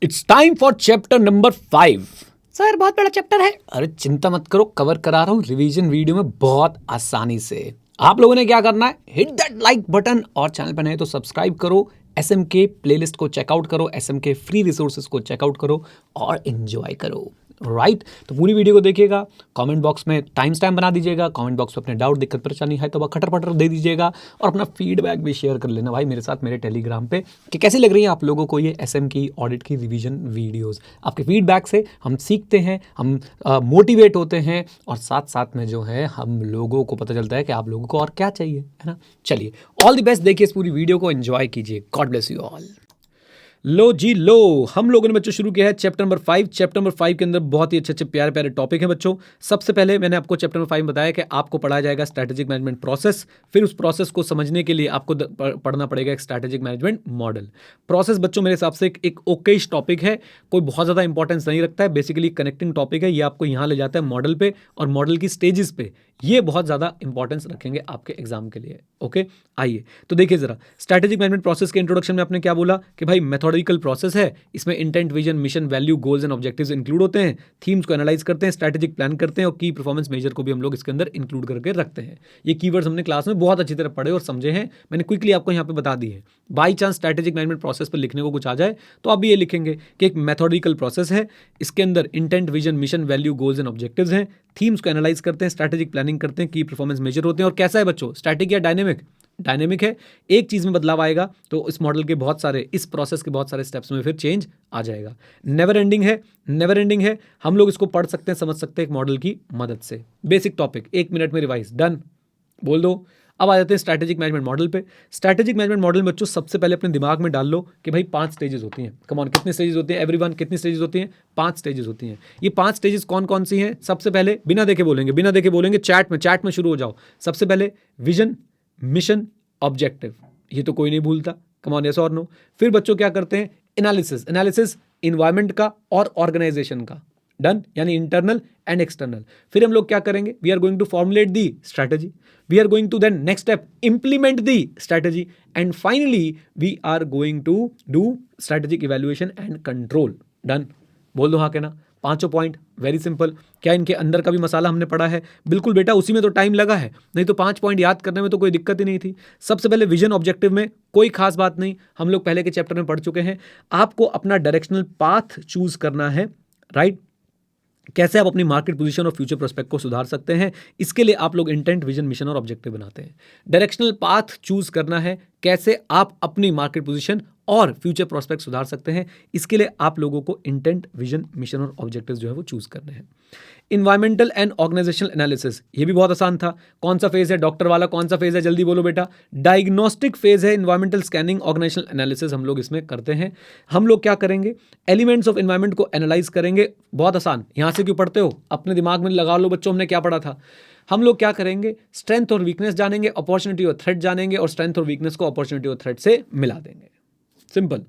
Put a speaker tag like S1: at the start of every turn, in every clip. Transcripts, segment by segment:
S1: It's time for chapter number 5।
S2: Sir बहुत बड़ा chapter है।
S1: अरे चिंता मत करो, कवर करा रहा हूँ रिवीजन वीडियो में बहुत आसानी से। आप लोगों ने क्या करना है, हिट दैट लाइक बटन और चैनल पर नए तो सब्सक्राइब करो। एसएम के प्लेलिस्ट को चेकआउट करो, एसएम के फ्री रिसोर्सेज को चेकआउट करो और एंजॉय करो। राइट तो पूरी वीडियो को देखिएगा, कमेंट बॉक्स में टाइम स्टैम्प बना दीजिएगा, कमेंट बॉक्स में अपने डाउट दिक्कत परेशानी है तो वह खटर पटर दे दीजिएगा और अपना फीडबैक भी शेयर कर लेना भाई मेरे साथ मेरे टेलीग्राम पे कि कैसी लग रही है आप लोगों को ये एसएम की ऑडिट की रिवीजन वीडियोस। आपके फीडबैक से हम सीखते हैं, हम मोटिवेट होते हैं और साथ साथ में जो है हम लोगों को पता चलता है कि आप लोगों को और क्या चाहिए, है ना। चलिए ऑल द बेस्ट, देखिए इस पूरी वीडियो को एंजॉय कीजिए। God bless you all. लो जी लो, हम लोगों ने बच्चों शुरू किया है चैप्टर नंबर 5। चैप्टर नंबर 5 के अंदर बहुत ही अच्छे अच्छे प्यारे प्यारे टॉपिक हैं बच्चों। सबसे पहले मैंने आपको चैप्टर नंबर 5 में बताया कि आपको पढ़ाया जाएगा स्ट्रैटेजिक मैनेजमेंट प्रोसेस। फिर उस प्रोसेस को समझने के लिए आपको पढ़ना पड़ेगा एक स्ट्रैटेजिक मैनेजमेंट मॉडल। प्रोसेस बच्चों मेरे हिसाब से एक ओकेश टॉपिक है, कोई बहुत ज़्यादा इंपॉर्टेंस नहीं रखता है, बेसिकली कनेक्टिंग टॉपिक है। ये आपको यहाँ ले जाता है मॉडल पे और मॉडल की स्टेजेस पे। ये बहुत ज़्यादा इंपॉर्टेंस रखेंगे आपके एग्जाम के लिए। ओके आइए तो देखिए ज़रा, स्ट्रैटेजिक मैनेजमेंट प्रोसेस के इंट्रोडक्शन में आपने क्या बोला कि भाई मेथोडिकल प्रोसेस है, इसमें intent, vision, mission, value, goals and objectives include होते हैं, थीम्स को एनालाइज करते हैं, स्ट्रैटेजिक प्लान करते हैं और की परफॉर्मेंस मेजर को भी हम लोग इसके अंदर इंक्लूड करके रखते हैं। ये कीवर्ड्स हमने क्लास में बहुत अच्छी तरह पढ़े और समझे हैं, मैंने क्विकली आपको यहाँ पे बता दी है। By chance strategic management process पर लिखने को कुछ आ जाए तो आप भी ये लिखेंगे कि एक मेथोडिकल प्रोसेस है, इसके अंदर intent, vision, mission, value, goals and objectives हैं, थीम्स को एनालाइज करते हैं, स्ट्रैटेजिक प्लानिंग करते हैं, की परफॉर्मेंस मेजर होते हैं। और कैसा है बच्चों, स्टैटिक या डायनेमिक? डायनेमिक है। एक चीज में बदलाव आएगा तो इस मॉडल के बहुत सारे, इस प्रोसेस के बहुत सारे स्टेप्स में फिर चेंज आ जाएगा। नेवर एंडिंग है, नेवर एंडिंग है। हम लोग इसको पढ़ सकते हैं, समझ सकते हैं एक मॉडल की मदद से। बेसिक टॉपिक 1 मिनट में रिवाइज, डन बोल दो। अब आ जाते हैं स्ट्रैटेजिक मैनेजमेंट मॉडल पे। स्ट्रैटेजिक मैनेजमेंट मॉडल में बच्चों सबसे पहले अपने दिमाग में डाल लो कि भाई 5 स्टेजेस होती हैं। कम ऑन, कितनी स्टेजेस होती हैं एवरीवन, कितनी स्टेजेस होती हैं? 5 स्टेजेस होती हैं। ये 5 स्टेजेस कौन कौन सी हैं? सबसे पहले बिना देखे बोलेंगे, बिना देखे बोलेंगे, चैट में शुरू हो जाओ। सबसे पहले विजन, मिशन, ऑब्जेक्टिव, ये तो कोई नहीं भूलता। कम ऑन, यस और नो। फिर बच्चों क्या करते हैं? एनालिसिस, एनालिसिस इन्वायरमेंट का और ऑर्गेनाइजेशन का, डन, यानी इंटरनल एंड एक्सटर्नल। फिर हम लोग क्या करेंगे? We are going to formulate the strategy, we are going to then next step implement the strategy and finally we are going to do strategic evaluation and control. Done, बोल दो हाँ के ना। 5 पॉइंट, वेरी सिंपल। क्या इनके अंदर का भी मसाला हमने पढ़ा है? बिल्कुल बेटा, उसी में तो टाइम लगा है, नहीं तो 5 पॉइंट याद करने में तो कोई दिक्कत ही नहीं थी। सबसे पहले विजन ऑब्जेक्टिव में कोई खास बात नहीं, हम लोग पहले के चैप्टर में पढ़ चुके हैं। आपको अपना डायरेक्शनल पाथ चूज करना है, राइट। कैसे आप अपनी मार्केट पोजीशन और फ्यूचर प्रोस्पेक्ट को सुधार सकते हैं, इसके लिए आप लोग इंटेंट, विजन, मिशन और ऑब्जेक्टिव बनाते हैं। डायरेक्शनल पाथ चूज करना है, कैसे आप अपनी मार्केट पोजीशन और फ्यूचर प्रोस्पेक्ट सुधार सकते हैं, इसके लिए आप लोगों को इंटेंट, विजन, मिशन और ऑब्जेक्टिव जो है वो चूज करने हैं। इन्वायरमेंटल एंड ऑर्गेनाइजेशनल एनालिसिस, ये भी बहुत आसान था। कौन सा फेज है? डॉक्टर वाला कौन सा फेज है? जल्दी बोलो बेटा। डायग्नोस्टिक फेज है। इन्वायरमेंटल स्कैनिंग, ऑर्गेनाइजेशनल एनालिसिस हम लोग इसमें करते हैं। हम लोग क्या करेंगे? एलिमेंट्स ऑफ एनवायरमेंट को एनालाइज करेंगे। बहुत आसान, यहां से क्यों पढ़ते हो? अपने दिमाग में लगा लो बच्चों, हमने क्या पढ़ा था। हम लोग क्या करेंगे? स्ट्रेंथ और वीकनेस जानेंगे, अपॉर्चुनिटी और थ्रेट जानेंगे और स्ट्रेंथ और वीकनेस को अपॉर्चुनिटी और थ्रेट से मिला देंगे। सिंपल।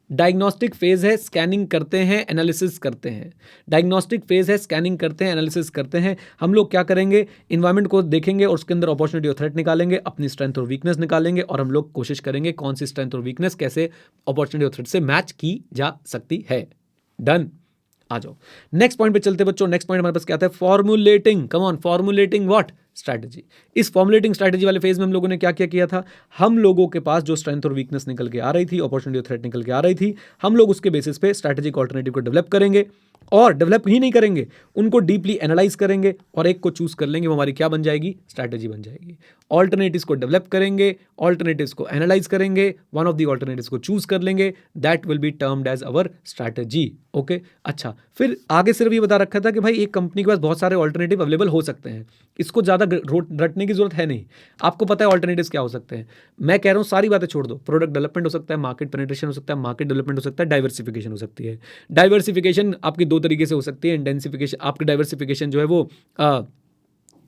S1: डायग्नोस्टिक फेज है, स्कैनिंग करते हैं, एनालिसिस करते हैं। डायग्नोस्टिक फेज है, स्कैनिंग करते हैं, एनालिसिस करते हैं। हम लोग क्या करेंगे? इन्वायरमेंट को देखेंगे और उसके अंदर अपॉर्चुनिटी और थ्रेट निकालेंगे, अपनी स्ट्रेंथ और वीकनेस निकालेंगे और हम लोग कोशिश करेंगे कौन सी स्ट्रेंथ और वीकनेस कैसे अपॉर्चुनिटी और थ्रेट से मैच की जा सकती है। डन, आ जाओ नेक्स्ट पॉइंट पे चलते बच्चों। नेक्स्ट पॉइंट हमारे पास क्या आता है? Formulating. Come on, formulating what? Strategy. इस फॉर्मुलेटिंग स्ट्रैटेजी वाले फेज में हम लोगों ने क्या क्या किया था? हम लोगों के पास जो स्ट्रेंथ और वीकनेस निकल के आ रही थी, अपॉर्चुनिटी और थ्रेट निकल के आ रही थी, हम लोग उसके बेसिस पे स्ट्रैटेजिक ऑल्टरनेटिव को डेवलप करेंगे और डेवलप ही नहीं करेंगे, उनको डीपली एनालाइज करेंगे और एक को चूज कर लेंगे, वो हमारी क्या बन जाएगी? स्ट्रैटेजी बन जाएगी। ऑल्टरनेटिव्स को डेवलप करेंगे, ऑल्टरनेटिव्स को एनालाइज करेंगे, वन ऑफ द ऑल्टरनेटिव्स को चूज कर लेंगे, that will be termed as our strategy. Okay, अच्छा, फिर आगे सिर्फ ये बता रखा था कि भाई एक कंपनी के पास बहुत सारे ऑल्टरनेटिव अवेलेबल हो सकते हैं, इसको ज़्यादा रटने की जरूरत है नहीं, आपको पता है ऑल्टरनेटिव्स क्या हो सकते हैं। मैं कह रहा हूँ सारी बातें छोड़ दो। प्रोडक्ट डेवलपमेंट हो सकता है, मार्केट पेनिट्रेशन हो सकता है, मार्केट डेवलपमेंट हो सकता है, डाइवर्सिफिकेशन हो सकती है। डाइवर्सिफिकेशन आपकी 2 तरीके से हो सकती है। इंटेंसिफिकेशन, आपकी डाइवर्सिफिकेशन जो है वो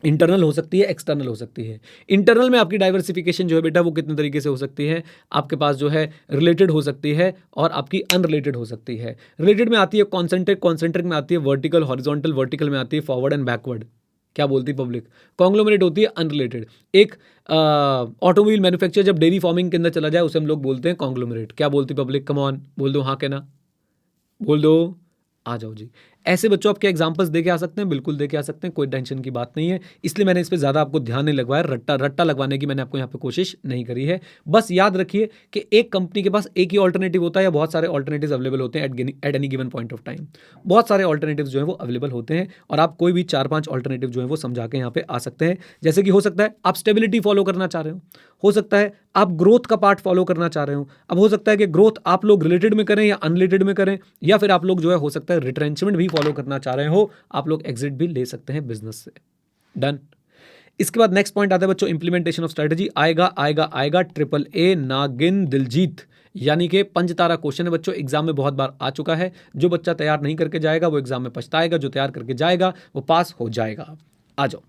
S1: इंटरनल हो सकती है, एक्सटर्नल हो सकती है। इंटरनल में आपकी डाइवर्सिफिकेशन जो है बेटा वो कितने तरीके से हो सकती है? आपके पास जो है रिलेटेड हो सकती है और आपकी अनरिलेटेड हो सकती है। रिलेटेड में आती है कॉन्सेंट्रिक, कॉन्सेंट्रिक में आती है वर्टिकल, हॉरिजॉन्टल, वर्टिकल में आती है फॉरवर्ड एंड बैकवर्ड। क्या बोलती पब्लिक? कॉन्ग्लोमरेट होती है अनरिलेटेड। एक ऑटोमोबाइल मैन्युफैक्चर जब डेयरी फार्मिंग के अंदर चला जाए उसे हम लोग बोलते हैं कॉन्ग्लोमरेट। क्या बोलती पब्लिक? कम ऑन, बोल दो हाँ के ना। बोल दो, आ जाओ जी। ऐसे बच्चों आप क्या एग्जांपल्स दे के आ सकते हैं? बिल्कुल दे के आ सकते हैं, कोई टेंशन की बात नहीं है। इसलिए मैंने इस पे ज़्यादा आपको ध्यान नहीं लगवाया, रट्टा रट्टा लगवाने की मैंने आपको यहाँ पे कोशिश नहीं करी है। बस याद रखिए कि एक कंपनी के पास एक ही ऑल्टरनेटिव होता है या बहुत सारे ऑल्टरनेटिव्स अवेलेबल होते हैं at any given point of time. बहुत सारे ऑल्टरनेटिव्स जो है वो अवेलेबल होते हैं और आप कोई भी 4-5 ऑल्टरनेटिव जो है वो समझा के यहाँ पे आ सकते हैं। जैसे कि हो सकता है आप स्टेबिलिटी फॉलो करना चाह रहे हो सकता है आप ग्रोथ का पार्ट फॉलो करना चाह रहे हो। अब हो सकता है कि ग्रोथ आप लोग रिलेटेड में करें या अनरिलेटेड में करें, या फिर आप लोग जो है हो सकता है रिट्रेंचमेंट भी फॉलो करना चाह रहे हो, आप लोग एग्जिट भी ले सकते हैं बिजनेस से। डन। इसके बाद नेक्स्ट पॉइंट आता है बच्चों इंप्लीमेंटेशन ऑफ स्ट्रेटजी। आएगा आएगा आएगा ट्रिपल ए नागिन दिलजीत, यानी कि पंचतारा क्वेश्चन है बच्चों, एग्जाम में बहुत बार आ चुका है। जो बच्चा तैयार नहीं करके जाएगा वो एग्जाम में पछताएगा, जो तैयार करके जाएगा वो पास हो जाएगा। आ जाओ,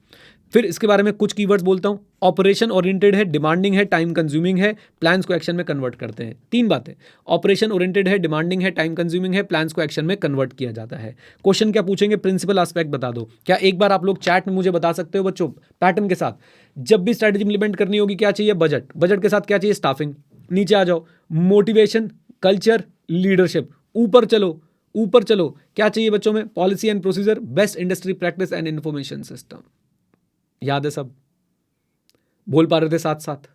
S1: फिर इसके बारे में कुछ कीवर्ड्स बोलता हूं। ऑपरेशन ओरिएंटेड है, डिमांडिंग है, टाइम कंज्यूमिंग है, प्लान्स को एक्शन में कन्वर्ट करते हैं। 3 बातें, ऑपरेशन ओरिएंटेड है, डिमांडिंग है, टाइम कंज्यूमिंग है, प्लान्स को एक्शन में कन्वर्ट किया जाता है। क्वेश्चन क्या पूछेंगे? प्रिंसिपल एस्पेक्ट बता दो। क्या एक बार आप लोग चैट में मुझे बता सकते हो बच्चों पैटर्न के साथ? जब भी स्ट्रैटेजी इंप्लीमेंट करनी होगी क्या चाहिए? बजट। बजट के साथ क्या चाहिए? स्टाफिंग। नीचे आ जाओ, मोटिवेशन, कल्चर, लीडरशिप। ऊपर चलो, ऊपर चलो, क्या चाहिए बच्चों में? Policy and procedure, best industry practice and information system. याद है सब? बोल पा रहे थे साथ साथ?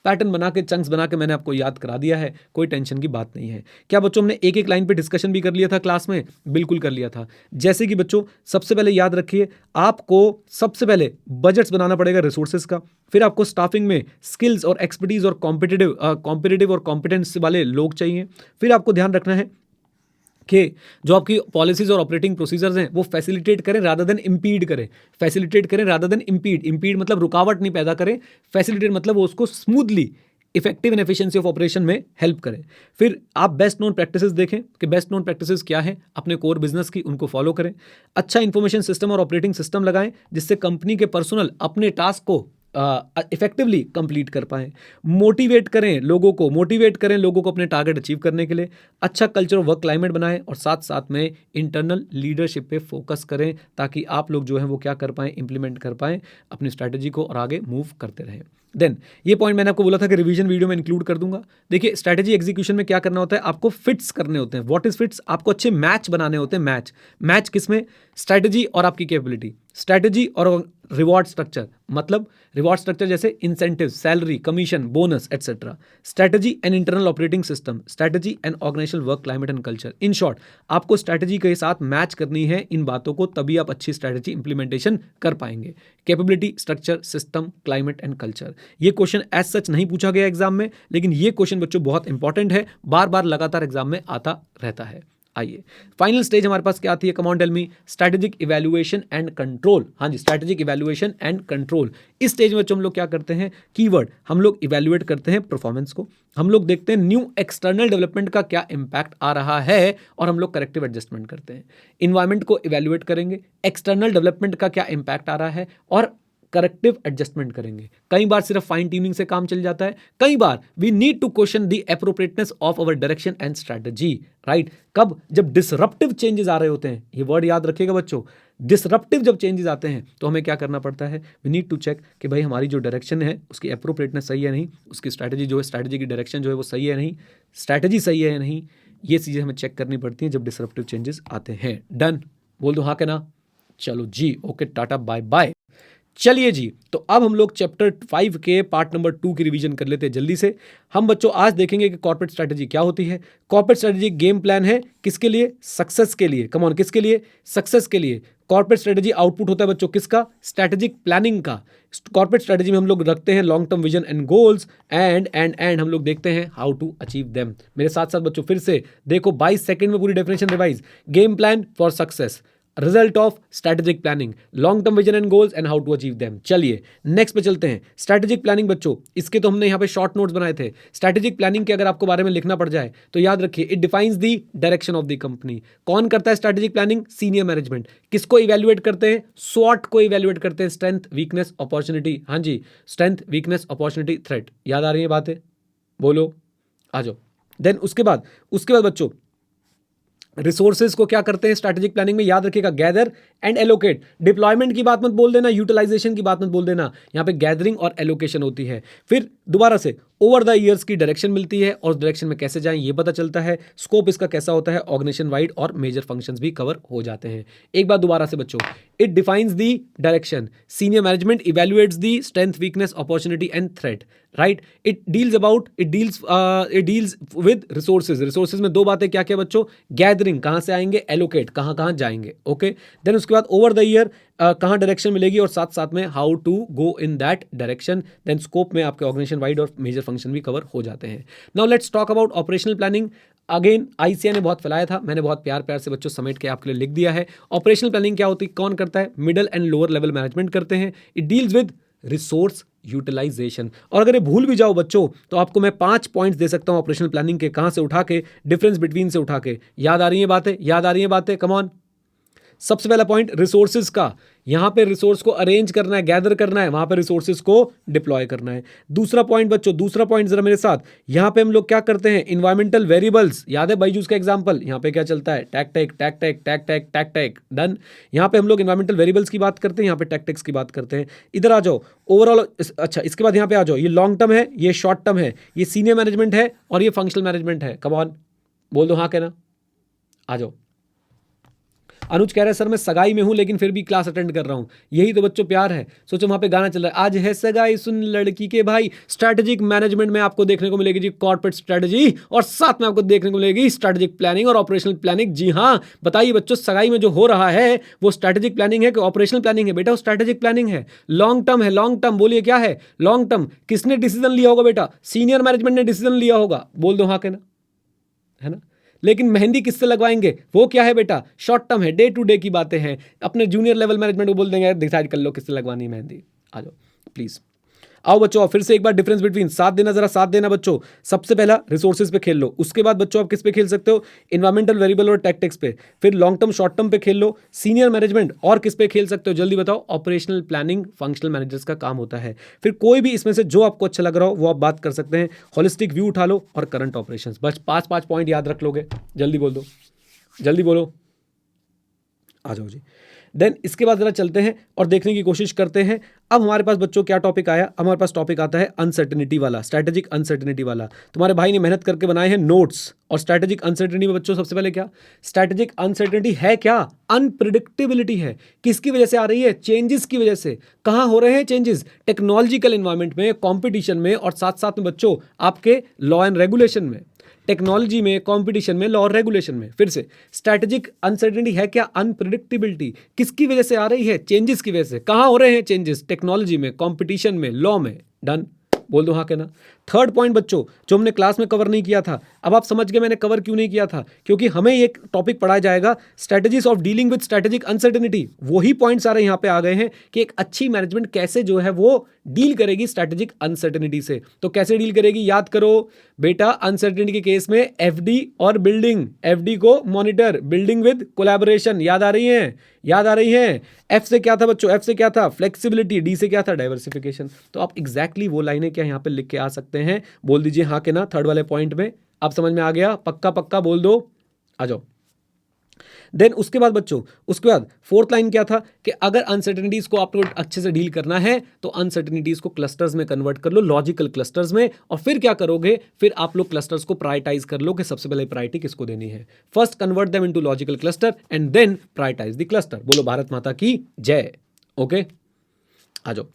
S1: पैटर्न बना के, चंक्स बना के मैंने आपको याद करा दिया है, कोई टेंशन की बात नहीं है। क्या बच्चों हमने एक एक लाइन पे डिस्कशन भी कर लिया था क्लास में? बिल्कुल कर लिया था। जैसे कि बच्चों सबसे पहले याद रखिए, आपको सबसे पहले बजट्स बनाना पड़ेगा रिसोर्सेज का, फिर आपको स्टाफिंग में स्किल्स और एक्सपर्टीज और कॉम्पिटिटिव और कॉम्पिटेंस वाले लोग चाहिए। फिर आपको ध्यान रखना है कि जो आपकी पॉलिसीज और ऑपरेटिंग प्रोसीजर्स हैं वो फैसिलिटेट करें रादर देन इम्पीड करें। फैसिलिटेट करें रादर देन इम्पीड। इम्पीड मतलब रुकावट नहीं पैदा करें, फैसिलिटेट मतलब वो उसको smoothly effective and efficiency of operation में हेल्प करें। फिर आप बेस्ट नोन प्रैक्टिसेस देखें कि बेस्ट नोन प्रैक्टिसेस क्या है अपने कोर बिजनेस की, उनको फॉलो करें। अच्छा इंफॉर्मेशन सिस्टम और ऑपरेटिंग सिस्टम लगाएं जिससे कंपनी के पर्सनल अपने टास्क को इफेक्टिवली कंप्लीट कर पाएं। मोटिवेट करें लोगों को, मोटिवेट करें लोगों को अपने टारगेट अचीव करने के लिए। अच्छा कल्चर और वर्क क्लाइमेट बनाएं और साथ साथ में इंटरनल लीडरशिप पे फोकस करें ताकि आप लोग जो है वो क्या कर पाएं? इंप्लीमेंट कर पाएं अपनी स्ट्रैटेजी को और आगे मूव करते रहें। देन ये पॉइंट मैंने आपको बोला था कि रिवीजन वीडियो में इंक्लूड कर दूंगा। देखिए स्ट्रैटेजी एग्जीक्यूशन में क्या करना होता है, आपको फिट्स करने होते हैं। What is fits? आपको अच्छे मैच बनाने होते हैं। मैच किसमें? स्ट्रैटेजी और आपकी कैपेबिलिटी। स्ट्रैटेजी और रिवॉर्ड स्ट्रक्चर, मतलब रिवॉर्ड स्ट्रक्चर जैसे incentive, salary, commission, bonus etcetera. Strategy and internal operating system, strategy and organisational work climate and culture. In short आपको स्ट्रैटेजी के साथ मैच करनी है इन बातों को, तभी आप अच्छी स्ट्रैटेजी इंप्लीमेंटेशन कर पाएंगे। Capability, structure, system, climate and culture. ये क्वेश्चन एज सच नहीं पूछा गया एग्जाम में, लेकिन ये क्वेश्चन बच्चों बहुत इंपॉर्टेंट है, बार बार लगातार एग्जाम में आता रहता है। आइए फाइनल स्टेज हमारे पास क्या आती है? Come on tell me. Strategic evaluation and control. हाँ जी, स्ट्रैटेजिक इवैल्यूएशन एंड कंट्रोल। इस स्टेज में हम लोग क्या करते हैं? कीवर्ड, हम लोग इवैल्यूएट करते हैं परफॉर्मेंस को, हम लोग देखते हैं न्यू एक्सटर्नल डेवलपमेंट का क्या इंपैक्ट आ रहा है और हम लोग करेक्टिव एडजस्टमेंट करते हैं। इन्वायरमेंट को इवैल्यूएट करेंगे, एक्सटर्नल डेवलपमेंट का क्या इंपैक्ट आ रहा है और करेक्टिव एडजस्टमेंट करेंगे। कई बार सिर्फ फाइन ट्यूनिंग से काम चल जाता है, कई बार we need to question the appropriateness of our direction and strategy. Right? कब? जब डिसरप्टिव चेंजेस आ रहे होते हैं। ये वर्ड याद रखिएगा बच्चों, डिसरप्टिव जब चेंजेस आते हैं तो हमें क्या करना पड़ता है? वी नीड टू चेक कि भाई हमारी जो डायरेक्शन है उसकी एप्रोप्रिएटनेस सही है नहीं, उसकी स्ट्रैटेजी जो है, स्ट्रैटेजी की डायरेक्शन जो है वो सही है नहीं, स्ट्रैटेजी सही है नहीं। ये चीज़ें हमें चेक करनी पड़ती हैं जब डिसरप्टिव चेंजेस आते हैं। डन? बोल दो हाँ के ना? चलो जी, ओके, टाटा बाय बाय। चलिए जी, तो अब हम लोग चैप्टर 5 के पार्ट नंबर 2 की रिवीजन कर लेते हैं जल्दी से। हम बच्चों आज देखेंगे कि कॉर्पोरेट स्ट्रैटेजी क्या होती है। कॉर्पोरेट स्ट्रैटेजी गेम प्लान है, किसके लिए? सक्सेस के लिए। कम ऑन, किसके लिए? सक्सेस के लिए। कॉर्पोरेट स्ट्रैटेजी आउटपुट होता है बच्चों किसका? स्ट्रैटेजिक प्लानिंग का। कॉर्पोरेट स्ट्रैटेजी में हम लोग रखते हैं long term vision and goals and हम लोग देखते हैं हाउ टू अचीव देम। मेरे साथ साथ बच्चों फिर से देखो, 22 सेकंड में पूरी definition revise. Game plan for success, result of strategic planning, long term vision and goals and how to achieve them. चलिए नेक्स्ट पे चलते हैं। स्ट्रैटेजिक प्लानिंग बच्चों, इसके तो हमने यहाँ पे शॉर्ट नोट्स बनाए थे। स्ट्रैटेजिक प्लानिंग के अगर आपको बारे में लिखना पड़ जाए तो याद रखिए, it defines the direction of the company. कौन करता है स्ट्रैटेजिक प्लानिंग? Senior management. किसको इवैल्यूएट करते हैं? स्वॉट को इवैल्यूएट करते हैं, स्ट्रेंथ, वीकनेस, अपॉर्चुनिटी। हाँ जी, स्ट्रेंथ, वीकनेस, अपॉर्चुनिटी, थ्रेट। याद आ रही है बातें? बोलो, आ जाओ। देन उसके बाद बच्चों रिसोर्सेज को क्या करते हैं स्ट्रैटेजिक प्लानिंग में? याद रखिएगा, गैदर एंड एलोकेट। डिप्लॉयमेंट की बात मत बोल देना, यूटिलाइजेशन की बात मत बोल देना, यहां पे गैदरिंग और एलोकेशन होती है। फिर दोबारा से ओवर द ईयर्स की डायरेक्शन मिलती है और डायरेक्शन में कैसे जाएं ये पता चलता है। स्कोप इसका कैसा होता है, ऑर्गेनाइजेशन वाइड और मेजर फंक्शंस भी कवर हो जाते हैं। एक बात दोबारा से बच्चों, it defines the direction, senior management evaluates the strength, weakness, opportunity and threat, right. It deals with resources. Resources में दो बातें क्या क्या बच्चों, गैदरिंग कहाँ से आएंगे, एलोकेट कहाँ कहाँ जाएंगे, ओके। देन उसके बाद ओवर द ईयर कहाँ डायरेक्शन मिलेगी और साथ साथ में how to go in that direction. Then scope में आपके ऑर्गेनाइजेशन वाइड और मेजर फंक्शन भी कवर हो जाते हैं। Now let's talk about operational planning. Again ICI ने बहुत फैलाया था, मैंने बहुत प्यार प्यार से बच्चों समेट के आपके लिए लिख दिया है। ऑपरेशनल प्लानिंग क्या होती है, कौन करता है, middle and lower level management करते हैं। It deals with resource utilisation. और अगर ये भूल भी जाओ बच्चों तो आपको मैं 5 पॉइंट्स दे सकता हूं ऑपरेशनल प्लानिंग के, कहां से उठा के, डिफरेंस बिटवीन से उठा के। याद आ रही है बातें, याद आ रही है बातें, कम ऑन। सबसे पहला पॉइंट रिसोर्सेज का, यहां पे रिसोर्स को अरेंज करना है, गैदर करना है, वहां पे रिसोर्सेज को डिप्लॉय करना है। दूसरा पॉइंट बच्चों, दूसरा पॉइंट जरा मेरे साथ, यहां पे हम लोग क्या करते हैं, इन्वायरमेंटल वेरिएबल्स। याद है बाईजूस का एग्जांपल, यहां पे क्या चलता है, टैक्टेक टैक्टेक टैक्टेक टैक्टेक, डन। यहां पे हम लोग इन्वायरमेंटल वेरिएबल्स की बात करते हैं, यहां पे टैक्टिक्स की बात करते हैं। इधर आ जाओ, ओवरऑल। अच्छा, इसके बाद यहां पे आ जाओ, ये लॉन्ग टर्म है, ये शॉर्ट टर्म है, ये सीनियर मैनेजमेंट है और ये फंक्शनल मैनेजमेंट है। कम ऑन, बोल दो हाँ कहना, आ जाओ। अनुज कह रहा है सर मैं सगाई में हूं लेकिन फिर भी क्लास अटेंड कर रहा हूं। यही तो बच्चों प्यार है। सोचो वहां पे गाना चल रहा है, आज है सगाई सुन लड़की के भाई। स्ट्रैटेजिक मैनेजमेंट में आपको देखने को मिलेगी जी कॉर्पोरेट स्ट्रैटेजी, और साथ में आपको देखने को मिलेगी स्ट्रैटेजिक प्लानिंग और ऑपरेशनल प्लानिंग। जी हाँ, बताइए बच्चों, सगाई में जो हो रहा है वो स्ट्रैटेजिक प्लानिंग है कि ऑपरेशनल प्लानिंग है? बेटा वो स्ट्रैटेजिक प्लानिंग है, लॉन्ग टर्म है। लॉन्ग टर्म बोलिए क्या है, लॉन्ग टर्म। किसने डिसीजन लिया होगा बेटा, सीनियर मैनेजमेंट ने डिसीजन लिया होगा, बोल दो हाँ कहना, है ना। लेकिन मेहंदी किससे लगवाएंगे, वो क्या है बेटा, शॉर्ट टर्म है, डे टू डे की बातें हैं। अपने जूनियर लेवल मैनेजमेंट को बोल देंगे डिसाइड कर लो किससे लगवानी है मेहंदी। आ जाओ प्लीज, आओ बच्चों। फिर से एक बार डिफरेंस बिटवीन, साथ देना, जरा साथ देना बच्चों। सबसे पहला रिसोर्सेज पे खेल लो, उसके बाद बच्चों आप किस पे खेल सकते हो, इन्वायरमेंटल वेरिएबल और टैक्टिक्स पे। फिर लॉन्ग टर्म शॉर्ट टर्म पे खेल लो, सीनियर मैनेजमेंट, और किस पे खेल सकते हो जल्दी बताओ, ऑपरेशनल प्लानिंग फंक्शनल मैनेजर्स का काम होता है। फिर कोई भी इसमें से जो आपको अच्छा लग रहा हो वो आप बात कर सकते हैं। होलिस्टिक व्यू उठा लो और करंट ऑपरेशंस। बस 5 पॉइंट याद रख लोगे, जल्दी बोल दो, जल्दी बोलो, आ जाओ जी। देन इसके बाद जरा चलते हैं और देखने की कोशिश करते हैं। अब हमारे पास बच्चों क्या टॉपिक आया, हमारे पास टॉपिक आता है अनसर्टेनिटी वाला, स्ट्रैटेजिक अनसर्टेनिटी वाला। तुम्हारे भाई ने मेहनत करके बनाए हैं नोट्स। और स्ट्रैटेजिक अनसर्टेनिटी में बच्चों सबसे पहले क्या, स्ट्रैटेजिक अनसर्टेनिटी है क्या, अनप्रिडिक्टेबिलिटी है। किसकी वजह से आ रही है, चेंजेस की वजह से। कहां हो रहे हैं चेंजेस, टेक्नोलॉजिकल एनवायरनमेंट में, कॉम्पिटिशन में, और साथ साथ में बच्चों आपके लॉ एंड रेगुलेशन में। टेक्नोलॉजी में, कंपटीशन में, लॉ और रेगुलेशन में। फिर से स्ट्रैटेजिक अनसर्टेनिटी है क्या, अनप्रिडिक्टेबिलिटी। किसकी वजह से आ रही है, चेंजेस की वजह से। कहां हो रहे हैं चेंजेस, टेक्नोलॉजी में, कंपटीशन में, लॉ में, डन। बोल दो हाँ कहना। थर्ड पॉइंट बच्चों जो हमने क्लास में कवर नहीं किया था, अब आप समझ गए मैंने कवर क्यों नहीं किया था, क्योंकि हमें एक टॉपिक पढ़ाया जाएगा strategies of dealing with strategic uncertainty. वही पॉइंट सारे यहाँ पे आ गए हैं कि एक अच्छी मैनेजमेंट कैसे जो है वो डील करेगी स्ट्रैटेजिक अनसर्टेनिटी से। तो कैसे डील करेगी, याद करो बेटा, अनसर्टेनिटी के केस में एफडी और बिल्डिंग, एफडी को मॉनिटर, बिल्डिंग विद कोलैबोरेशन। याद आ रही है, याद आ रही है। एफ से क्या था बच्चों, एफ से क्या था, फ्लेक्सिबिलिटी। डी से क्या था, डाइवर्सिफिकेशन। तो आप एग्जैक्टली वो लाइनें क्या यहाँ पे लिख के आ सकते हैं, बोल दीजिए हाँ के ना थर्ड वाले पॉइंट में। आप समझ में आ गया, पक्का पक्का बोल दो, आ जाओ। देन उसके बाद बच्चों, उसके बाद फोर्थ लाइन क्या था कि अगर अनसर्टेनिटीज को आपको अच्छे से डील करना है तो अनसर्टेनिटीज को क्लस्टर्स में कन्वर्ट कर लो, लॉजिकल क्लस्टर्स में। और फिर क्या करोगे, फिर आप लोग क्लस्टर्स को प्रायोरिटाइज कर लो कि सबसे पहले प्रायोरिटी किसको देनी है। First convert them into logical cluster and then prioritise the cluster. बोलो भारत माता की जय। ओके, आ जाओ।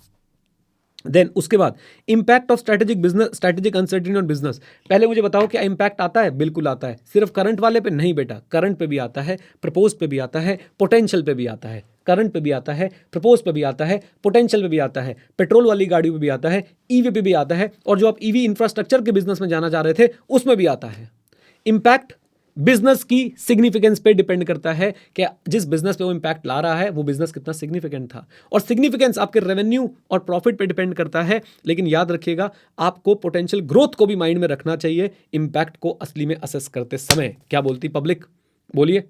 S1: देन उसके बाद impact of strategic business, strategic uncertainty on business. पहले मुझे बताओ क्या इंपैक्ट आता है, बिल्कुल आता है। सिर्फ करंट वाले पे नहीं बेटा, करंट पे भी आता है, प्रपोज पे भी आता है, पोटेंशियल पे भी आता है। करंट पे भी आता है, प्रपोज पे भी आता है, पोटेंशियल पे भी आता है, पेट्रोल वाली गाड़ियों पे भी आता है, ईवी पे भी आता है, और जो आप ईवी इंफ्रास्ट्रक्चर के बिजनेस में जाना चाह रहे थे उसमें भी आता है। इंपैक्ट बिजनेस की सिग्निफिकेंस पे डिपेंड करता है कि जिस बिजनेस पे वो इंपैक्ट ला रहा है वो बिजनेस कितना सिग्निफिकेंट था, और सिग्निफिकेंस आपके रेवेन्यू और प्रॉफिट पे डिपेंड करता है। लेकिन याद रखिएगा आपको पोटेंशियल ग्रोथ को भी माइंड में रखना चाहिए इंपैक्ट को असली में असेस करते समय। क्या बोलती पब्लिक, बोलिए।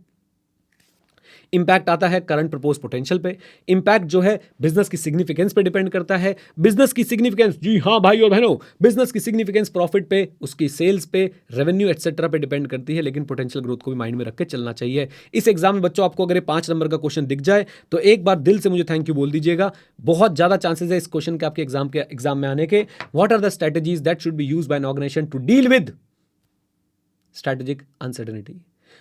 S1: इम्पैक्ट आता है करंट प्रपोज पोटेंशियल पे, इम्पैक्ट जो है बिजनेस की सिग्निफिकेंस पे डिपेंड करता है, बिजनेस की सिग्निफिकेंस, जी हाँ भाई और बहनों, बिजनेस की सिग्निफिकेंस प्रॉफिट पे, उसकी सेल्स पे, रेवेन्यू एक्सेट्रा पे डिपेंड करती है, लेकिन पोटेंशियल ग्रोथ को भी माइंड में रख के चलना चाहिए। इस एग्जाम में बच्चों आपको अगर 5 नंबर का क्वेश्चन दिख जाए तो एक बार दिल से मुझे थैंक यू बोल दीजिएगा। बहुत ज्यादा चांसेस है इस क्वेश्चन के आपके एग्जाम में आने के। What are the strategies that should be used by an organisation to deal with strategic uncertainty.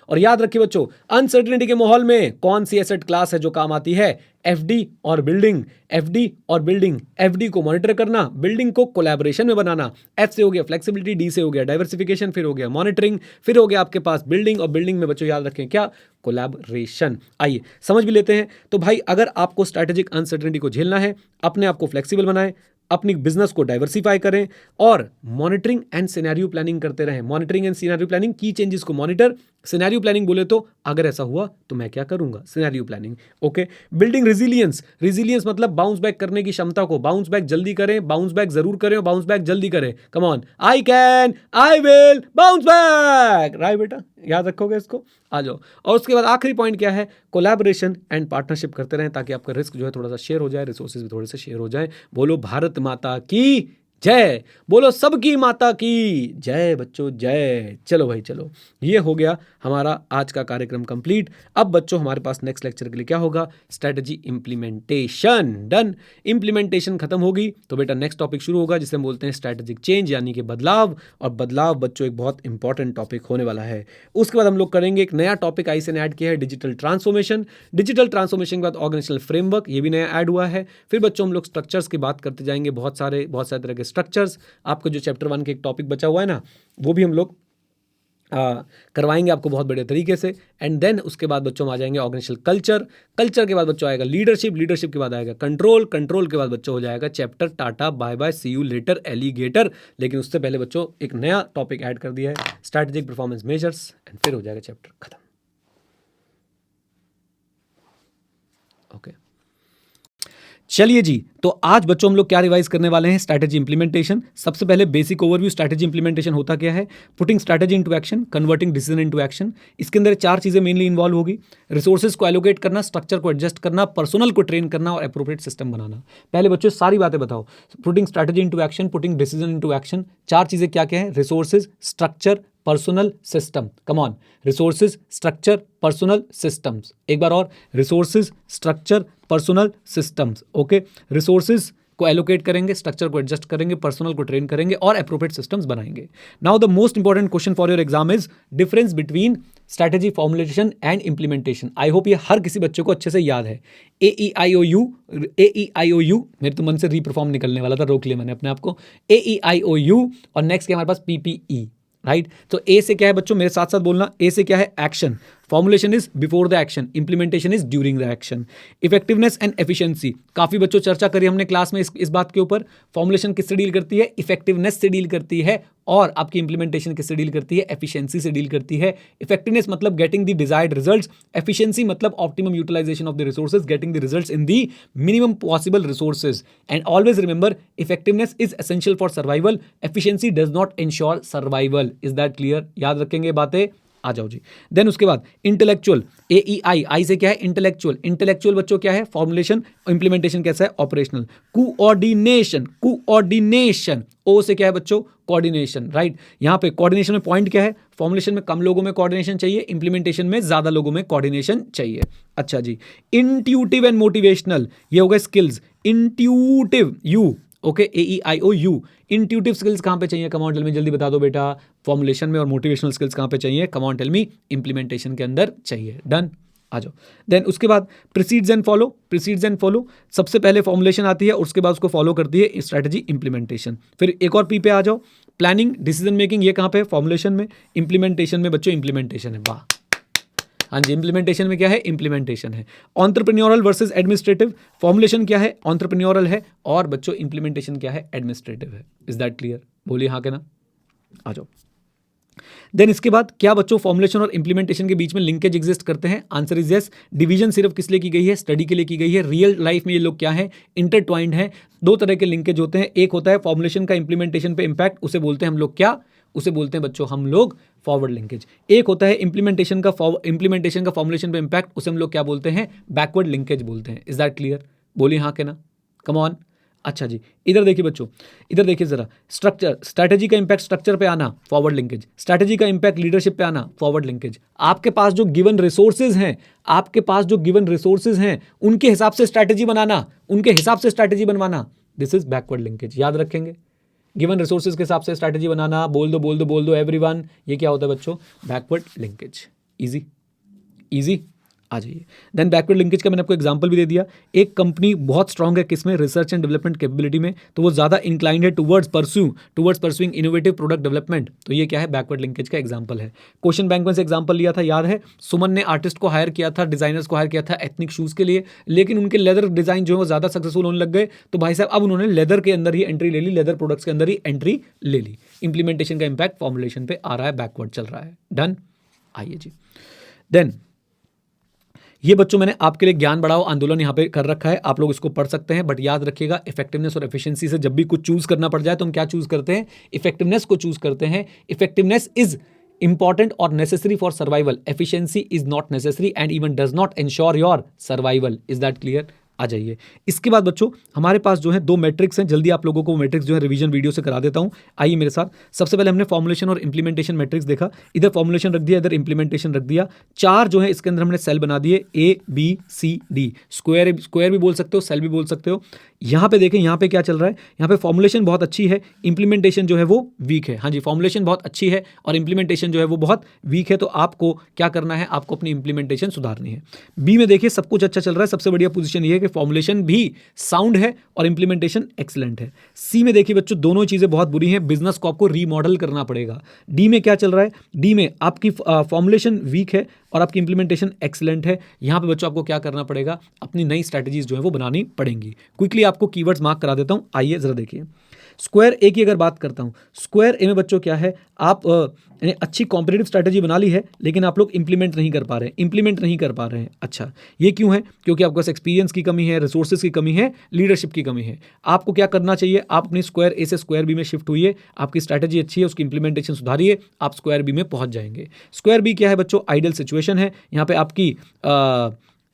S1: और याद रखिए बच्चों, अनसर्टेनिटी के माहौल में कौन सी एसेट क्लास है जो काम आती है? एफडी और बिल्डिंग। एफडी और बिल्डिंग, एफडी को मॉनिटर करना, बिल्डिंग को कोलैबोरेशन में बनाना। एफ से हो गया फ्लेक्सिबिलिटी, डी से हो गया डाइवर्सिफिकेशन, फिर हो गया मॉनिटरिंग, फिर हो गया आपके पास बिल्डिंग, और बिल्डिंग में बच्चों याद रखें क्या? कोलैबोरेशन। आइए समझ भी लेते हैं। तो भाई अगर आपको स्ट्रैटेजिक अनसर्टेनिटी को झेलना है, अपने आप को फ्लेक्सिबल बनाएं, अपनी बिजनेस को डाइवर्सिफाई करें और मॉनिटरिंग एंड सिनेरियो प्लानिंग करते रहें। मॉनिटरिंग एंड सिनेरियो प्लानिंग, की चेंजेस को मॉनिटर। सिनेरियो प्लानिंग बोले तो अगर ऐसा हुआ तो मैं क्या करूंगा, scenario planning. Okay. Building resilience, resilience मतलब बाउंस बैक करने की क्षमता को, बाउंस बैक जल्दी करें, बाउंस बैक जरूर करें और बाउंस बैक जल्दी करें। Come on, I can, I will bounce back, right बेटा, याद रखोगे इसको, आ जाओ। और उसके बाद आखिरी पॉइंट क्या है? कोलैबोरेशन एंड पार्टनरशिप करते रहें ताकि आपका रिस्क जो है थोड़ा सा शेयर हो जाए, रिसोर्सेज भी थोड़े से शेयर हो जाए। बोलो भारत माता की जय, बोलो सबकी माता की जय बच्चों, जय। चलो भाई चलो, ये हो गया हमारा आज का कार्यक्रम कंप्लीट। अब बच्चों हमारे पास नेक्स्ट लेक्चर के लिए क्या होगा? Strategy implementation. डन। इंप्लीमेंटेशन खत्म होगी तो बेटा नेक्स्ट टॉपिक शुरू होगा जिसे हम बोलते हैं स्ट्रेटेजिक चेंज, यानी कि बदलाव। और बदलाव बच्चों एक बहुत इंपॉर्टेंट टॉपिक होने वाला है। उसके बाद हम लोग करेंगे एक नया टॉपिक आईसी ने ऐड किया है, डिजिटल ट्रांसफॉर्मेशन। डिजिटल ट्रांसफॉर्मेशन के बाद ऑर्गेनाइजेशनल फ्रेमवर्क, ये भी नया ऐड हुआ है। फिर बच्चों हम लोग स्ट्रक्चर्स की बात करते जाएंगे, बहुत सारे तरह के स्ट्रक्चर्स। आपका जो चैप्टर 1 के एक टॉपिक बचा हुआ है ना, वो भी हम लोग करवाएंगे आपको बहुत बड़े तरीके से। एंड देन उसके बाद बच्चों हम आ जाएंगे ऑर्गेनाइजेशनल कल्चर। कल्चर के बाद बच्चों आएगा लीडरशिप, लीडरशिप के बाद आएगा कंट्रोल, कंट्रोल के बाद बच्चों हो जाएगा चैप्टर टाटा bye bye see you later alligator. लेकिन उससे पहले बच्चों एक नया टॉपिक ऐड कर दिया है, स्ट्रैटेजिक परफॉर्मेंस मेजर्स, एंड फिर हो जाएगा चैप्टर खत्म। ओके चलिए जी, तो आज बच्चों हम लोग क्या रिवाइज करने वाले हैं? Strategy implementation. सबसे पहले बेसिक ओवरव्यू, स्ट्रैटेजी इंप्लीमेंटेशन होता क्या है? Putting strategy into action, converting decision into action. इसके अंदर 4 चीजें मेनली इन्वॉल्व होगी। रिसोर्सेज को एलोकेट करना, स्ट्रक्चर को एडजस्ट करना, पर्सनल को ट्रेन करना और एप्रोप्रिएट सिस्टम बनाना। पहले बच्चों सारी बातें बताओ। Putting strategy into action, putting decision into action. 4 चीजें क्या क्या है? Resources, structure, personal, system. Come on, resources, structure, personal, systems. एक बार और, resources, structure, personal, systems. Okay, resources को एलोकेट करेंगे, स्ट्रक्चर को एडजस्ट करेंगे, पर्सनल को ट्रेन करेंगे और एप्रोप्रिएट सिस्टम्स बनाएंगे। Now the most important question for your exam is difference between strategy formulation and implementation. I hope ये हर किसी बच्चे को अच्छे से याद है। AEIOU, AEIOU, मेरे तो मन से रीपरफॉर्म निकलने वाला था, रोक लिया मैंने अपने आप को। AEIOU और नेक्स्ट क्या हमारे पास? PPE, right. तो ए से क्या है बच्चों, मेरे साथ साथ बोलना। ए से क्या है? Action. Formulation is before the action, implementation is during the action. Effectiveness and efficiency, काफी बच्चों चर्चा करी हमने क्लास में इस बात के ऊपर। फॉर्मुलेशन किससे डील करती है? इफेक्टिवनेस से डील करती है। और आपकी इंप्लीमेंटेशन किससे डील करती है? एफिशिएंसी से डील करती है। इफेक्टिवनेस मतलब getting the desired results, efficiency मतलब optimum utilisation of the resources, getting the results in the minimum possible resources. And always remember, effectiveness is essential for survival, efficiency does not ensure survival. Is that clear? याद रखेंगे बातें, आ जाओ जी। Then उसके बाद intellectual, AEI, आई से क्या है? इंटेलेक्चुअल। इंटेलेक्चुअल बच्चों क्या है? फॉर्मुलेशन। इंप्लीमेंटेशन कैसा है? ऑपरेशनल। Coordination, coordination. ओ से क्या है बच्चों? Coordination, right. यहां पे कोऑर्डिनेशन में पॉइंट क्या है? फॉर्मुलेशन में कम लोगों में कोऑर्डिनेशन चाहिए, इंप्लीमेंटेशन में ज्यादा लोगों में कोऑर्डिनेशन चाहिए। अच्छा जी। इंट्यूटिव एंड मोटिवेशनल, ये हो गए skills. Intuitive, you, okay, AEIOU। Intuitive skills कहां पे चाहिए? कम ऑन टेल मी, जल्दी बता दो बेटा। फॉर्मुलेशन में। और मोटिवेशनल स्किल्स कहां पे चाहिए? Come on tell me, implementation के अंदर चाहिए। डन, आ जाओ। देन उसके बाद precedes and follow, precedes and follow. सबसे पहले फॉर्मुलेशन आती है, उसके बाद उसको फॉलो करती है स्ट्रैटेजी इंप्लीमेंटेशन। फिर एक और पी पे आ जाओ, प्लानिंग, डिसीजन मेकिंग, ये कहां पे है? फॉर्मुलेशन में। इंप्लीमेंटेशन में बच्चों इंप्लीमेंटेशन है। वाह, हाँ जी। इंप्लीमेंटेशन में क्या है? इंप्लीमेंटेशन है। एंटरप्रेन्योरल वर्सेस एडमिनिस्ट्रेटिव, फॉर्मुलेशन क्या है? एंटरप्रेन्योरल है, और बच्चों इंप्लीमेंटेशन क्या है? एडमिनिस्ट्रेटिव है। Is that clear? बोलिए हाँ के ना, आ जाओ। देन इसके बाद क्या बच्चों फॉर्मुलेशन और इंप्लीमेंटेशन के बीच में लिंकेज एग्जिस्ट करते हैं? Answer is yes. डिवीजन सिर्फ किस लिए की गई है? स्टडी के लिए की गई है। रियल लाइफ में ये लोग क्या है? इंटरट्वाइंड है। 2 तरह के लिंकेज होते हैं। एक होता है फॉर्मुलेशन का इंप्लीमेंटेशन पे इंपैक्ट, उसे बोलते हैं हम लोग क्या? उसे बोलते हैं बच्चों हम लोग फॉरवर्ड लिंकेज। एक होता है इम्प्लीमेंटेशन का फॉर्मुलेशन पे इम्पैक्ट, उसे हम लोग क्या बोलते हैं, बैकवर्ड लिंकेज बोलते हैं। Is that clear? बोलिए हाँ के ना, कम ऑन। अच्छा जी, इधर देखिए बच्चों, इधर देखिए जरा, स्ट्रक्चर, स्ट्रैटेजी का इंपैक्ट स्ट्रक्चर पे आना, फॉरवर्ड लिंकेज। स्ट्रैटेजी का इंपैक्ट लीडरशिप पे आना, फॉरवर्ड लिंकेज। आपके पास जो गिवन रिसोर्सेज हैं, आपके पास जो गिवन रिसोर्सेज हैं उनके हिसाब से स्ट्रैटेजी बनाना, उनके हिसाब से स्ट्रैटेजी बनवाना, दिस इज बैकवर्ड लिंकेज। याद रखेंगे, गिवन रिसोर्सेज के हिसाब से स्ट्रैटेजी बनाना, बोल दो एवरीवन, ये क्या होता है बच्चों, बैकवर्ड लिंकेज। इजी इजी, आ जाइए। देन बैकवर्ड लिंकेज का मैंने आपको एग्जांपल भी दे दिया। एक कंपनी बहुत स्ट्रांग है किसमें, रिसर्च एंड डेवलपमेंट कैपेबिलिटी में, तो वो ज़्यादा इंक्लाइंड है towards pursuing innovative product development, तो ये क्या है, बैकवर्ड लिंकेज का एग्जांपल है। क्वेश्चन बैंक में से एग्जांपल लिया था, याद है, सुमन ने आर्टिस्ट को हायर किया था, डिजाइनर्स को हायर किया था एथनिक शूज़ के लिए, लेकिन उनके लेदर डिजाइन जो है वो ज़्यादा सक्सेसफुल होने लग गए, तो भाई साहब अब उन्होंने लेदर के अंदर ही एंट्री ले ली, लेदर प्रोडक्ट्स के अंदर ही एंट्री ले ली। इंप्लीमेंटेशन का इंपैक्ट फॉर्मुलेशन पे आ रहा है, बैकवर्ड चल रहा है। डन, आइए जी। देन ये बच्चों मैंने आपके लिए ज्ञान बढ़ाओ आंदोलन यहाँ पे कर रखा है, आप लोग इसको पढ़ सकते हैं, बट याद रखिएगा इफेक्टिवनेस और एफिशिएंसी से जब भी कुछ चूज करना पड़ जाए तो हम क्या चूज करते हैं, इफेक्टिवनेस को चूज करते हैं। इफेक्टिवनेस इज इंपॉर्टेंट और necessary for survival, efficiency is not necessary and even does not ensure your survival. Is that clear? आ जाइए। इसके बाद बच्चों हमारे पास जो है 2 मैट्रिक्स हैं, जल्दी आप लोगों को मैट्रिक्स जो है रिवीजन वीडियो से करा देता हूं। आइए मेरे साथ। सबसे पहले हमने फॉर्मुलेशन और इंप्लीमेंटेशन मैट्रिक्स देखा, इधर फॉर्मुलेशन रख दिया, इधर इंप्लीमेंटेशन रख दिया। 4 जो है इसके अंदर हमने सेल बना दिए, A B C D, square भी बोल सकते हो, सेल भी बोल सकते हो। यहाँ पे देखें, यहाँ पे क्या चल रहा है, यहाँ पे फॉर्मुलेशन बहुत अच्छी है, इंप्लीमेंटेशन जो है वो वीक है। हाँ जी, फॉर्मुलेशन बहुत अच्छी है और इंप्लीमेंटेशन जो है वो बहुत वीक है, तो आपको क्या करना है, आपको अपनी इंप्लीमेंटेशन सुधारनी है। बी में देखिए सब कुछ अच्छा चल रहा है, सबसे बढ़िया पोजीशन ये है कि फॉर्मुलेशन भी साउंड है और इंप्लीमेंटेशन एक्सीलेंट है। सी में देखिए बच्चों दोनों चीजें बहुत बुरी हैं, बिजनेस को आपको रीमॉडल करना पड़ेगा। डी में क्या चल रहा है, डी में आपकी फॉर्मुलेशन वीक है और आपकी इंप्लीमेंटेशन एक्सीलेंट है। यहां पे बच्चों आपको क्या करना पड़ेगा, अपनी नई स्ट्रैटेजीज जो है वो बनानी पड़ेंगी। क्विकली आपको कीवर्ड्स मार्क करा देता हूं, आइए जरा देखिए। स्क्वायर ए की अगर बात करता हूं, स्क्वायर ए में बच्चों क्या है, आप अच्छी कॉम्पिटिटिव स्ट्रैटेजी बना ली है लेकिन आप लोग इंप्लीमेंट नहीं कर पा रहे हैं। अच्छा, ये क्यों है? क्योंकि आपके पास एक्सपीरियंस की कमी है, रिसोर्सेज की कमी है, लीडरशिप की कमी है। आपको क्या करना चाहिए, आप अपनी स्क्वायर ए से स्क्वायर बी में शिफ्ट हुई, आपकी स्ट्रैटेजी अच्छी है, उसकी इंप्लीमेंटेशन सुधारिए, आप स्क्वायर बी में पहुंच जाएंगे। स्क्वायर बी क्या है बच्चों, आइडियल सिचुएशन है। यहाँ पे आपकी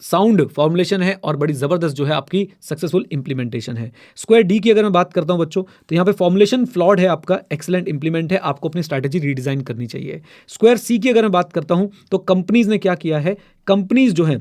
S1: साउंड फॉर्मुलेशन है और बड़ी ज़बरदस्त जो है आपकी सक्सेसफुल इंप्लीमेंटेशन है। स्क्वायर डी की अगर मैं बात करता हूं बच्चों, तो यहाँ पे फॉर्मुलेशन फ्लॉड है, आपका एक्सीलेंट इंप्लीमेंट है, आपको अपनी स्ट्रैटेजी रीडिजाइन करनी चाहिए। स्क्वायर सी की अगर मैं बात करता हूं, तो कंपनीज ने क्या किया है, कंपनीज जो है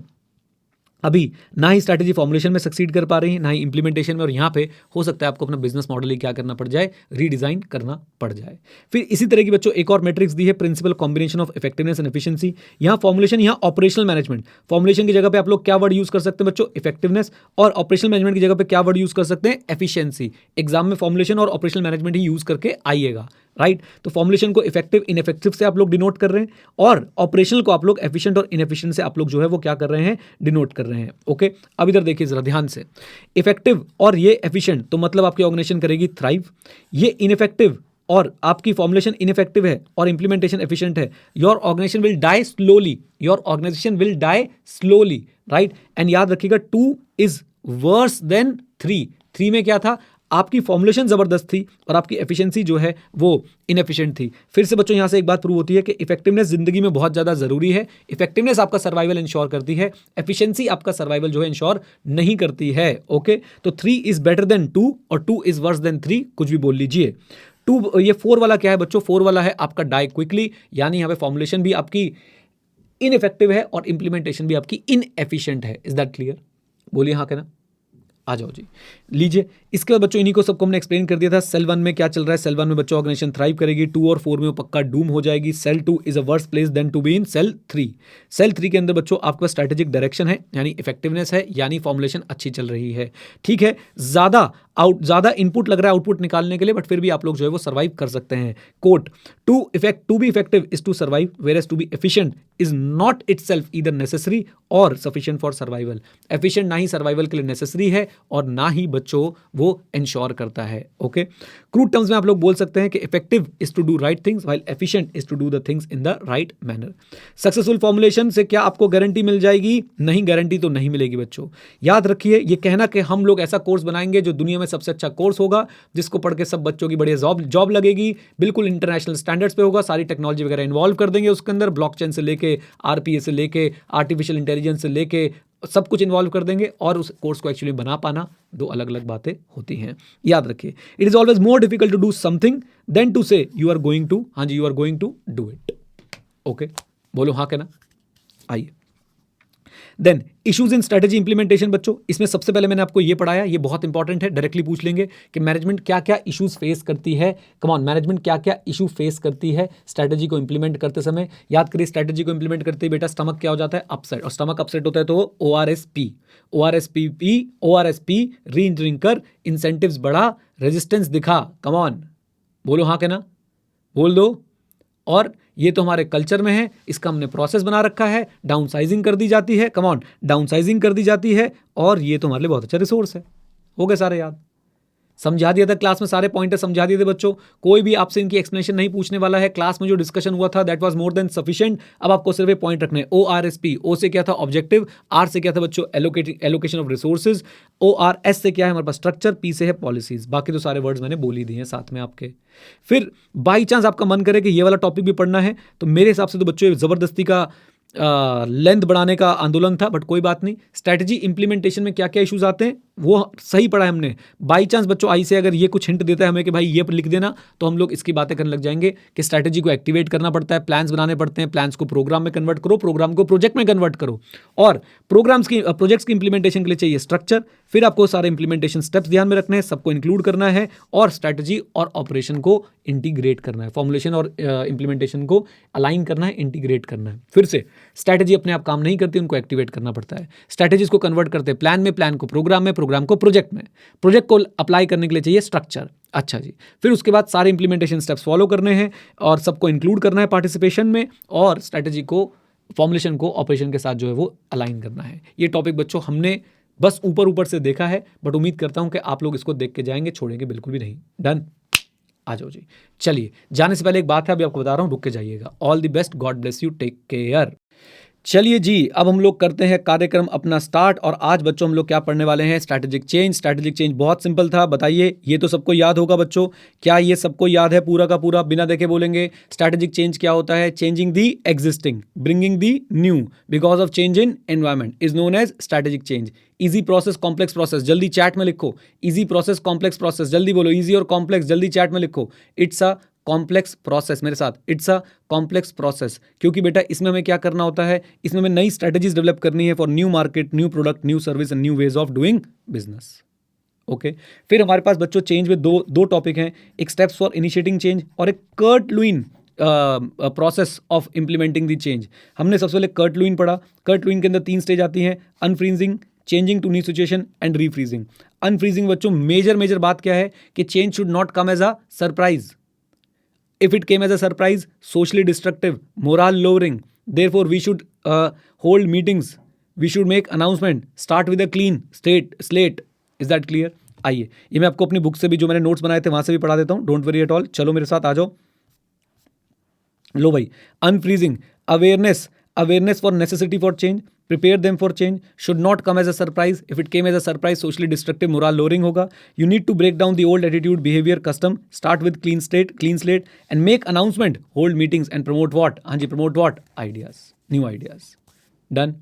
S1: अभी ना ही स्ट्रैटेजी फॉर्मुलेशन में सक्सीड कर पा रही है, ना ही इंप्लीमेंटेशन में, और यहाँ पे हो सकता है आपको अपना बिजनेस मॉडल ही क्या करना पड़ जाए, रीडिजाइन करना पड़ जाए। फिर इसी तरह की बच्चों एक और मैट्रिक्स दी है, principal combination of effectiveness and efficiency. यहाँ फॉर्मुलेशन, यहाँ ऑपरेशनल मैनेजमेंट। फॉर्मुलेशन की जगह पे आप लोग क्या वर्ड यूज कर सकते हैं बच्चों, इफेक्टिवनेस, और ऑपरेशनल मैनेजमेंट की जगह पे क्या वर्ड यूज कर सकते हैं, एफिशिएंसी। एग्जाम में फॉर्मुलेशन और ऑपरेशनल मैनेजमेंट ही यूज करके आइएगा, राइट। तो फॉर्मुलेशन को इफेक्टिव इनइफेक्टिव से आप लोग डिनोट कर रहे हैं और ऑपरेशनल को आप लोग एफिशिएंट और इनएफिशिएंट से आप लोग जो है वो क्या कर रहे हैं, डिनोट कर रहे हैं। ओके, अब इधर देखिए जरा ध्यान से, इफेक्टिव और ये एफिशिएंट, तो मतलब आपकी ऑर्गेनाइजेशन करेगी थ्राइव। ये इनइफेक्टिव और आपकी फॉर्मुलेशन इनइफेक्टिव है और इंप्लीमेंटेशन एफिशिएंट है, your organisation will die slowly, right. And याद रखिएगा 2 इज वर्स देन 3। 3 में क्या था, आपकी फॉर्मुलेशन जबरदस्त थी और आपकी एफिशिएंसी जो है वो इनएफिशिएंट थी। फिर से बच्चों यहां से एक बात प्रूव होती है कि इफेक्टिवनेस जिंदगी में बहुत ज्यादा जरूरी है। इफेक्टिवनेस आपका सर्वाइवल इंश्योर करती है, एफिशिएंसी आपका सर्वाइवल जो है इंश्योर नहीं करती है। ओके, तो 3 इज बेटर देन 2 और 2 इज वर्स देन 3, कुछ भी बोल लीजिए। 2, ये 4 वाला क्या है बच्चों, 4 वाला है आपका डाई क्विकली, यानी यहाँ पे फॉर्मुलेशन भी आपकी इनइफेक्टिव है और इंप्लीमेंटेशन भी आपकी इनएफिशिएंट है। Is that clear? बोलिए हाँ कहना, आ जाओ जी, लीजिए। इसके बाद बच्चों इन्हीं को सबको हमने एक्सप्लेन कर दिया था। सेल 1 में क्या चल रहा है, सेल 1 में बच्चों ऑर्गेनाइजेशन थ्राइव करेगी, 2 और 4 में वो पक्का डूम हो जाएगी। Cell 2 is a worse place than to be in cell 3। Cell 3 के अंदर बच्चों आपका स्ट्रैटेजिक डायरेक्शन है, यानी इफेक्टिवनेस है, यानी फॉर्मुलेशन अच्छी चल रही है, ठीक है। ज़्यादा इनपुट लग रहा है आउटपुट निकालने के लिए, बट फिर भी आप लोग जो है वो सर्वाइव कर सकते हैं। Quote, to be effective is to survive, whereas to be efficient is not itself either necessary और सफिशिएंट फॉर सर्वाइवल। एफिशिएंट ना ही सर्वाइवल के लिए नेसेसरी है और ना ही बच्चों वो इंश्योर करता है। ओके, क्रूड टर्म्स में आप लोग बोल सकते हैं कि effective is to do right things while efficient is to do the things in the right manner. Successful formulation से क्या आपको गारंटी मिल जाएगी? नहीं, गारंटी तो नहीं मिलेगी बच्चों। याद रखिए, ये कहना कि हम लोग ऐसा कोर्स बनाएंगे जो दुनिया में सबसे अच्छा कोर्स होगा, जिसको पढ़ के सब बच्चों की बढ़िया जॉब लगेगी, बिल्कुल इंटरनेशनल स्टैंडर्ड्स पे होगा, सारी टेक्नोलॉजी वगैरह इन्वॉल्व कर देंगे उसके अंदर, ब्लॉकचेन से लेके आरपीए से लेके आर्टिफिशियल इंटेलिजेंस से लेके सब कुछ इन्वॉल्व कर देंगे, और उस कोर्स को एक्चुअली बना पाना दो अलग अलग बातें होती हैं। याद रखिए, it is always more difficult to do something than to say you are going to, हाँ जी, you are going to do it. Okay, बोलो हाँ के ना। आइए, then issues in strategy implementation बच्चों, इसमें सबसे पहले मैंने आपको ये पढ़ाया, ये बहुत इंपॉर्टेंट है, डायरेक्टली पूछ लेंगे कि मैनेजमेंट क्या क्या इश्यूज फेस करती है। कम ऑन, मैनेजमेंट क्या क्या इशू फेस करती है स्ट्रेटेजी को इंप्लीमेंट करते समय। याद करिए, स्ट्रेटेजी को इंप्लीमेंट करते ही बेटा स्टमक क्या हो जाता है? अपसेट, और स्टमक अपसेट होता है तो ORSP री इंजीनियरिंग कर, इंसेंटिव्स बढ़ा, रेजिस्टेंस दिखा। कम ऑन, बोलो हाँ के ना, बोल दो। और ये तो हमारे कल्चर में है, इसका हमने प्रोसेस बना रखा है, डाउनसाइजिंग कर दी जाती है। कम ऑन, डाउनसाइजिंग कर दी जाती है, और ये तो हमारे लिए बहुत अच्छा रिसोर्स है। हो गए सारे याद? समझा दिया था क्लास में, सारे पॉइंटर समझा दिए थे बच्चों। कोई भी आपसे इनकी एक्सप्लेनेशन नहीं पूछने वाला है। क्लास में जो डिस्कशन हुआ था that was more than sufficient. अब आपको सिर्फ पॉइंट रखने। ORSP, O से क्या था? ऑब्जेक्टिव, R से क्या था बच्चों? एलोकेशन ऑफ रिसोर्सेज, ORS से क्या है हमारे पास? स्ट्रक्चर, P से है पॉलिसीज। बाकी तो सारे वर्ड्स मैंने बोल ही दिए हैं साथ में आपके। फिर बाई चांस आपका मन करे कि ये वाला टॉपिक भी पढ़ना है, तो मेरे हिसाब से तो बच्चों जबरदस्ती का लेंथ बढ़ाने का आंदोलन था, बट कोई बात नहीं। स्ट्रैटेजी इंप्लीमेंटेशन में क्या क्या इश्यूज आते हैं वो सही पढ़ा है हमने। बाई चांस बच्चों आई से अगर ये कुछ हिंट देता है हमें कि भाई ये लिख देना, तो हम लोग इसकी बातें करने लग जाएंगे कि स्ट्रैटेजी को एक्टिवेट करना पड़ता है, प्लान्स बनाने पड़ते हैं, प्लान्स को प्रोग्राम में कन्वर्ट करो, प्रोग्राम को प्रोजेक्ट में कन्वर्ट करो, और प्रोजेक्ट्स की इंप्लीमेंटेशन के लिए चाहिए स्ट्रक्चर। फिर आपको सारे इंप्लीमेंटेशन स्टेप्स ध्यान में रखने हैं, सबको इंक्लूड करना है, और स्ट्रैटेजी और ऑपरेशन को इंटीग्रेट करना है, फॉर्मुलेशन और इंप्लीमेंटेशन को अलाइन करना है, इंटीग्रेट करना है। फिर से स्ट्रैटेजी अपने आप काम नहीं करती, उनको एक्टिवेट करना पड़ता है। स्ट्रैटेजीज को कन्वर्ट करते हैं प्लान में, प्लान को प्रोग्राम में, प्रोग्राम को प्रोजेक्ट में, प्रोजेक्ट को अप्लाई करने के लिए चाहिए स्ट्रक्चर। अच्छा जी, फिर उसके बाद सारे इंप्लीमेंटेशन स्टेप्स फॉलो करने हैं, और सबको इंक्लूड करना है पार्टिसिपेशन में, और स्ट्रैटेजी को, फॉर्मुलेशन को ऑपरेशन के साथ जो है वो अलाइन करना है। ये टॉपिक बच्चों हमने बस ऊपर ऊपर से देखा है, बट उम्मीद करता हूं कि आप लोग इसको देख के जाएंगे, छोड़ेंगे बिल्कुल भी नहीं। डन? आ जाओ जी। चलिए, जाने से पहले एक बात है, अभी आपको बता रहा हूं, रुक के जाइएगा। All the best, God bless you, take care. चलिए जी, अब हम लोग करते हैं कार्यक्रम अपना स्टार्ट, और आज बच्चों हम लोग क्या पढ़ने वाले हैं? Strategic change. स्ट्रैटेजिक चेंज बहुत सिंपल था, बताइए, ये तो सबको याद होगा बच्चों। क्या ये सबको याद है पूरा का पूरा? बिना देखे बोलेंगे। स्ट्रैटेजिक चेंज क्या होता है? Changing the existing, bringing the new because of change in environment is known as strategic change. Easy process, complex process, जल्दी चैट में लिखो। इजी प्रोसेस, कॉम्प्लेक्स प्रोसेस, जल्दी बोलो। इजी और कॉम्प्लेक्स जल्दी चैट में लिखो। इट्स अ कॉम्प्लेक्स प्रोसेस, मेरे साथ, इट्स अ कॉम्प्लेक्स प्रोसेस। क्योंकि बेटा इसमें हमें क्या करना होता है? इसमें हमें नई स्ट्रेटेजीज डेवलप करनी है for new market, new product, new service and new ways of doing business. Okay, फिर हमारे पास बच्चों चेंज में दो टॉपिक हैं, एक स्टेप्स फॉर इनिशिएटिंग चेंज और एक Kurt Lewin process of implementing the change. हमने सबसे पहले कर्ट लुइन पढ़ा। कर्ट लुइन के अंदर 3 स्टेज आती हैं, unfreezing, changing to new situation and refreezing. Unfreezing बच्चों मेजर बात क्या है कि change should not come as a surprise. If it came as a surprise, socially destructive, morale lowering. Therefore, we should hold meetings. We should make announcement. Start with a clean slate. Is that clear? आइए, ये मैं आपको अपनी book से भी, जो मैंने notes बनाए थे वहां से भी पढ़ा देता हूँ। Don't worry at all. चलो मेरे साथ आ जाओ। लो भाई, unfreezing, awareness for necessity for change, prepare them for change, should not come as a surprise. If it came as a surprise, socially destructive, morale lowering होगा. You need to break down the old attitude, behavior, custom. Start with clean slate and make announcement, hold meetings and promote what? हाँ जी, promote what? Ideas, new ideas. Done.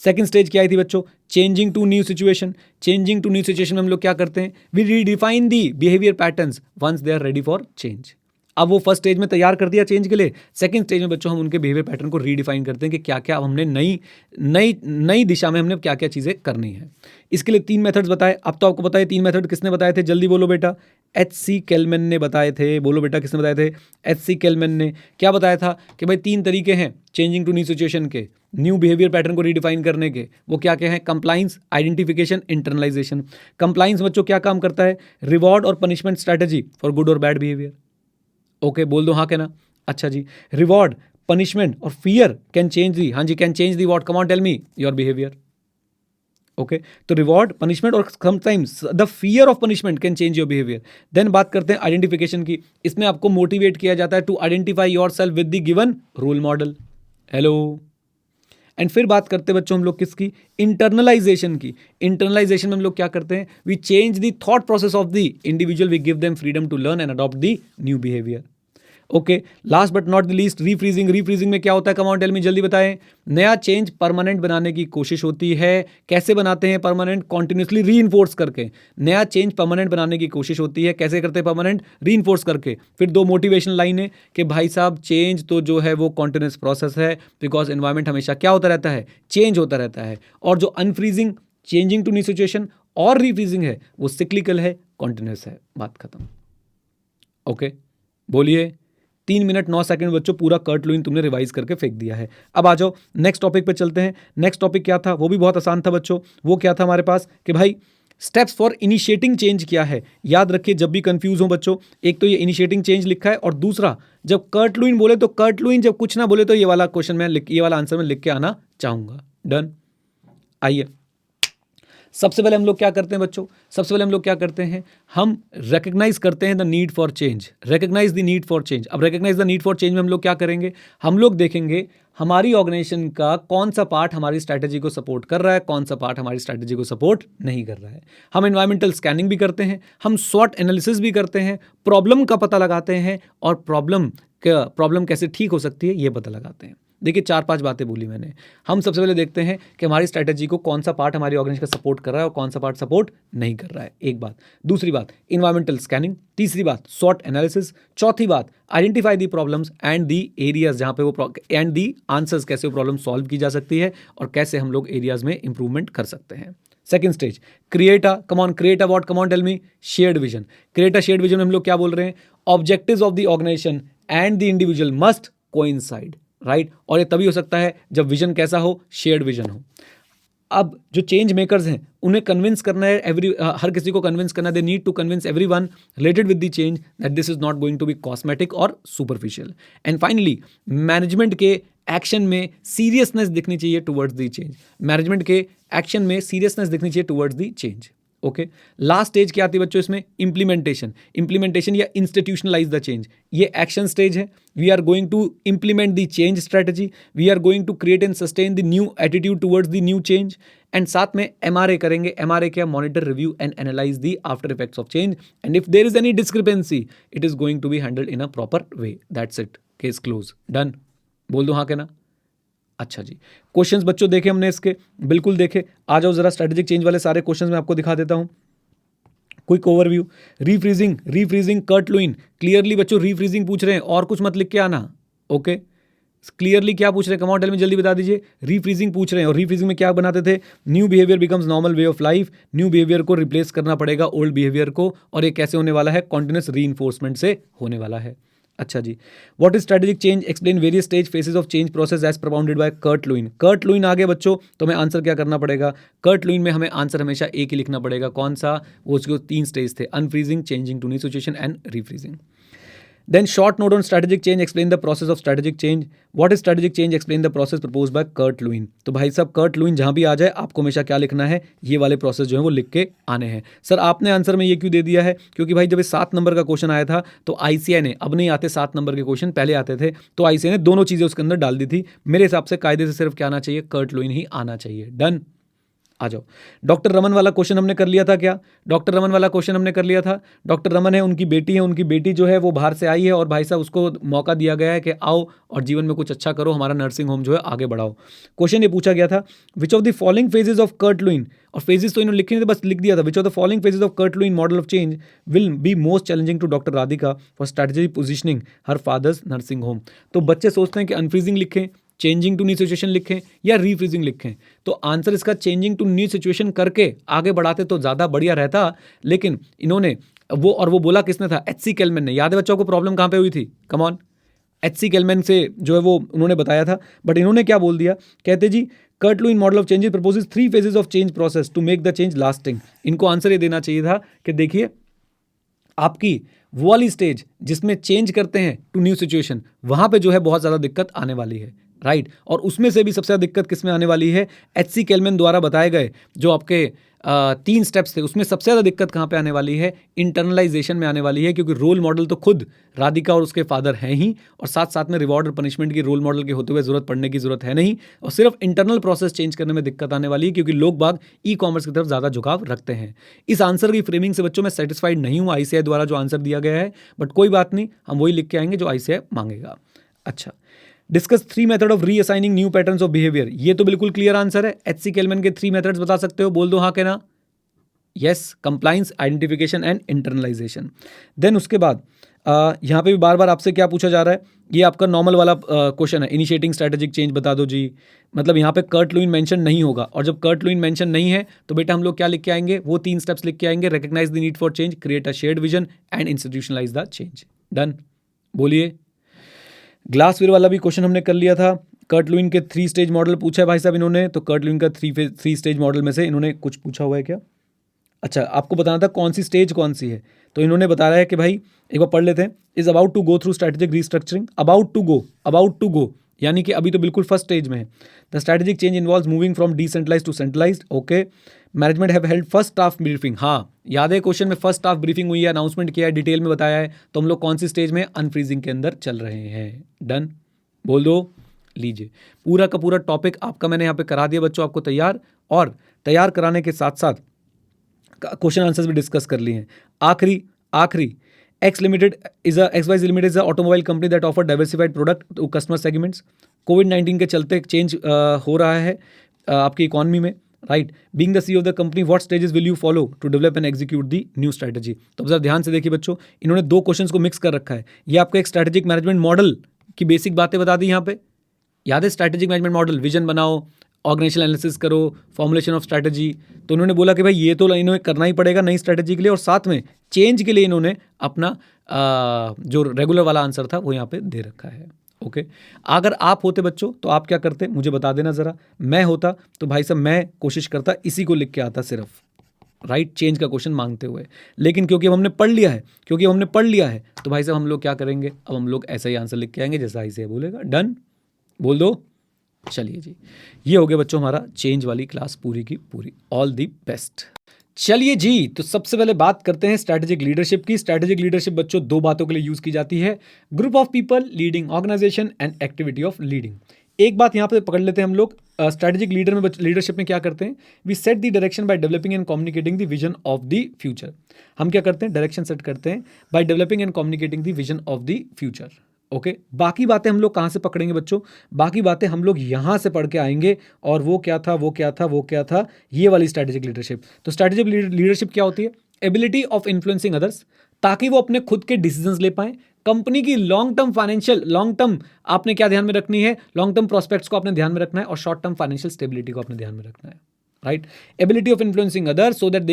S1: Second stage क्या आई थी बच्चों? Changing to new situation. Changing to new situation में हम लोग क्या करते हैं? We redefine the behaviour patterns once they are ready for change. अब वो फर्स्ट स्टेज में तैयार कर दिया चेंज के लिए, सेकंड स्टेज में बच्चों हम उनके बिहेवियर पैटर्न को रीडिफाइन करते हैं कि क्या क्या अब हमने नई दिशा में हमने क्या क्या चीज़ें करनी है। इसके लिए 3 मेथड्स बताए। अब तो आपको बताइए 3 मेथड किसने बताए थे? जल्दी बोलो बेटा। H.C. केलमैन ने बताए थे। बोलो बेटा, किसने बताए थे? H.C. केलमैन ने क्या बताया था कि भाई 3 तरीके हैं चेंजिंग टू न्यू सिचुएशन के, न्यू बिहेवियर पैटर्न को रीडिफाइन करने के। वो क्या क्या है? Compliance, identification, internalisation. कंप्लाइंस बच्चों क्या काम करता है? रिवॉर्ड और पनिशमेंट स्ट्रैटेजी फॉर गुड और बैड बिहेवियर। ओके, बोल दो हाँ के ना। अच्छा जी, रिवॉर्ड, पनिशमेंट और फियर कैन चेंज दी, हाँ जी, can change the what? Come on tell me your behaviour. Okay तो रिवॉर्ड, पनिशमेंट और sometimes the fear of punishment can change your behaviour. Then बात करते हैं आइडेंटिफिकेशन की। इसमें आपको मोटिवेट किया जाता है to identify yourself with the given role model. Hello. And फिर बात करते हैं बच्चों हम लोग किसकी, इंटरनलाइजेशन की। इंटरनलाइजेशन में हम लोग क्या करते हैं, we change the thought process of the individual, we give them freedom to learn and adopt the new behaviour. Okay, last but not the least, refreezing. Refreezing में क्या होता है, कम ऑन टेल मी, जल्दी बताएं। नया change permanent बनाने की कोशिश होती है। कैसे बनाते हैं परमानेंट, कॉन्टिन्यूसली रीइंफोर्स करके। नया चेंज परमानेंट बनाने की कोशिश होती है, कैसे करते हैं परमानेंट, रीइंफोर्स करके। फिर दो मोटिवेशन लाइन है कि भाई साहब चेंज तो जो है वो कॉन्टिन्यूस प्रोसेस है, बिकॉज एनवायरमेंट हमेशा क्या होता रहता है, चेंज होता रहता है। और जो unfreezing, changing to new situation और रीफ्रीजिंग है वो सिक्लिकल है, कॉन्टिन्यूस है। बात खत्म। ओके, बोलिए। 3 मिनट 9 सेकंड बच्चों, पूरा कर्ट लुईन तुमने रिवाइज करके फेंक दिया है। अब आ जाओ नेक्स्ट टॉपिक पे चलते हैं। नेक्स्ट टॉपिक क्या था, वो भी बहुत आसान था बच्चों। वो क्या था हमारे पास कि भाई स्टेप्स फॉर इनिशिएटिंग चेंज क्या है। याद रखिए जब भी कंफ्यूज हो बच्चों, एक तो ये इनिशिएटिंग चेंज लिखा है, और दूसरा जब कर्ट लुईन बोले तो कर्ट लुईन, जब कुछ ना बोले तो ये वाला क्वेश्चन में ये वाला आंसर में लिख के आना चाहूंगा। डन। आइए सबसे पहले हम लोग क्या करते हैं बच्चों, सबसे पहले हम लोग क्या करते हैं, हम रिकग्नाइज करते हैं the need for change. Recognise the need for change. अब recognise the need for change में हम लोग क्या करेंगे, हम लोग देखेंगे हमारी ऑर्गेनाइजेशन का कौन सा पार्ट हमारी स्ट्रैटेजी को सपोर्ट कर रहा है, कौन सा पार्ट हमारी स्ट्रैटेजी को सपोर्ट नहीं कर रहा है। हम एनवायरमेंटल स्कैनिंग भी करते हैं, हम स्वॉट एनालिसिस भी करते हैं, प्रॉब्लम का पता लगाते हैं, और प्रॉब्लम कैसे ठीक हो सकती है ये पता लगाते हैं। देखिए 4-5 बातें बोली मैंने। हम सबसे पहले देखते हैं कि हमारी स्ट्रैटेजी को कौन सा पार्ट हमारी ऑर्गेनाइजेशन का सपोर्ट कर रहा है और कौन सा पार्ट सपोर्ट नहीं कर रहा है, एक बात। दूसरी बात इन्वायरमेंटल स्कैनिंग। तीसरी बात स्वॉट एनालिसिस। चौथी बात identify the problems and the areas जहाँ पे वो एंड दी आंसर्स, कैसे वो प्रॉब्लम सॉल्व की जा सकती है और कैसे हम लोग एरियाज में इंप्रूवमेंट कर सकते हैं। Second stage create a, come on, create a what, come on tell me, shared vision. Create a shared vision में हम लोग क्या बोल रहे हैं, objectives of the organisation and the individual must coincide, right. और ये तभी हो सकता है जब विजन कैसा हो, शेयर्ड विजन हो। अब जो चेंज मेकर्स हैं उन्हें कन्विंस करना है, हर किसी को कन्विंस करना है, they need to convince everyone related with the change that this is not going to be cosmetic और सुपरफिशियल। एंड फाइनली मैनेजमेंट के एक्शन में सीरियसनेस दिखनी चाहिए टुवर्ड्स द चेंज। मैनेजमेंट के एक्शन में सीरियसनेस दिखनी चाहिए towards the change. Okay, last stage क्या आती है बच्चों इसमें, इंप्लीमेंटेशन। इंप्लीमेंटेशन या इंस्टीट्यूशनलाइज द चेंज, ये एक्शन स्टेज है। We are going to implement the change strategy, we are going to create and sustain the new attitude towards the new change. And साथ में एमआरए करेंगे। MRA क्या, monitor, review and analyse the after effects of change, and if there is any discrepancy it is going to be handled in a proper way. That's it, case close. Done. बोल दो हाँ के ना। अच्छा जी, questions बच्चों देखे हमने इसके, बिल्कुल देखे। आ जाओ जरा स्ट्रेटेजिक चेंज वाले सारे क्वेश्चंस मैं आपको दिखा देता हूं। Quick overview. Refreezing Kurt Lewin, clearly बच्चों रीफ्रीजिंग पूछ रहे हैं और कुछ मत लिख के आना। ओके, क्लियरली क्या पूछ रहे हैं, कम ऑन टेल में जल्दी बता दीजिए। रीफ्रीजिंग पूछ रहे हैं, और रीफ्रीजिंग में क्या बनाते थे, new behaviour becomes normal way of life. New behaviour को रिप्लेस करना पड़ेगा ओल्ड बिहेवियर को, और ये कैसे होने वाला है, कॉन्टिन्यूस रीइंफोर्समेंट से होने वाला है। अच्छा जी, what is strategic change, explain various stage phases of change process as propounded by Kurt Lewin. Kurt Lewin आगे बच्चों, तो हमें आंसर क्या करना पड़ेगा, कर्ट लुईन में हमें आंसर हमेशा एक ही लिखना पड़ेगा। कौन सा, वो उसके 3 स्टेज थे, unfreezing, changing to new situation and refreezing. Then short note on strategic change, explain the process of strategic change. What is strategic change, explain the process proposed by Kurt Lewin. तो भाई साहब Kurt Leeuwin जहां भी आ जाए आपको हमेशा क्या लिखना है, ये वाले प्रोसेस जो है वो लिख के आने हैं। सर आपने आंसर में ये क्यों दे दिया है, क्योंकि भाई जब ये 7 नंबर का क्वेश्चन आया था तो आईसीआई ने, अब नहीं आते 7 नंबर के क्वेश्चन, पहले आते थे, तो आईसीआई ने दोनों चीजें उसके अंदर डाल दी थी। मेरे हिसाब से कायदे से सिर्फ क्या आना चाहिए, कर्ट लुईन ही आना चाहिए। डन। आ जाओ, डॉक्टर रमन वाला क्वेश्चन हमने कर लिया था क्या, डॉक्टर रमन वाला क्वेश्चन हमने कर लिया था। डॉक्टर रमन है, उनकी बेटी है, उनकी बेटी जो है वो बाहर से आई है, और भाई साहब उसको मौका दिया गया है कि आओ और जीवन में कुछ अच्छा करो, हमारा नर्सिंग होम जो है आगे बढ़ाओ। क्वेश्चन ये पूछा गया था, which of the following phases of Kurt Lewin, और फेजेस तो इन्होंने लिखे नहीं थे, बस लिख दिया था, which of the following phases of Kurt Lewin model of change will be most challenging to doctor Radhika for strategy positioning her father's nursing home. तो बच्चे सोचते हैं कि अनफ्रीजिंग लिखें, चेंजिंग टू न्यू सिचुएशन लिखें या रीफ्रीजिंग लिखें, तो आंसर इसका चेंजिंग टू न्यू सिचुएशन करके आगे बढ़ाते तो ज़्यादा बढ़िया रहता। लेकिन इन्होंने वो बोला किसने था, एच.सी. केलमैन ने। याद है बच्चों को प्रॉब्लम कहाँ पे हुई थी, कम ऑन, एच.सी. केलमैन से जो है वो उन्होंने बताया था। बट इन्होंने क्या बोल दिया, कहते जी Kurt Lewin model of changes proposes 3 phases of change process to make the change lasting. इनको आंसर ये देना चाहिए था कि देखिए आपकी वो वाली स्टेज जिसमें चेंज करते हैं टू न्यू सिचुएशन, वहां पे जो है बहुत ज़्यादा दिक्कत आने वाली है, राइट। और उसमें से भी सबसे ज़्यादा दिक्कत किस में आने वाली है, HC केल्विन द्वारा बताए गए जो आपके 3 स्टेप्स थे उसमें सबसे ज़्यादा दिक्कत कहाँ पे आने वाली है, इंटरनलाइजेशन में आने वाली है, क्योंकि रोल मॉडल तो खुद राधिका और उसके फादर हैं ही, और साथ साथ में रिवॉर्ड और पनिशमेंट की रोल मॉडल के होते हुए ज़रूरत पड़ने की ज़रूरत है नहीं, और सिर्फ इंटरनल प्रोसेस चेंज करने में दिक्कत आने वाली है, क्योंकि लोग बाग ई-कॉमर्स की तरफ ज़्यादा झुकाव रखते हैं। इस आंसर की फ्रेमिंग से बच्चों मैं सेटिस्फाइड नहीं हूँ ICAI द्वारा जो आंसर दिया गया है, बट कोई बात नहीं, हम वही लिख के आएंगे जो ICAI मांगेगा। अच्छा, discuss 3 method of reassigning new patterns of behaviour, ये तो बिल्कुल क्लियर आंसर है। HC केल्विन के 3 मेथड्स बता सकते हो, बोल दो हाँ के ना। Yes, compliance, identification and internalisation. Then उसके बाद यहाँ पे भी बार बार आपसे क्या पूछा जा रहा है, ये आपका नॉर्मल वाला क्वेश्चन है, इनिशिएटिंग स्ट्रैटेजिक चेंज बता दो जी। मतलब यहाँ पे कर्ट लुईन मेंशन नहीं होगा, और जब कर्ट लुईन मेंशन नहीं है तो बेटा हम लोग क्या लिख के आएंगे, वो 3 स्टेप्स लिख के आएंगे, recognise the need for change, create a shared vision and institutionalise the change. Done, बोलिए। ग्लासवेयर वाला भी क्वेश्चन हमने कर लिया था। कर्ट लुईन के 3 स्टेज मॉडल पूछा है भाई साहब इन्होंने, तो कर्ट लुईन का 3 स्टेज मॉडल में से इन्होंने कुछ पूछा हुआ है क्या? अच्छा, आपको बताना था कौन सी स्टेज कौन सी है, तो इन्होंने बताया है कि भाई एक बार पढ़ लेते हैं। Is about to go through strategic restructuring, about to go यानी कि अभी तो बिल्कुल फर्स्ट स्टेज में है। The strategic change involves moving from decentralised to centralised. Okay, management have held first staff briefing, हाँ याद है क्वेश्चन में फर्स्ट स्टाफ ब्रीफिंग हुई है, अनाउंसमेंट किया है, डिटेल में बताया है, तो हम लोग कौन सी स्टेज में, अनफ्रीजिंग के अंदर चल रहे हैं। डन, बोल दो। लीजिए, पूरा का पूरा टॉपिक आपका मैंने यहाँ पे करा दिया बच्चों, आपको तैयार, और तैयार कराने के साथ साथ क्वेश्चन आंसर्स भी डिस्कस कर लिए हैं। आखिरी X Y limited is a automobile company that offer diversified product to customer segments. कोविड-19 के चलते चेंज हो रहा है आपकी इकॉनमी में, right. Being the CEO of the company, what stages will you follow to develop and execute the new strategy. तो जरा ध्यान से देखिए बच्चों, इन्होंने 2 क्वेश्चंस को मिक्स कर रखा है। ये आपका एक स्ट्रैटेजिक मैनेजमेंट मॉडल की बेसिक बातें बता दी यहाँ पे, याद है स्ट्रैटेजिक मैनेजमेंट मॉडल, विजन बनाओ, ऑर्गेनाइजेशनल एनालिसिस करो, फॉर्मुलेशन ऑफ स्ट्रैटेजी। तो उन्होंने बोला कि भाई ये तो इन्होंने करना ही पड़ेगा नई स्ट्रैटेजी के लिए, और साथ में चेंज के लिए इन्होंने अपना जो रेगुलर वाला आंसर था वो यहाँ पे दे रखा है। ओके, अगर आप होते बच्चों तो आप क्या करते, मुझे बता देना ज़रा। मैं होता तो भाई साहब मैं कोशिश करता इसी को लिख के आता सिर्फ, राइट, चेंज का क्वेश्चन मांगते हुए। लेकिन क्योंकि हमने पढ़ लिया है तो भाई साहब हम लोग क्या करेंगे, अब हम लोग ऐसा ही आंसर लिख के आएंगे जैसा ICAI बोलेगा। डन, बोल दो। चलिए जी, ये हो गया बच्चों हमारा चेंज वाली क्लास पूरी की पूरी। All the best. चलिए जी, तो सबसे पहले बात करते हैं स्ट्रैटेजिक लीडरशिप की। स्ट्रैटेजिक लीडरशिप बच्चों 2 बातों के लिए यूज की जाती है, group of people, leading organisation and activity of leading. एक बात यहाँ पे पकड़ लेते हैं हम लोग, स्ट्रैटेजिक लीडरशिप में क्या करते हैं, we set the direction by developing and communicating the vision of the future. हम क्या करते हैं, डायरेक्शन सेट करते हैं by developing and communicating the vision of the future. Okay, बाकी बातें हम लोग कहाँ से पकड़ेंगे बच्चों, बाकी बातें हम लोग यहाँ से पढ़ के आएंगे, और वो क्या था, ये वाली स्ट्रैटेजिक लीडरशिप। तो स्ट्रैटेजिक लीडरशिप क्या होती है, एबिलिटी ऑफ इन्फ्लुएंसिंग अदर्स, ताकि वो अपने खुद के डिसीजंस ले पाएं, कंपनी की लॉन्ग टर्म आपने क्या ध्यान में रखनी है, लॉन्ग टर्म प्रोस्पेक्ट्स को आपने ध्यान में रखना है, और शॉर्ट टर्म फाइनेंशियल स्टेबिलिटी को आपने ध्यान में रखना है, right? Ability of influencing others so that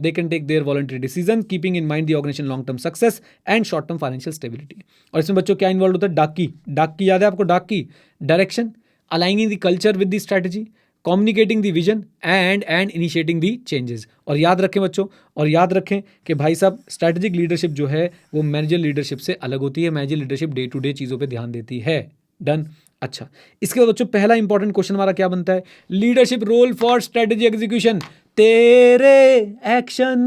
S1: they can take their voluntary decision, keeping in mind the organization long term success and short term financial stability. और इसमें बच्चों क्या इन्वॉल्व होता है, डाक की याद है आपको, डाक की direction, aligning the culture with the strategy, communicating the vision and initiating the changes. और याद रखें बच्चों, कि भाई साहब स्ट्रैटेजिक लीडरशिप जो है वो मैनेजर लीडरशिप से अलग होती है। Manager leadership day to day चीज़ों पे ध्यान देती है। डन। अच्छा, इसके बाद बच्चों पहला इंपॉर्टेंट क्वेश्चन हमारा क्या बनता है, leadership role for strategy execution, तेरे एक्शन।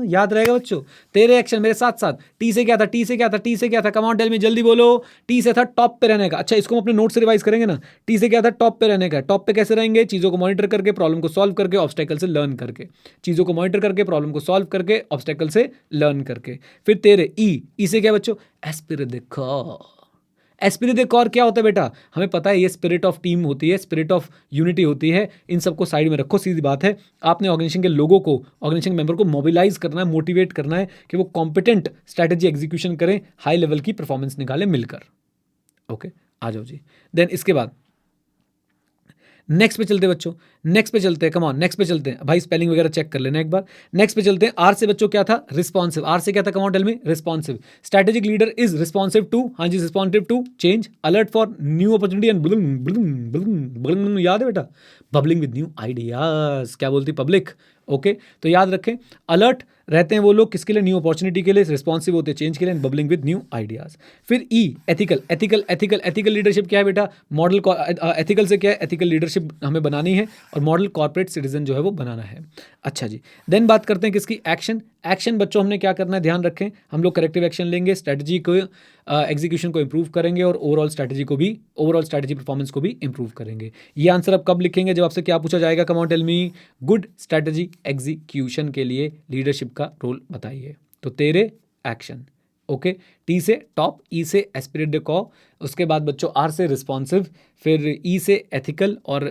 S1: याद रहेगा बच्चों, तेरे एक्शन, मेरे साथ साथ। टी से क्या था, कम ऑन टेल मी, जल्दी बोलो। टी से था टॉप पे रहने का। अच्छा, इसको हम अपने नोट से रिवाइज करेंगे ना। टी से क्या था, टॉप पे रहने का। टॉप पे कैसे रहेंगे, चीज़ों को मॉनिटर करके, प्रॉब्लम को सॉल्व करके, ऑब्स्टेकल से लर्न करके। चीज़ों को मॉनिटर करके, प्रॉब्लम को सॉल्व करके, ऑब्स्टेकल से लर्न करके। फिर तेरे ई से क्या बच्चों, aspirate the cause. Aspirate the cause क्या होता है बेटा, हमें पता है, ये स्पिरिट ऑफ टीम होती है, स्पिरिट ऑफ यूनिटी होती है। इन सबको साइड में रखो, सीधी बात है। आपने ऑर्गेनाइजेशन के लोगों को, ऑर्गेनाइजेशन के मेंबर को मोबिलाइज करना है, मोटिवेट करना है कि वो कॉम्पिटेंट स्ट्रैटेजी एग्जीक्यूशन करें, हाई लेवल की परफॉर्मेंस निकालें मिलकर। ओके, आ जाओ जी। देन इसके बाद नेक्स्ट पे चलते हैं बच्चों, कम ऑन, नेक्स्ट पे चलते हैं भाई, स्पेलिंग वगैरह चेक कर लेना एक बार। नेक्स्ट पे चलते हैं, आर से बच्चों क्या था, रिस्पॉन्सिव। आर से क्या था, come on tell me, responsive. Strategic leader is responsive to, हाँ जी, responsive to change, alert for new opportunity and bling, याद है बेटा, बबलिंग विद न्यू आइडियाज। क्या बोलती पब्लिक, ओके तो याद रखें, अलर्ट रहते हैं वो लोग किसके लिए, न्यू अपॉर्चुनिटी के लिए, रिस्पॉन्सिव होते हैं चेंज के लिए, बबलिंग विद न्यू आइडियाज। फिर ई एथिकल, एथिकल लीडरशिप क्या है बेटा, मॉडल एथिकल से क्या है, एथिकल लीडरशिप हमें बनानी है और मॉडल कॉर्पोरेट सिटीजन जो है वो बनाना है। अच्छा जी, देन बात करते हैं किसकी, एक्शन बच्चों हमने क्या करना है, ध्यान रखें हम लोग करेक्टिव एक्शन लेंगे, स्ट्रेटजी को एग्जीक्यूशन को इंप्रूव करेंगे और ओवरऑल स्ट्रेटजी परफॉर्मेंस को भी इंप्रूव करेंगे। ये आंसर आप कब लिखेंगे, जब आपसे क्या पूछा जाएगा, come on tell me, good strategy execution के लिए लीडरशिप का रोल बताइए। तो तेरे एक्शन, ओके, टी से टॉप, ई से एस्पिरेट द कॉ, उसके बाद बच्चों आर से रिस्पॉन्सिव, फिर ई से एथिकल और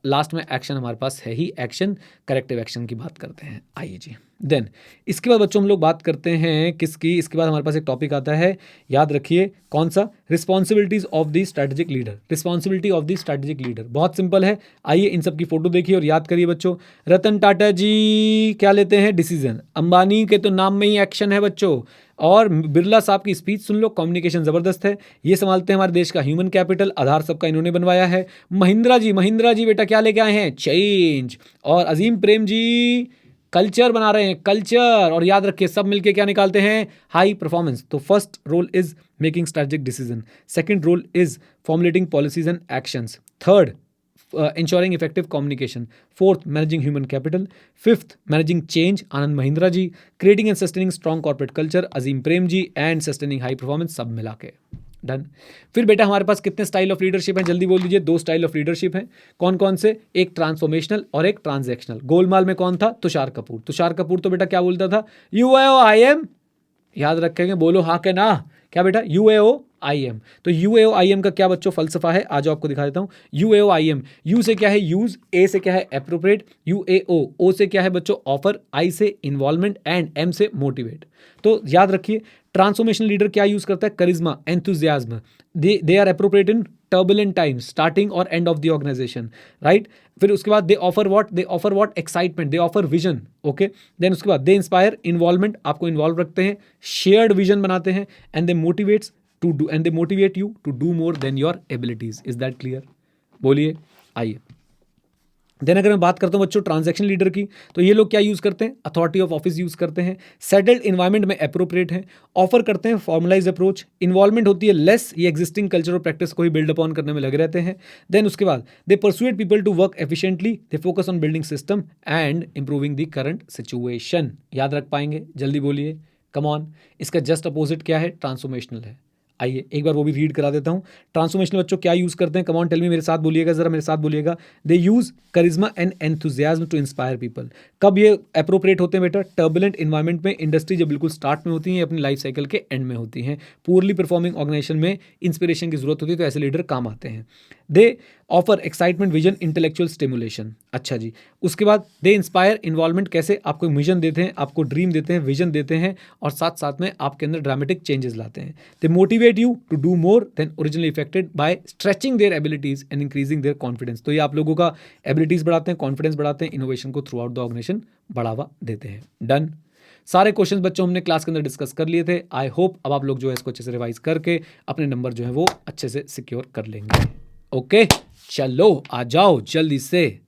S1: लास्ट में एक्शन हमारे पास है ही एक्शन, करेक्टिव एक्शन की बात करते हैं। आइए जी, देन इसके बाद बच्चों हम लोग बात करते हैं किसकी, इसके बाद हमारे पास एक टॉपिक आता है, याद रखिए कौन सा, responsibilities of the strategic leader. Responsibility of the strategic leader बहुत सिंपल है, आइए इन सब की फोटो देखिए और याद करिए बच्चों। रतन टाटा जी क्या लेते हैं, डिसीजन। अंबानी के तो नाम में ही एक्शन है बच्चों, और बिरला साहब की स्पीच सुन लो, कम्युनिकेशन जबरदस्त है, ये संभालते हैं हमारे देश का ह्यूमन कैपिटल, आधार सबका इन्होंने बनवाया है। महिंद्रा जी बेटा क्या लेके आए हैं, चेंज। और अजीम प्रेम जी कल्चर बना रहे हैं, कल्चर, और याद रखिए सब मिलके क्या निकालते हैं, हाई परफॉर्मेंस। तो first role is making strategic decision, second role is formulating policies and actions, third ensuring effective communication, fourth managing human capital, fifth managing change, Anand Mahindra ji, creating and sustaining strong corporate culture, Azim Prem ji, and sustaining high performance, सब मिला के done. फिर बेटा हमारे पास कितने style of leadership हैं, जल्दी बोल दीजिए, 2 स्टाइल ऑफ लीडरशिप हैं, कौन कौन से, एक ट्रांसफॉर्मेशनल और एक ट्रांजैक्शनल। गोलमाल में कौन था, तुषार कपूर तो बेटा क्या बोलता था, UAO याद रखेंगे, बोलो हाँ के ना, क्या बेटा, UAO तो UAO का क्या बच्चों फलसफा है, आज आपको दिखा देता हूं। UAO यू से क्या है, यूज, ए से क्या है, एप्रोप्रिएट, UAO ओ से क्या है बच्चों, ऑफर, आई से इन्वॉल्वमेंट एंड एम से मोटिवेट। तो याद रखिए ट्रांसफॉर्मेशन लीडर क्या यूज करता है, charisma, enthusiasm, they are appropriate in turbulent times, starting और end of the organisation, right. फिर उसके बाद they offer what, excitement, they offer vision, okay. Then उसके बाद दे इंस्पायर, इन्वॉल्वमेंट, आपको इन्वॉल्व रखते हैं, शेयर्ड विजन बनाते हैं, and they motivate you to do more than your abilities. Is that clear, बोलिए। आइए देन अगर मैं बात करता हूं बच्चों ट्रांजैक्शन लीडर की, तो ये लोग क्या यूज करते हैं, अथॉरिटी ऑफ ऑफिस यूज करते हैं, सेटल्ड इन्वायरमेंट में एप्रोप्रिएट है, ऑफर करते हैं फॉर्मलाइज अप्रोच, इन्वॉल्वमेंट होती है लेस, ये एग्जिस्टिंग कल्चर और प्रैक्टिस को ही बिल्ड अपॉन करने में लगे रहते हैं। देन उसके बाद they persuade people to work efficiently, they focus on building system and improving the current situation. याद रख पाएंगे, जल्दी बोलिए, कम ऑन। इसका जस्ट अपोजिट क्या है, ट्रांसफॉर्मेशनल है। आइए एक बार वो भी रीड करा देता हूं। ट्रांसफॉर्मेशनल बच्चों क्या यूज करते हैं, कम ऑन टेल मी, मेरे साथ बोलिएगा जरा, मेरे साथ बोलिएगा। They use charisma and enthusiasm to inspire people. कब ये एप्रोप्रिएट होते हैं बेटा, टर्बुलेंट इन्वायरमेंट में, इंडस्ट्री जब बिल्कुल स्टार्ट में होती है, अपनी लाइफ साइकिल के एंड में होती हैं, पूरली परफॉर्मिंग ऑर्गेनाइजेशन में इंस्पिरेशन की जरूरत होती है, तो ऐसे लीडर काम आते हैं। दे offer excitement, vision, intellectual stimulation. अच्छा जी, उसके बाद दे इंस्पायर, इन्वॉल्वमेंट, कैसे, आपको मिशन देते हैं, आपको ड्रीम देते हैं, विजन देते हैं, और साथ साथ में आपके अंदर ड्रामेटिक चेंजेस लाते हैं। They motivate you to do more than originally expected by stretching their abilities and increasing their confidence. तो ये आप लोगों का एबिलिटीज बढ़ाते हैं, कॉन्फिडेंस बढ़ाते हैं, इनोवेशन को थ्रू आउट द ऑर्गेनाइजेशन बढ़ावा देते हैं। डन। सारे क्वेश्चन बच्चों हमने क्लास के अंदर डिस्कस कर लिए थे। आई होप अब आप लोग जो है इसको अच्छे से रिवाइज करके अपने नंबर जो है वो अच्छे से सिक्योर कर लेंगे। ओके चलो आ जाओ जल्दी से।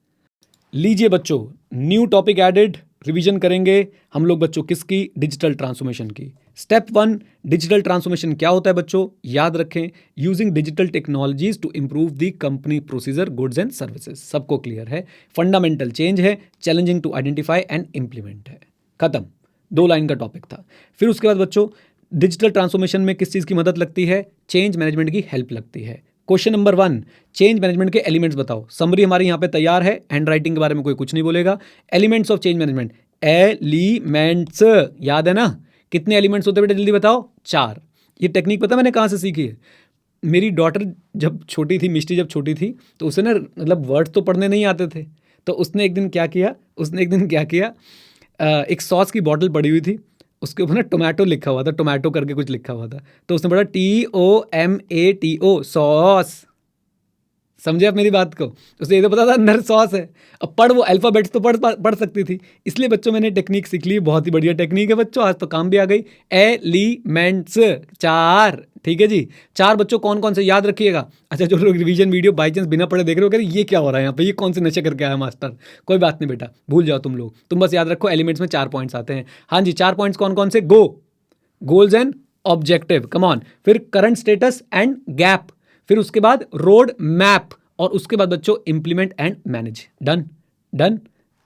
S1: लीजिए बच्चों, न्यू टॉपिक एडेड, रिवीजन करेंगे हम लोग बच्चों किसकी, डिजिटल ट्रांसफॉर्मेशन की। स्टेप 1, डिजिटल ट्रांसफॉर्मेशन क्या होता है बच्चों, याद रखें, using digital technologies to improve the company procedure, goods and services. सबको क्लियर है, फंडामेंटल चेंज है, challenging to identify and implement है। खत्म, 2 लाइन का टॉपिक था। फिर उसके बाद बच्चों डिजिटल ट्रांसफॉर्मेशन में किस चीज़ की मदद लगती है, चेंज मैनेजमेंट की हेल्प लगती है। क्वेश्चन नंबर 1, चेंज मैनेजमेंट के एलिमेंट्स बताओ। समरी हमारी यहाँ पे तैयार है, हैंड राइटिंग के बारे में कोई कुछ नहीं बोलेगा। Elements of change management, elements, याद है ना, कितने एलिमेंट्स होते हैं बेटा, जल्दी बताओ, 4। ये टेक्निक पता मैंने कहाँ से सीखी है, मेरी डॉटर जब छोटी थी, मिष्टी जब छोटी थी, तो उसे ना मतलब वर्ड्स तो पढ़ने नहीं आते थे, तो उसने एक दिन क्या किया, एक सॉस की बॉटल पड़ी हुई थी, उसके ऊपर ना टोमेटो लिखा हुआ था, टोमेटो करके कुछ लिखा हुआ था, तो उसने पढ़ा TOMATO, सॉस, समझे आप मेरी बात को? उसे ये तो पता था अंदर सॉस है। अब पढ़ वो अल्फ़ाबेट्स तो पढ़ सकती थी, इसलिए बच्चों मैंने टेक्निक सीख ली। बहुत ही बढ़िया टेक्निक है बच्चों, आज तो काम भी आ गई। एलिमेंट्स 4, ठीक है जी। 4 बच्चों कौन कौन से याद रखिएगा। अच्छा, जो लोग रिवीजन वीडियो बाई चांस बिना पढ़े देख रहे हो, कह रहे ये क्या हो रहा है यहाँ पे, ये कौन से नशे करके आया मास्टर। कोई बात नहीं बेटा, भूल जाओ तुम लोग, तुम बस याद रखो एलिमेंट्स में 4 पॉइंट्स आते हैं। हाँ जी, 4 पॉइंट्स कौन कौन से? Go, goals and objective, come on, फिर करंट स्टेटस एंड गैप, फिर उसके बाद रोड मैप, और उसके बाद बच्चों implement and manage. Done done,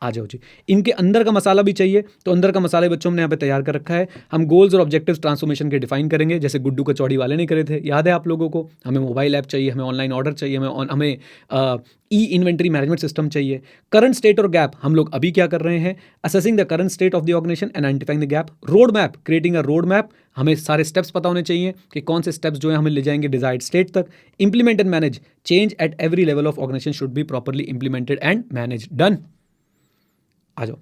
S1: आ जाओ जी। इनके अंदर का मसाला भी चाहिए, तो अंदर का मसाला बच्चों हमने यहाँ पे तैयार कर रखा है। हम गोल्स और ऑब्जेक्टिव्स ट्रांसफॉर्मेशन के डिफाइन करेंगे, जैसे गुड्डू कचौड़ी वाले ने करे थे, याद है आप लोगों को। हमें मोबाइल ऐप चाहिए, हमें ऑनलाइन ऑर्डर चाहिए, हमें ई इन्वेंट्री मैनेजमेंट सिस्टम चाहिए। करंट स्टेट और गैप हम लोग अभी क्या कर रहे हैं? Assessing the current state of the organisation and identifying the gap. Road map, creating a road map, हमें सारे स्टेप्स पता होने चाहिए कि कौन से स्टेप्स जो है हमें ले जाएंगे डिजायर्ड स्टेट तक। Implement and manage, change at every level of organisation should be properly implemented and manage. Done, आ जाओ।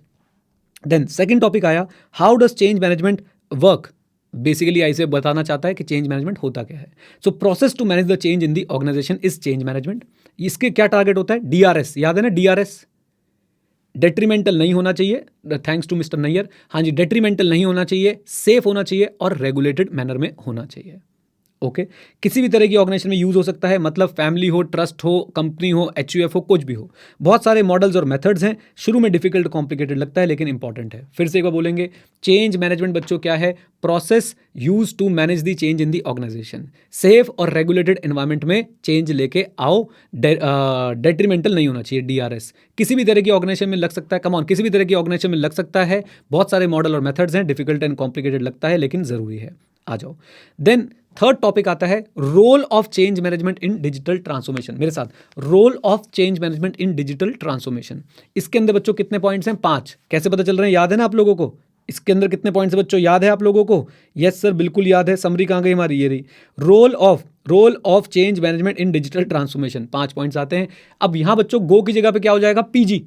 S1: देन सेकंड टॉपिक आया, how does change management work. Basically ऐसे बताना चाहता है कि चेंज मैनेजमेंट होता क्या है। So process to manage the change in the organisation is change management. इसके क्या टारगेट होता है? डीआरएस, याद है ना डीआरएस, डेट्रीमेंटल नहीं होना चाहिए, थैंक्स टू मिस्टर नैयर। हाँ जी, डेट्रीमेंटल नहीं होना चाहिए, सेफ होना चाहिए और रेगुलेटेड मैनर में होना चाहिए। ओके, किसी भी तरह की ऑर्गेनाइजेशन में यूज हो सकता है, मतलब फैमिली हो, ट्रस्ट हो, कंपनी हो, एचयूएफ हो, कुछ भी हो। बहुत सारे मॉडल्स और मेथड्स हैं। शुरू में डिफिकल्ट कॉम्प्लिकेटेड लगता है लेकिन इंपॉर्टेंट है। फिर से एक बार बोलेंगे, चेंज मैनेजमेंट बच्चों क्या है? Process use to manage the change in the organisation. Safe और रेगुलेटेड एनवायरमेंट में चेंज लेके आओ, डेट्रीमेंटल नहीं होना चाहिए। डीआरएस किसी भी तरह की ऑर्गेनाइजेशन में लग सकता है, कम ऑन, किसी भी तरह की ऑर्गेनाइजेशन में लग सकता है। बहुत सारे मॉडल और मेथड्स हैं, डिफिकल्ट एंड कॉम्प्लिकेटेड लगता है लेकिन जरूरी है। आ जाओ। देन थर्ड टॉपिक आता है, role of change management in digital transformation. मेरे साथ, role of change management in digital transformation. इसके अंदर बच्चों कितने पॉइंट्स हैं? 5। कैसे पता चल रहे हैं? याद है ना आप लोगों को? इसके अंदर कितने पॉइंट्स हैं बच्चों, याद है आप लोगों को? यस सर, बिल्कुल याद है। समरी कहाँ गई हमारी? ये रही। Role of change management in digital transformation, 5 points आते हैं। अब यहां बच्चों गो की जगह पे क्या हो जाएगा? पीजी।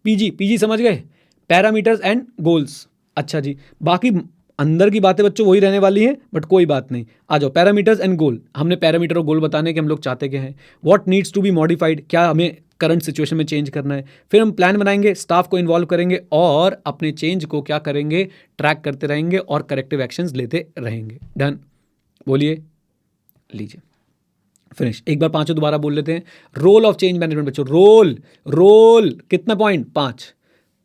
S1: पीजी समझ गए? Parameters and goals. अच्छा जी, बाकी अंदर की बातें बच्चों वही रहने वाली हैं, बट कोई बात नहीं। आ जाओ, पैरामीटर्स एंड गोल। हमने पैरामीटर और गोल बताने के हम लोग चाहते क्या हैं? What needs to be modified, क्या हमें करंट सिचुएशन में चेंज करना है। फिर हम प्लान बनाएंगे, स्टाफ को इन्वॉल्व करेंगे और अपने चेंज को क्या करेंगे? ट्रैक करते रहेंगे और करेक्टिव एक्शंस लेते रहेंगे। डन, बोलिए, लीजिए, फिनिश। एक बार 5 दोबारा बोल लेते हैं। रोल ऑफ चेंज मैनेजमेंट बच्चों, रोल कितना पॉइंट? 5।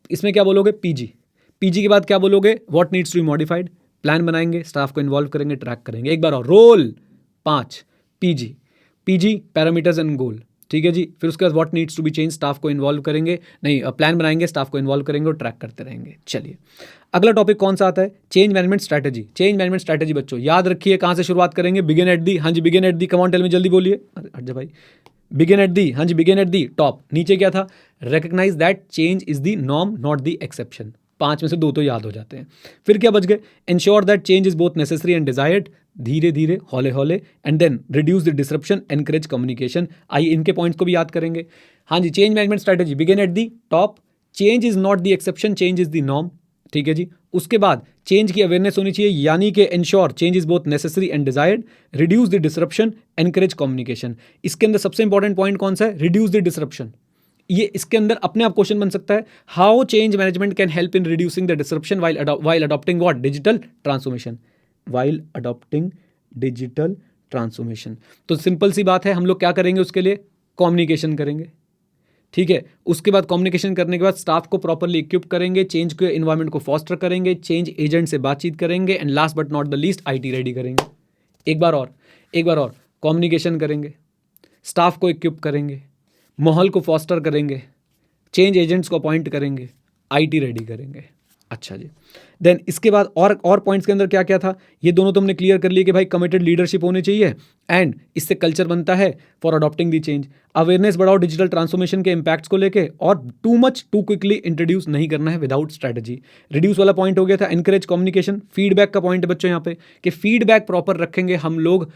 S1: इसमें क्या बोलोगे? पीजी के बाद क्या बोलोगे? What needs to be modified. Plan बनाएंगे, स्टाफ को इन्वॉल्व करेंगे, ट्रैक करेंगे। एक बार और, role 5, PG parameters and goal, ठीक है जी। फिर उसके बाद what needs to be change, staff को इन्वॉल्व करेंगे, नहीं प्लान बनाएंगे, स्टाफ को इन्वॉल्व करेंगे और ट्रैक करते रहेंगे। चलिए, अगला टॉपिक कौन सा आता है? Change management strategy. Change management strategy बच्चों याद रखिए, कहाँ से शुरुआत करेंगे? Begin at the. हाँ जी, begin at the, come on tell me, जल्दी बोलिए। हट जा भाई, बिगिन एट दी। हाँ जी, बिगिन एट दी टॉप। नीचे क्या था? Recognise that change is the norm not the exception. 5 में से 2 तो याद हो जाते हैं। फिर क्या बच गए? Ensure that change is both necessary and desired, धीरे धीरे, हौले हौले, and then reduce the disruption, encourage communication. आइए इनके पॉइंट्स को भी याद करेंगे। हाँ जी, change management strategy, begin at the top, change is not the exception, change is the norm, ठीक है जी। उसके बाद चेंज की अवेयरनेस होनी चाहिए, यानी कि ensure change is both necessary and desired, reduce the disruption, encourage communication. इसके अंदर सबसे इंपॉर्टेंट पॉइंट कौन सा है? Reduce the disruption. ये इसके अंदर अपने आप क्वेश्चन बन सकता है, how change management can help in reducing the disruption while adopting what? Digital transformation, while adopting digital transformation. तो सिंपल सी बात है, हम लोग क्या करेंगे उसके लिए? कम्युनिकेशन करेंगे, ठीक है। उसके बाद कम्युनिकेशन करने के बाद स्टाफ को प्रॉपर्ली इक्विप करेंगे, चेंज के इन्वायरमेंट को फॉस्टर करेंगे, चेंज एजेंट से बातचीत करेंगे, and last but not the least IT ready करेंगे। एक बार और कम्युनिकेशन करेंगे, स्टाफ को इक्विप करेंगे, माहौल को फॉस्टर करेंगे, चेंज एजेंट्स को अपॉइंट करेंगे, आईटी रेडी करेंगे। अच्छा जी, देन इसके बाद और पॉइंट्स के अंदर क्या क्या था? ये दोनों तो हमने क्लियर कर लिए कि भाई कमिटेड लीडरशिप होनी चाहिए, एंड इससे कल्चर बनता है for adopting the change. Awareness बढ़ाओ डिजिटल ट्रांसफॉर्मेशन के इंपैक्ट्स को लेके, और टू क्विकली इंट्रोड्यूस नहीं करना है विदाउट स्ट्रैटेजी। रिड्यूस वाला पॉइंट हो गया था। एनकरेज कम्युनिकेशन, फीडबैक का पॉइंट है बच्चों यहाँ पे कि फीडबैक प्रॉपर रखेंगे हम लोग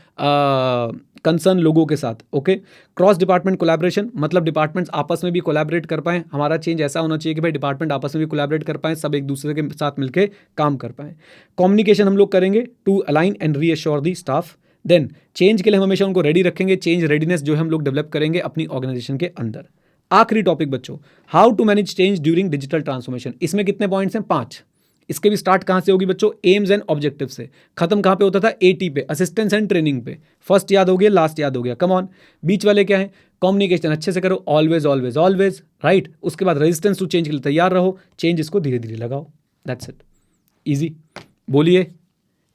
S1: कंसर्न लोगों के साथ। ओके, क्रॉस डिपार्टमेंट कोलैबोरेशन, मतलब डिपार्टमेंट्स आपस में भी कोलैबोरेट कर पाएं। हमारा चेंज ऐसा होना चाहिए कि भाई डिपार्टमेंट आपस में भी कोलैबोरेट कर पाएं, सब एक दूसरे के साथ मिलकर काम कर पाएं। कम्युनिकेशन हम लोग करेंगे to align and reassure the staff. Then change के लिए हम हमेशा उनको रेडी रखेंगे, चेंज रेडीनेस जो है हम लोग डेवलप करेंगे अपनी ऑर्गेनाइजेशन के अंदर। आखिरी टॉपिक बच्चों, how to manage change during digital transformation. इसमें कितने पॉइंट्स हैं? 5। इसके भी स्टार्ट कहाँ से होगी बच्चों? एम्स एंड ऑब्जेक्टिव से। खत्म कहाँ पे होता था? एटी पे, असिस्टेंस एंड ट्रेनिंग पे। फर्स्ट याद हो गया, लास्ट याद हो गया, कम ऑन। बीच वाले क्या है? कम्युनिकेशन अच्छे से करो, ऑलवेज ऑलवेज ऑलवेज, राइट। उसके बाद रेजिस्टेंस टू चेंज के लिए तैयार रहो, चेंज इसको धीरे धीरे लगाओ, दैट्स इट, इजी। बोलिए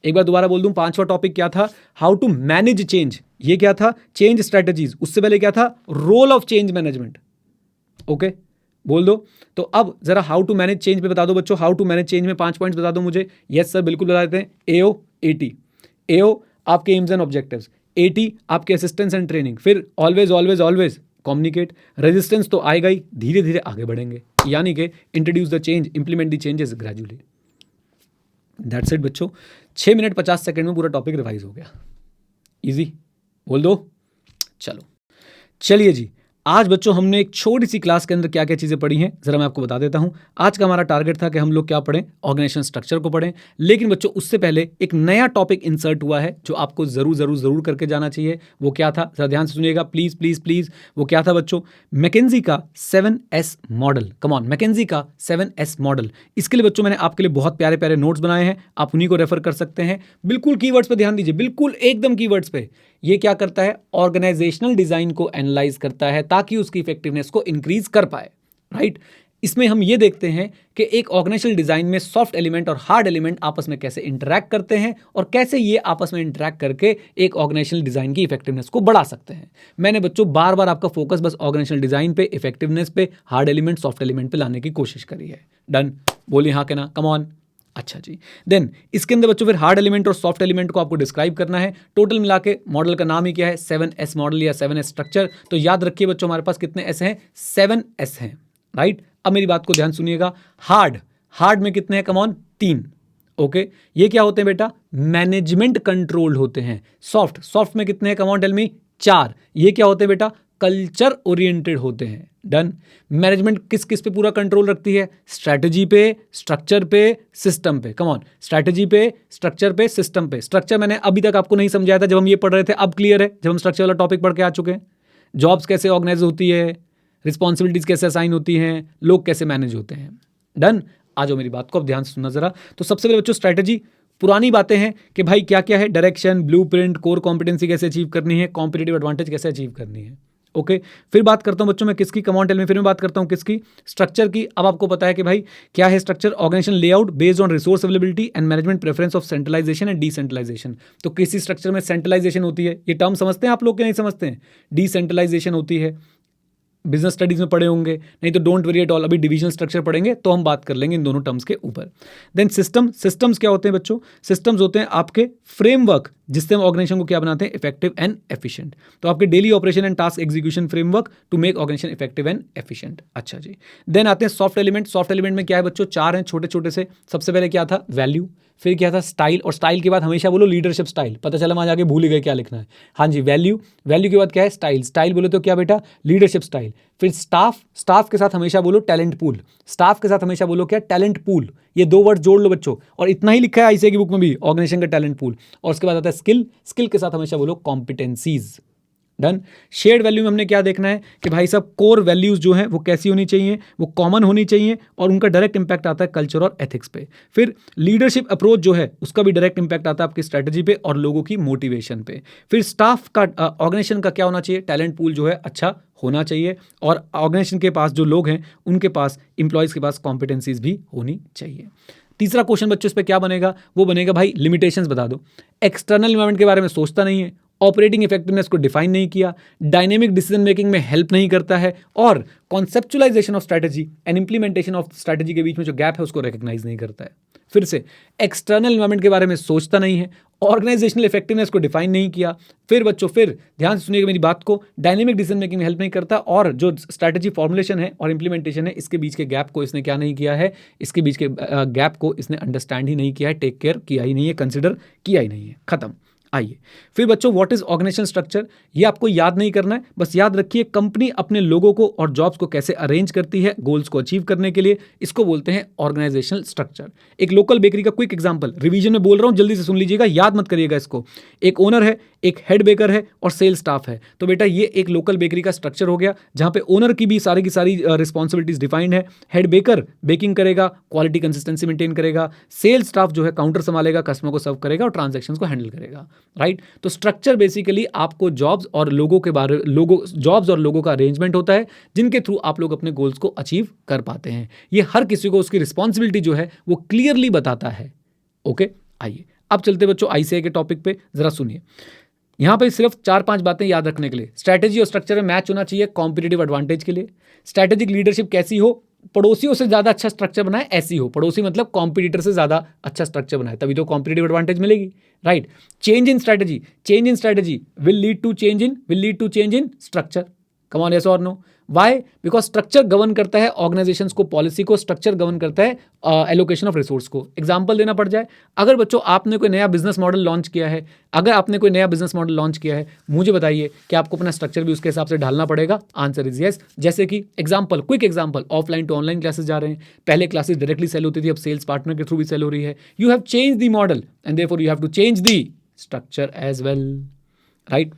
S1: एक बार दोबारा बोल दूं, 5वां टॉपिक क्या था? How to manage change. ये क्या था? Change strategies. उससे पहले क्या था? Role of change management. Okay, बोल दो। तो अब जरा हाउ टू मैनेज चेंज पे बता दो बच्चों। हाउ टू मैनेज चेंज में 5 पॉइंट्स बता दो मुझे। यस सर, बिल्कुल बता देते हैं। एओ एटी, एओ आपके एम्स एंड ऑब्जेक्टिव्स, एटी आपके असिस्टेंस एंड ट्रेनिंग, फिर always always always communicate. Resistance तो आएगा ही, धीरे धीरे आगे बढ़ेंगे, यानी कि introduce the change, implement the changes gradually. That's it बच्चों, 6 मिनट 50 सेकंड में पूरा टॉपिक रिवाइज हो गया। इजी, बोल दो। चलो चलिए जी, आज बच्चों हमने एक छोटी सी क्लास के अंदर क्या क्या चीज़ें पढ़ी हैं ज़रा मैं आपको बता देता हूं। आज का हमारा टारगेट था कि हम लोग क्या पढ़ें? ऑर्गेनाइजेशन स्ट्रक्चर को पढ़ें। लेकिन बच्चों उससे पहले एक नया टॉपिक इंसर्ट हुआ है जो आपको ज़रूर ज़रूर ज़रूर करके जाना चाहिए। वो क्या था? ज़रा ध्यान से सुनिएगा प्लीज़ प्लीज़ प्लीज़। वो क्या था बच्चों? मैकेंजी का 7S model. Come on, McKenzie का 7S मॉडल। इसके लिए बच्चों मैंने आपके लिए बहुत प्यारे प्यारे नोट्स बनाए हैं, आप उन्हीं को रेफर कर सकते हैं। बिल्कुल कीवर्ड्स पे ध्यान दीजिए, बिल्कुल एकदम कीवर्ड्स पे। ये क्या करता है? ऑर्गेनाइजेशनल डिजाइन को एनालाइज करता है ताकि उसकी इफेक्टिवनेस को इंक्रीज कर पाए, राइट। इसमें हम ये देखते हैं कि एक ऑर्गेनाइजेशनल डिजाइन में सॉफ्ट एलिमेंट और हार्ड एलिमेंट आपस में कैसे इंटरैक्ट करते हैं और कैसे ये आपस में इंटरैक्ट करके एक ऑर्गेनाइजेशनल डिजाइन की इफेक्टिवनेस को बढ़ा सकते हैं। मैंने बच्चों बार बार आपका फोकस बस ऑर्गेनाइजेशनल डिजाइन पे, इफेक्टिवनेस पे, हार्ड एलिमेंट सॉफ्ट एलिमेंट पे लाने की कोशिश करी है। डन, बोलिए हाँ के ना, कम ऑन। अच्छा जी, देन इसके अंदर बच्चों फिर हार्ड एलिमेंट और सॉफ्ट एलिमेंट को आपको डिस्क्राइब करना है। टोटल मिला के मॉडल का नाम ही क्या है? 7S मॉडल या 7S स्ट्रक्चर। तो याद रखिए बच्चों हमारे पास कितने एस हैं? 7S हैं, राइट। अब मेरी बात को ध्यान सुनिएगा। हार्ड में कितने हैं? Come on, 3। ओके, ये क्या होते हैं बेटा? मैनेजमेंट कंट्रोल होते हैं। सॉफ्ट में कितने हैं? Come on tell me, 4। ये क्या होते हैं बेटा? कल्चर ओरिएंटेड होते हैं। डन। मैनेजमेंट किस किस पे पूरा कंट्रोल रखती है? स्ट्रैटेजी पे, स्ट्रक्चर पे, सिस्टम पे। कम ऑन, स्ट्रैटेजी पे, स्ट्रक्चर पे, सिस्टम पे। स्ट्रक्चर मैंने अभी तक आपको नहीं समझाया था जब हम ये पढ़ रहे थे, अब क्लियर है जब हम स्ट्रक्चर वाला टॉपिक पढ़ के आ चुके हैं। जॉब्स कैसे ऑर्गेनाइज होती है, रिस्पॉन्सिबिलिटीज कैसे असाइन होती हैं, लोग कैसे मैनेज होते हैं। डन। आ जाओ मेरी बात को अब ध्यान से सुनना जरा। तो सबसे पहले बच्चों स्ट्रैटेजी, पुरानी बातें हैं कि भाई क्या क्या है? डायरेक्शन, ब्लूप्रिंट, कोर कॉम्पिटेंसी कैसे अचीव करनी है, कॉम्पिटिटिव एडवांटेज कैसे अचीव करनी है। ओके, फिर बात करता हूं बच्चों मैं किसकी? Come on tell me. फिर मैं बात करता हूं किसकी? स्ट्रक्चर की। अब आपको पता है कि भाई क्या है structure? Organisation layout based on resource availability and management preference of centralisation and decentralisation. तो किसी स्ट्रक्चर में सेंट्रलाइजेशन होती है, ये टर्म समझते हैं आप लोग के नहीं समझते हैं? डिसेंट्रलाइजेशन होती है, बिजनेस स्टडीज में पढ़े होंगे, नहीं तो डोंट वरी एट ऑल, अभी डिवीजन स्ट्रक्चर पढ़ेंगे तो हम बात कर लेंगे इन दोनों टर्म्स के ऊपर। देन सिस्टम्स क्या होते हैं बच्चों? सिस्टम्स होते हैं आपके फ्रेमवर्क जिससे हम ऑर्गेनाइजेशन को क्या बनाते हैं? Effective and efficient. तो आपके daily operation and task execution framework to make organisation effective and efficient. अच्छा जी, देन आते हैं सॉफ्ट एलिमेंट। सॉफ्ट एलिमेंट में क्या है बच्चों? 4 हैं छोटे छोटे से। सबसे पहले क्या था? वैल्यू, फिर क्या था? स्टाइल, और स्टाइल के बाद हमेशा बोलो लीडरशिप स्टाइल। पता चला वहां जाके भूल ही गए क्या लिखना है। हाँ जी, वैल्यू के बाद क्या है? स्टाइल बोलो तो क्या बेटा? Leadership style. फिर स्टाफ के साथ हमेशा बोलो टैलेंट पूल। स्टाफ के साथ हमेशा बोलो क्या? Talent pool. ये 2 वर्ड जोड़ लो बच्चों, और इतना ही लिखा है आईसीए की बुक में भी, ऑर्गेनाइजेशन का टैलेंट पूल। और उसके बाद आता है स्किल के साथ हमेशा बोलो कॉम्पिटेंसीज। डन। शेयर्ड वैल्यू में हमने क्या देखना है कि भाई साहब कोर वैल्यूज जो हैं वो कैसी होनी चाहिए? वो कॉमन होनी चाहिए और उनका डायरेक्ट इंपैक्ट आता है कल्चर और एथिक्स पे। फिर लीडरशिप अप्रोच जो है उसका भी डायरेक्ट इंपैक्ट आता है आपकी स्ट्रैटेजी पे और लोगों की मोटिवेशन पे। फिर स्टाफ का, ऑर्गेनाइजेशन का क्या होना चाहिए? टैलेंट पूल जो है अच्छा होना चाहिए, और ऑर्गेनाइजेशन के पास जो लोग हैं उनके पास, इंप्लॉयज के पास कॉम्पिटेंसीज भी होनी चाहिए। तीसरा क्वेश्चन बच्चों इस पे क्या बनेगा? वो बनेगा भाई लिमिटेशंस बता दो। एक्सटर्नल इन्वायरमेंट के बारे में सोचता नहीं है, ऑपरेटिंग इफेक्टिवनेस को डिफाइन नहीं किया, डायनेमिक डिसीजन मेकिंग में हेल्प नहीं करता है, और conceptualisation of strategy and implementation of strategy के बीच में जो गैप है उसको रिकॉग्नाइज नहीं करता है। फिर से एक्सटर्नल इन्वायरमेंट के बारे में सोचता नहीं है, ऑर्गेनाइजेशनल इफेक्टिवनेस को डिफाइन नहीं किया। फिर बच्चों फिर ध्यान से सुनिएगा मेरी बात को, डायनेमिक डिसीजन मेकिंग में हेल्प नहीं करता, और जो स्ट्रैटेजी फॉर्मुलेशन है और इंप्लीमेंटेशन है इसके बीच के गैप को इसने क्या नहीं किया है? इसके बीच के गैप को इसने अंडरस्टैंड ही नहीं किया है, टेक केयर किया ही नहीं है, कंसिडर किया ही नहीं है। खत्म। आइए फिर बच्चों, व्हाट इज ऑर्गेनाइजेशन स्ट्रक्चर, ये आपको याद नहीं करना है, बस याद रखिए कंपनी अपने लोगों को और जॉब्स को कैसे अरेंज करती है गोल्स को अचीव करने के लिए, इसको बोलते हैं ऑर्गेनाइजेशनल स्ट्रक्चर। एक लोकल बेकरी का क्विक एग्जांपल, रिवीजन में बोल रहा हूं, जल्दी से सुन लीजिएगा, याद मत करिएगा इसको। एक ओनर है, एक हेड बेकर है और सेल स्टाफ है। तो बेटा ये एक लोकल बेकरी का स्ट्रक्चर हो गया, जहां पे ओनर की भी सारी रिस्पॉन्सिबिलिटीज डिफाइंड है। हेड बेकर बेकिंग करेगा, क्वालिटी कंसिस्टेंसी मेंटेन करेगा, सेल स्टाफ जो है काउंटर संभालेगा, कस्टमर को सर्व करेगा और ट्रांजैक्शंस को हैंडल करेगा, राइट। तो स्ट्रक्चर बेसिकली आपको जॉब्स और लोगों का अरेंजमेंट होता है, जिनके थ्रू आप लोग अपने गोल्स को अचीव कर पाते हैं। ये हर किसी को उसकी रिस्पॉन्सिबिलिटी जो है वो क्लियरली बताता है। ओके, आइए अब चलते बच्चों आईसीआई के टॉपिक पे, जरा सुनिए। यहां पे सिर्फ 4-5 बातें याद रखने के लिए, स्ट्रैटेजी और स्ट्रक्चर में मैच होना चाहिए कॉम्पिटिटिव एडवांटेज के लिए। स्ट्रैटेजिक लीडरशिप कैसी हो, पड़ोसियों से ज्यादा अच्छा स्ट्रक्चर बनाए ऐसी हो, पड़ोसी मतलब कॉम्पिटिटर से ज्यादा अच्छा स्ट्रक्चर बनाए, तभी तो कॉम्पिटिटिव एडवांटेज मिलेगी, right. Change in strategy will lead to change in structure. Come on, yes और no. Why? Because structure govern करता है ऑर्गेनाइजेशंस को, पॉलिसी को, स्ट्रक्चर गवर्न करता है एलोकेशन ऑफ रिसोर्स को। एग्जांपल देना पड़ जाए, अगर बच्चों आपने कोई नया बिजनेस मॉडल लॉन्च किया है, मुझे बताइए कि आपको अपना स्ट्रक्चर भी उसके हिसाब से ढालना पड़ेगा। Answer is yes. जैसे कि quick example, offline to online classes जा रहे हैं, पहले क्लासेस डायरेक्टली सेल होती थी, अब सेल्स पार्टनर के थ्रू भी सेल हो रही है। You have change the model and therefore you have to change the structure as well, right.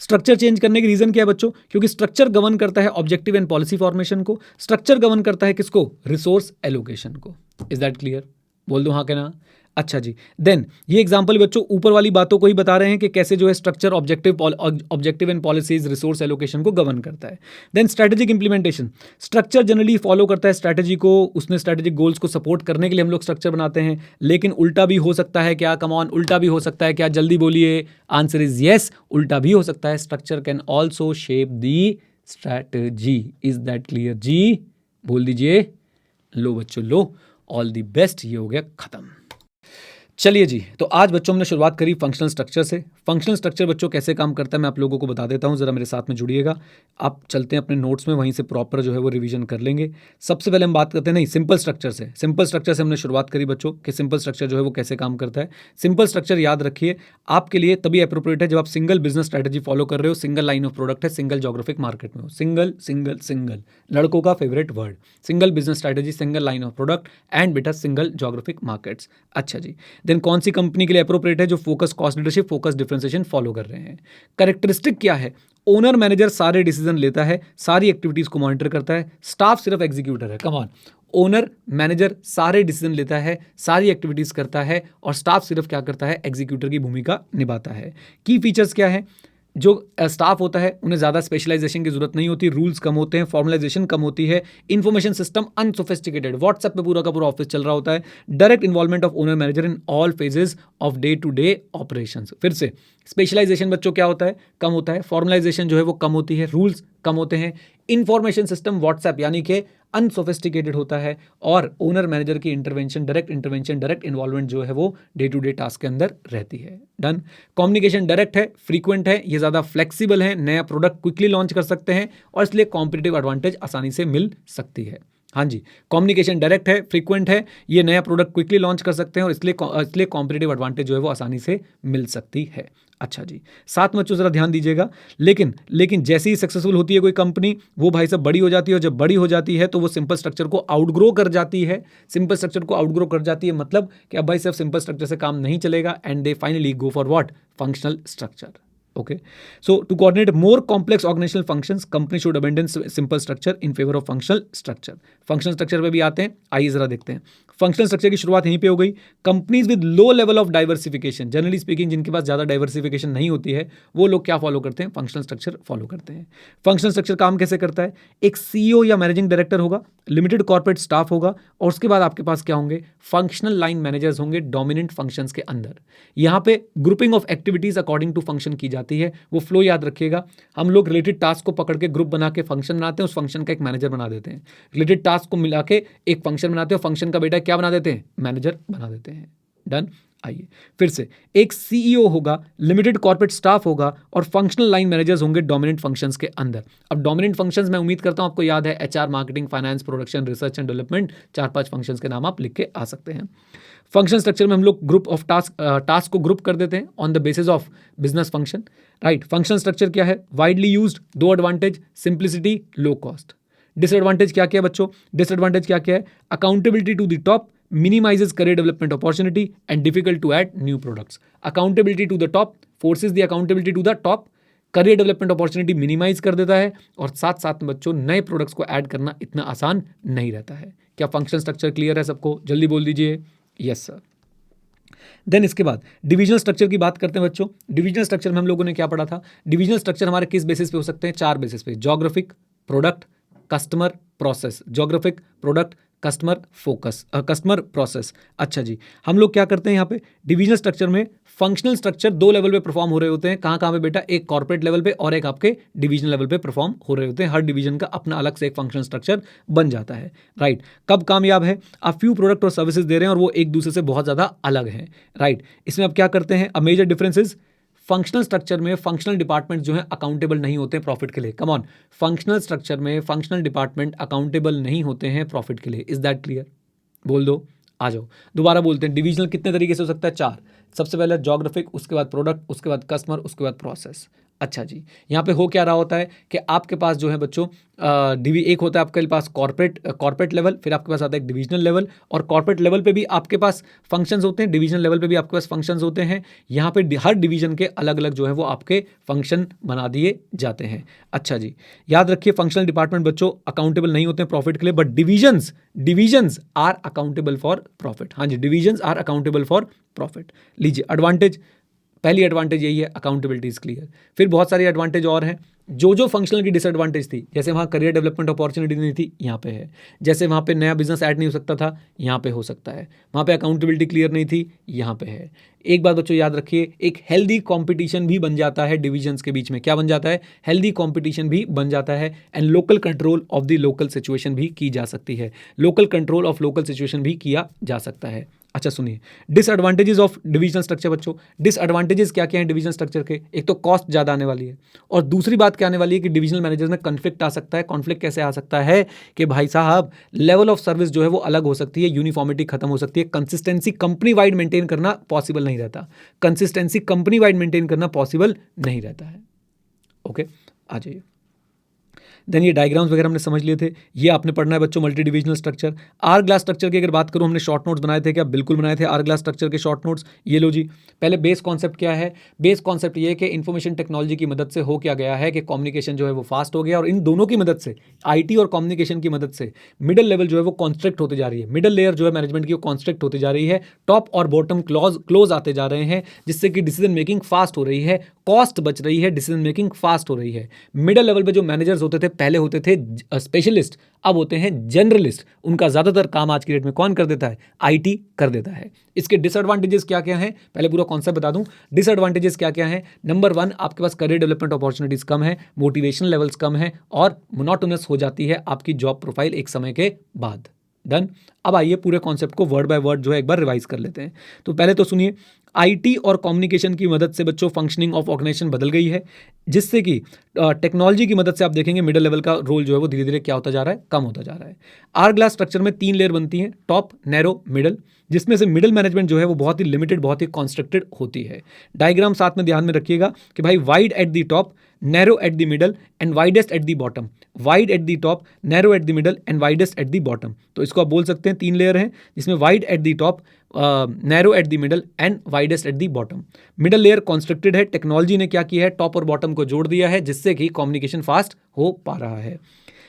S1: Structure change करने की रीजन क्या है बच्चों? क्योंकि स्ट्रक्चर गवर्न करता है ऑब्जेक्टिव एंड पॉलिसी फॉर्मेशन को, स्ट्रक्चर गवर्न करता है किसको? रिसोर्स एलोकेशन को। Is that clear? बोल दो हाँ के ना। अच्छा जी, देन ये एग्जांपल बच्चों ऊपर वाली बातों को ही बता रहे हैं कि कैसे जो है structure objective and policies resource allocation को गवर्न करता है। Then strategic implementation, structure generally follow करता है स्ट्रैटेजी को, उसने स्ट्रैटेजिक गोल्स को सपोर्ट करने के लिए हम लोग स्ट्रक्चर बनाते हैं, लेकिन उल्टा भी हो सकता है क्या? कम ऑन, उल्टा भी हो सकता है क्या? जल्दी बोलिए। आंसर इज यस, उल्टा भी हो सकता है। Structure can also shape the strategy. Is that clear जी? बोल दीजिए। लो बच्चों लो, ऑल दी बेस्ट। ये हो गया खत्म। चलिए जी, तो आज बच्चों हमने शुरुआत करी फंक्शनल स्ट्रक्चर से। फंक्शनल स्ट्रक्चर बच्चों कैसे काम करता है मैं आप लोगों को बता देता हूं, जरा मेरे साथ में जुड़िएगा। आप चलते हैं अपने नोट्स में, वहीं से प्रॉपर जो है वो रिवीजन कर लेंगे। सबसे पहले हम बात करते हैं नहीं सिंपल स्ट्रक्चर से। सिंपल स्ट्रक्चर से हमने शुरुआत करी बच्चों कि सिंपल स्ट्रक्चर जो है वो कैसे काम करता है। सिंपल स्ट्रक्चर याद रखिए आपके लिए तभी अप्रोप्रिएट है जब आप सिंगल बिजनेस स्ट्रैटेजी फॉलो कर रहे हो, सिंगल लाइन ऑफ प्रोडक्ट है, सिंगल जोग्राफिक मार्केट में हो। सिंगल सिंगल सिंगल, लड़कों का favourite word. Single business strategy, single line of product and बेटा सिंगल जोग्राफिक मार्केट्स। अच्छा जी, देन कौन सी कंपनी के लिए अप्रोप्रिएट है? जो focus cost leadership, focus differentiation follow कर रहे हैं। कैरेक्टरिस्टिक क्या है? ओनर मैनेजर सारे डिसीजन लेता है, सारी एक्टिविटीज को मॉनिटर करता है, स्टाफ सिर्फ एग्जीक्यूटर है। कम ऑन, ओनर मैनेजर सारे डिसीजन लेता है, सारी एक्टिविटीज करता है और स्टाफ सिर्फ क्या करता है? एग्जीक्यूटर की भूमिका निभाता है। की फीचर्स क्या है? जो स्टाफ होता है उन्हें ज़्यादा स्पेशलाइजेशन की जरूरत नहीं होती, रूल्स कम होते हैं, फॉर्मलाइजेशन कम होती है, इन्फॉर्मेशन सिस्टम अनसोफिस्टिकेटेड, व्हाट्सएप पे पूरा का पूरा ऑफिस चल रहा होता है, direct involvement of owner manager in all phases of day to day operations. फिर से स्पेशलाइजेशन बच्चों क्या होता है? कम होता है, फॉर्मलाइजेशन जो है वो कम होती है, रूल्स कम होते हैं, इन्फॉर्मेशन सिस्टम व्हाट्सएप यानी कि अनसोफिस्टिकेटेड होता है, और ओनर मैनेजर की इंटरवेंशन, डायरेक्ट इन्वॉल्वमेंट जो है वो डे टू डे टास्क के अंदर रहती है। डन। कम्युनिकेशन डायरेक्ट है, फ्रीक्वेंट है, ये ज़्यादा फ्लेक्सिबल है, नया प्रोडक्ट क्विकली लॉन्च कर सकते हैं और इसलिए कॉम्पिटिटिव एडवांटेज आसानी से मिल सकती है। हाँ जी, कम्युनिकेशन डायरेक्ट है, फ्रीक्वेंट है, ये नया प्रोडक्ट क्विकली लॉन्च कर सकते हैं और इसलिए कॉम्पिटिटिव एडवांटेज जो है वो आसानी से मिल सकती है। अच्छा जी, साथ में बच्चों जरा ध्यान दीजिएगा, लेकिन जैसे ही सक्सेसफुल होती है कोई कंपनी, वो भाई साहब बड़ी हो जाती है, और जब बड़ी हो जाती है तो वो सिंपल स्ट्रक्चर को आउटग्रो कर जाती है। सिंपल स्ट्रक्चर को आउटग्रो कर जाती है मतलब कि अब भाई साहब सिंपल स्ट्रक्चर से काम नहीं चलेगा, and they finally go for what? Functional structure. Okay, so to coordinate more complex organizational functions, company should abandon simple structure in favor of functional structure. Functional structure पे भी आते हैं, आइए जरा देखते हैं। फंक्शनल स्ट्रक्चर की शुरुआत यहीं पे हो गई। Companies with low level of diversification, generally speaking जिनके पास ज़्यादा डाइवर्सिफिकेशन नहीं होती है, वो लोग क्या फॉलो करते हैं? फंक्शनल स्ट्रक्चर फॉलो करते हैं। फंक्शनल स्ट्रक्चर काम कैसे करता है? एक सीईओ या मैनेजिंग डायरेक्टर होगा, लिमिटेड कॉर्पोरेट स्टाफ होगा, और उसके बाद आपके पास क्या होंगे? फंक्शनल लाइन मैनेजर्स होंगे डोमिनेंट फंक्शंस के अंदर। यहाँ पे grouping of activities according to function की जाती है। वो फ्लो याद रखिएगा, हम लोग रिलेटेड टास्क को पकड़ के ग्रुप बना के फंक्शन बनाते हैं, उस फंक्शन का एक मैनेजर बना देते हैं। रिलेटेड टास्क को मिला के एक फंक्शन बनाते हैं, फंक्शन का बेटा क्या बना देते हैं? मैनेजर बना देते हैं। डन। आइए फिर से, एक सीईओ होगा, लिमिटेड कॉर्पोरेट स्टाफ होगा, और फंक्शनल लाइन मैनेजर्स होंगे डोमिनेंट फंक्शंस के अंदर। अब डोमिनेंट फंक्शंस मैं उम्मीद करता हूं आपको याद है, HR, marketing, finance, production, research and development, 4-5 functions के नाम आप लिख के आ सकते हैं। फंक्शन स्ट्रक्चर में हम लोग ग्रुप ऑफ टास्क को ग्रुप कर देते हैं on the basis of business function, right. Function structure क्या है? Widely used, 2 advantage, simplicity, low cost. Disadvantage क्या क्या है बच्चों? डिसएडवांटेज क्या क्या है? Accountability to the top, minimizes career development opportunity and difficult to add new products. Accountability to the top forces the accountability to the top, career development opportunity minimize कर देता है, और साथ साथ में बच्चों नए प्रोडक्ट्स को ऐड करना इतना आसान नहीं रहता है। क्या फंक्शन स्ट्रक्चर क्लियर है सबको? जल्दी बोल दीजिए यस सर। देन इसके बाद डिविजनल स्ट्रक्चर की बात करते हैं बच्चों। डिविजनल स्ट्रक्चर में हम लोगों ने क्या पढ़ा था? डिविजनल स्ट्रक्चर हमारे किस बेसिस पे हो सकते हैं? 4 बेसिस पे, geographic, product, customer, process. Geographic, product, customer, focus, customer, process. अच्छा जी, हम लोग क्या करते हैं यहाँ पे डिविजनल स्ट्रक्चर में? फंक्शनल स्ट्रक्चर 2 लेवल पे परफॉर्म हो रहे होते हैं। कहाँ कहाँ पे बेटा? एक कॉर्पोरेट लेवल पे और एक आपके डिवीजन लेवल पे परफॉर्म हो रहे होते हैं। हर डिवीजन का अपना अलग से एक फंक्शनल स्ट्रक्चर बन जाता है, राइट। कब कामयाब है? आप फ्यू प्रोडक्ट और सर्विसेज दे रहे हैं और वो एक दूसरे से बहुत ज़्यादा अलग हैं, राइट। इसमें अब क्या करते हैं? A major differences, functional structure में फंक्शनल डिपार्टमेंट जो है अकाउंटेबल नहीं होते प्रॉफिट के लिए। कम ऑन, फंक्शनल स्ट्रक्चर में फंक्शनल डिपार्टमेंट अकाउंटेबल नहीं होते हैं प्रॉफिट के लिए। Is that clear? बोल दो, आ जाओ। दोबारा बोलते हैं, डिविजनल कितने तरीके से हो सकता है? 4। सबसे पहले ज्योग्राफिक, उसके बाद प्रोडक्ट, उसके बाद कस्टमर, उसके बाद प्रोसेस। अच्छा जी, यहाँ पे हो क्या रहा होता है कि आपके पास जो है बच्चों एक होता है आपके पास कॉर्पोरेट लेवल, फिर आपके पास आता है एक डिविजनल लेवल, और कॉर्पोरेट लेवल पे भी आपके पास फंक्शंस होते हैं, डिवीजनल लेवल पे भी आपके पास फंक्शंस होते हैं। यहाँ पे हर डिवीजन के अलग अलग जो है वो आपके फंक्शन बना दिए जाते हैं। अच्छा जी, याद रखिए फंक्शनल डिपार्टमेंट बच्चों अकाउंटेबल नहीं होते हैं प्रॉफिट के लिए, but divisions are accountable for profit. हाँ जी, divisions are accountable for profit. लीजिए एडवांटेज, पहली एडवांटेज यही है, अकाउंटेबिलिटी इज क्लियर। फिर बहुत सारी एडवांटेज और हैं। जो फंक्शनल की डिसएडवांटेज थी, जैसे वहाँ करियर डेवलपमेंट अपॉर्चुनिटी नहीं थी, यहाँ पे है। जैसे वहाँ पे नया बिजनेस ऐड नहीं हो सकता था, यहाँ पे हो सकता है। वहाँ पे अकाउंटेबिलिटी क्लियर नहीं थी, यहाँ पे है। एक बात बच्चों याद रखिए, एक हेल्दी कंपटीशन भी बन जाता है डिविजन्स के बीच में। क्या बन जाता है? हेल्दी कंपटीशन भी बन जाता है, and local control of the local situation भी की जा सकती है। Local control of local situation भी किया जा सकता है। अच्छा सुनिए, डिसएडवांटेजेस ऑफ डिविजनल स्ट्रक्चर बच्चों। डिसएडवांटेजेस क्या क्या हैं डिविजनल स्ट्रक्चर के? एक तो कॉस्ट ज़्यादा आने वाली है, और दूसरी बात क्या आने वाली है कि डिविजनल मैनेजर्स में कॉन्फ्लिक्ट आ सकता है। कॉन्फ्लिक्ट कैसे आ सकता है कि भाई साहब लेवल ऑफ सर्विस जो है वो अलग हो सकती है, यूनिफॉर्मिटी खत्म हो सकती है, कंसिस्टेंसी कंपनी वाइड मेंटेन करना पॉसिबल नहीं रहता। कंसिस्टेंसी कंपनी वाइड मेंटेन करना पॉसिबल नहीं रहता है। ओके, आ जाइए। देन ये डायग्राम्स वगैरह हमने समझ लिए थे। ये आपने पढ़ना है बच्चों multi divisional structure. Hourglass structure की अगर बात करूं, हमने शॉर्ट नोट्स बनाए थे क्या? बिल्कुल बनाए थे आर ग्लास स्ट्रक्चर के शॉर्ट नोट्स। ये लो जी, पहले बेस कॉन्सेप्ट क्या है? बेस कॉन्सेप्ट ये है कि इन्फॉर्मेशन टेक्नोलॉजी की मदद से हो क्या गया है कि कम्युनिकेशन जो है वो फास्ट हो गया, और इन दोनों की मदद से, आईटी और कम्युनिकेशन की मदद से, मिडल लेवल जो है वो कॉन्स्ट्रक्ट होते जा रही है। मिडल लेयर जो है मैनेजमेंट की वो कॉन्स्ट्रक्ट होती जा रही है, टॉप और बॉटम क्लोज आते जा रहे हैं, जिससे कि डिसीजन मेकिंग फास्ट हो रही है, कॉस्ट बच रही है, डिसीजन मेकिंग फास्ट हो रही है। मिडल लेवल पे जो मैनेजर्स होते थे, पहले होते थे स्पेशलिस्ट, अब होते हैं जनरलिस्ट। उनका ज्यादातर काम आज की डेट में कौन कर देता है? आईटी कर देता है। इसके डिसएडवांटेजेस क्या क्या हैं? पहले पूरा कॉन्सेप्ट बता दूं। डिसएडवांटेजेस क्या क्या हैं? नंबर 1, आपके पास करियर डेवलपमेंट अपॉर्चुनिटीज कम है, मोटिवेशन लेवल्स कम है, और मोनोटोनस हो जाती है आपकी जॉब प्रोफाइल एक समय के बाद। डन। अब आइए पूरे कॉन्सेप्ट को वर्ड बाय वर्ड जो है एक बार रिवाइज कर लेते हैं। तो पहले तो सुनिए, आईटी और कम्युनिकेशन की मदद से बच्चों फंक्शनिंग ऑफ ऑर्गेनाइजेशन बदल गई है, जिससे कि टेक्नोलॉजी की मदद से आप देखेंगे मिडिल लेवल का रोल जो है वो धीरे धीरे क्या होता जा रहा है? कम होता जा रहा है। आर ग्लास स्ट्रक्चर में 3 लेयर बनती हैं, टॉप, नैरो, मिडल, जिसमें से मिडिल मैनेजमेंट जो है वो बहुत ही लिमिटेड, बहुत ही कॉन्स्ट्रक्टेड होती है। डायग्राम साथ में ध्यान में रखिएगा कि भाई wide at the top, narrow at the middle and widest at the bottom. Wide at the top, narrow at the middle and widest at the bottom. तो इसको आप बोल सकते हैं 3 लेयर हैं, जिसमें wide at the top, narrow at the middle and widest at the bottom. Middle layer constructed है, technology ने क्या किया है? टॉप और बॉटम को जोड़ दिया है, जिससे कि कम्युनिकेशन फास्ट हो पा रहा है।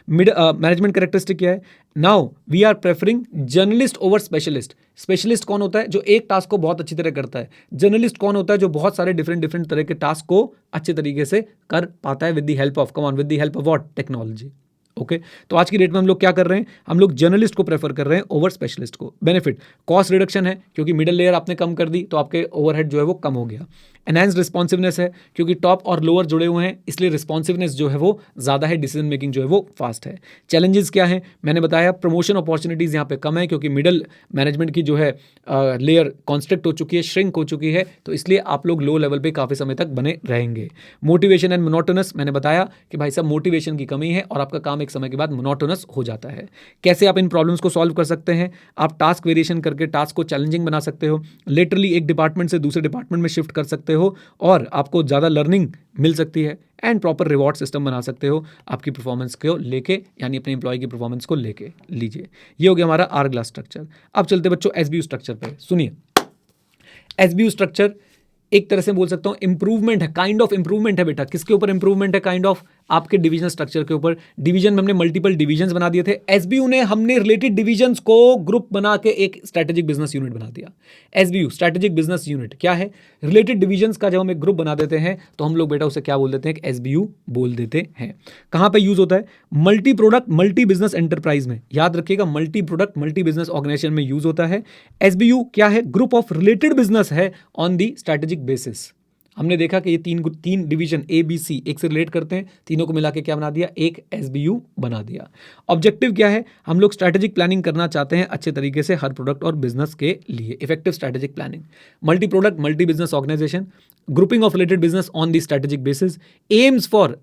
S1: मैनेजमेंट कैरेक्टरिस्टिक क्या है? Now we are preferring generalist over specialist. Specialist कौन होता है? जो एक टास्क को बहुत अच्छी तरह करता है। जर्नलिस्ट कौन होता है? जो बहुत सारे डिफरेंट तरह के टास्क को अच्छे तरीके से कर पाता है with the help of what? Technology. Okay, तो आज की डेट में हम लोग क्या कर रहे हैं? हम लोग जर्नलिस्ट को प्रेफर कर रहे हैं ओवर स्पेशलिस्ट को। बेनिफिट, कॉस्ट रिडक्शन है, क्योंकि मिडिल लेयर आपने कम कर दी तो आपके ओवरहेड जो है वो कम हो गया। एनहांस रिस्पॉन्सिवनेस है, क्योंकि टॉप और लोअर जुड़े हुए हैं, इसलिए रिस्पॉन्सिवनेस जो है वो ज़्यादा है, डिसीजन मेकिंग जो है वो फास्ट है। चैलेंजेस क्या है? मैंने बताया प्रमोशन अपॉर्चुनिटीज़ यहाँ पे कम है, क्योंकि मिडिल मैनेजमेंट की जो है लेयर कॉन्स्ट्रक्ट हो चुकी है, श्रिंक हो चुकी है, तो इसलिए आप लोग लो लेवल पे काफ़ी समय तक बने रहेंगे। मोटिवेशन एंड मोनोटोनस, मैंने बताया कि भाई साहब मोटिवेशन की कमी है और आपका काम काम एक समय के बाद मोनोटोनस हो जाता है। कैसे आप इन प्रॉब्लम्स को सॉल्व कर सकते हैं? आप टास्क वेरिएशन करके टास्क को चैलेंजिंग बना सकते हो, लिटरली एक डिपार्टमेंट से दूसरे डिपार्टमेंट में शिफ्ट कर सकते हो और आपको ज़्यादा लर्निंग मिल सकती है, एंड प्रॉपर रिवॉर्ड सिस्टम बना सकते हो आपकी परफॉर्मेंस को लेके, यानी अपने एम्प्लॉय की परफॉर्मेंस को लेके। लीजिए, ये हो गया हमारा आर ग्लास स्ट्रक्चर। अब चलते बच्चों एसबीयू स्ट्रक्चर पे। सुनिए, एसबीयू स्ट्रक्चर एक तरह से बोल सकता हूं इंप्रूवमेंट है, काइंड ऑफ इंप्रूवमेंट है बेटा। किसके ऊपर इंप्रूवमेंट है? काइंड ऑफ आपके डिवीजन स्ट्रक्चर के ऊपर। डिवीजन में हमने मल्टीपल डिवीजन्स बना दिए थे, एसबीयू ने हमने रिलेटेड डिवीजन्स को ग्रुप बना के एक स्ट्रेटेजिक बिजनेस यूनिट बना दिया। एसबीयू स्ट्रेटेजिक बिजनेस यूनिट क्या है? रिलेटेड डिवीजन्स का जब हम एक ग्रुप बना देते हैं तो हम लोग बेटा उसे क्या बोल देते हैं? एसबीयू बोल देते हैं। कहां पे यूज होता है? Multi product multi business enterprise में, याद रखिएगा, multi product multi business organisation में यूज होता है। एसबीयू क्या है? ग्रुप ऑफ रिलेटेड बिजनेस है ऑन दी स्ट्रेटेजिक बेसिस। हमने देखा कि ये तीन डिवीजन ए बी सी एक से रिलेट करते हैं, तीनों को मिला के क्या बना दिया? एक एसबीयू बना दिया। ऑब्जेक्टिव क्या है? हम लोग स्ट्रैटेजिक प्लानिंग करना चाहते हैं अच्छे तरीके से हर प्रोडक्ट और बिजनेस के लिए। Effective strategic planning, multi product multi business organisation, grouping of related business on the strategic basis, aims for,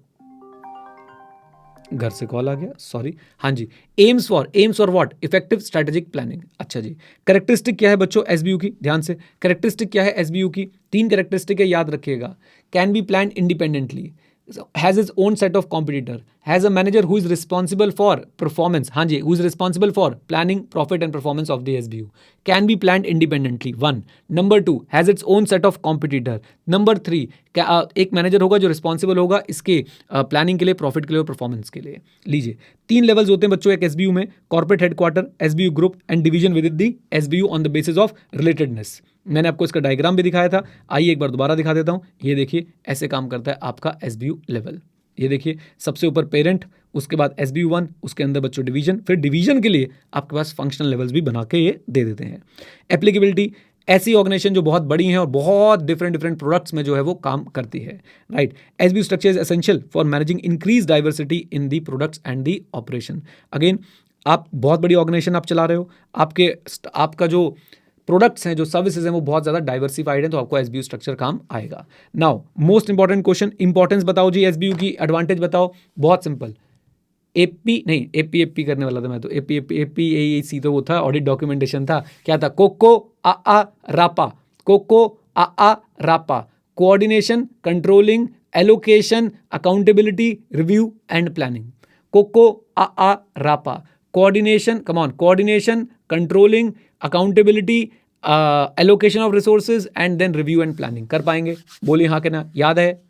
S1: घर से कॉल आ गया, सॉरी, हाँ जी, aims for what? Effective strategic planning. अच्छा जी, कैरेक्टरिस्टिक क्या है बच्चों एसबीयू की? ध्यान से, कैरेक्टरिस्टिक क्या है एसबीयू की? 3 कैरेक्टरिस्टिक है, याद रखिएगा। Can be plan independently, has his own set of competitor, has a manager who is responsible for performance, हाँ जी, who is responsible for planning, profit and performance of the SBU, can be planned independently, 1. Number 2, has its own set of competitor. Number 3, एक manager होगा जो responsible होगा इसके planning के लिए, profit के लिए और परफॉर्मेंस के लिए। लीजिए, 3 लेवल्स होते हैं बच्चों एक एसबीयू में, corporate headquarter, SBU group and division with the SBU on the basis of relatedness. मैंने आपको इसका डायग्राम भी दिखाया था, आइए एक बार दोबारा दिखा देता हूं। ये देखिए, ऐसे काम करता है आपका एसबीयू लेवल। ये देखिए, सबसे ऊपर पेरेंट, उसके बाद एसबीयू 1, उसके अंदर बच्चों डिवीजन, फिर डिवीजन के लिए आपके पास फंक्शनल लेवल्स भी बना के ये दे देते हैं। एप्लीकेबिलिटी, ऐसी ऑर्गेनाइजेशन जो बहुत बड़ी हैं और बहुत डिफरेंट प्रोडक्ट्स में जो है वो काम करती है, right. SBU structure is essential for managing increase diversity in the products and the operation. Again, आप बहुत बड़ी ऑर्गेनाइजेशन आप चला रहे हो, आपका जो प्रोडक्ट्स हैं, जो सर्विसेज हैं, वो बहुत ज़्यादा डाइवर्सिफाइड हैं, तो आपको एसबीयू स्ट्रक्चर काम आएगा। Now most important question, importance बताओ जी, एसबीयू की एडवांटेज बताओ। बहुत सिंपल, एपी करने वाला था मैं तो, एपी तो वो था, ऑडिट डॉक्यूमेंटेशन था। क्या था? कोको आ रापा, कोको आ रापा, coordination, controlling, allocation, accountability, review and planning. कोको आ रापा, coordination, come on, coordination, controlling, accountability, allocation of resources and then review and planning. कर पाएंगे? बोलिए हाँ के ना। याद है?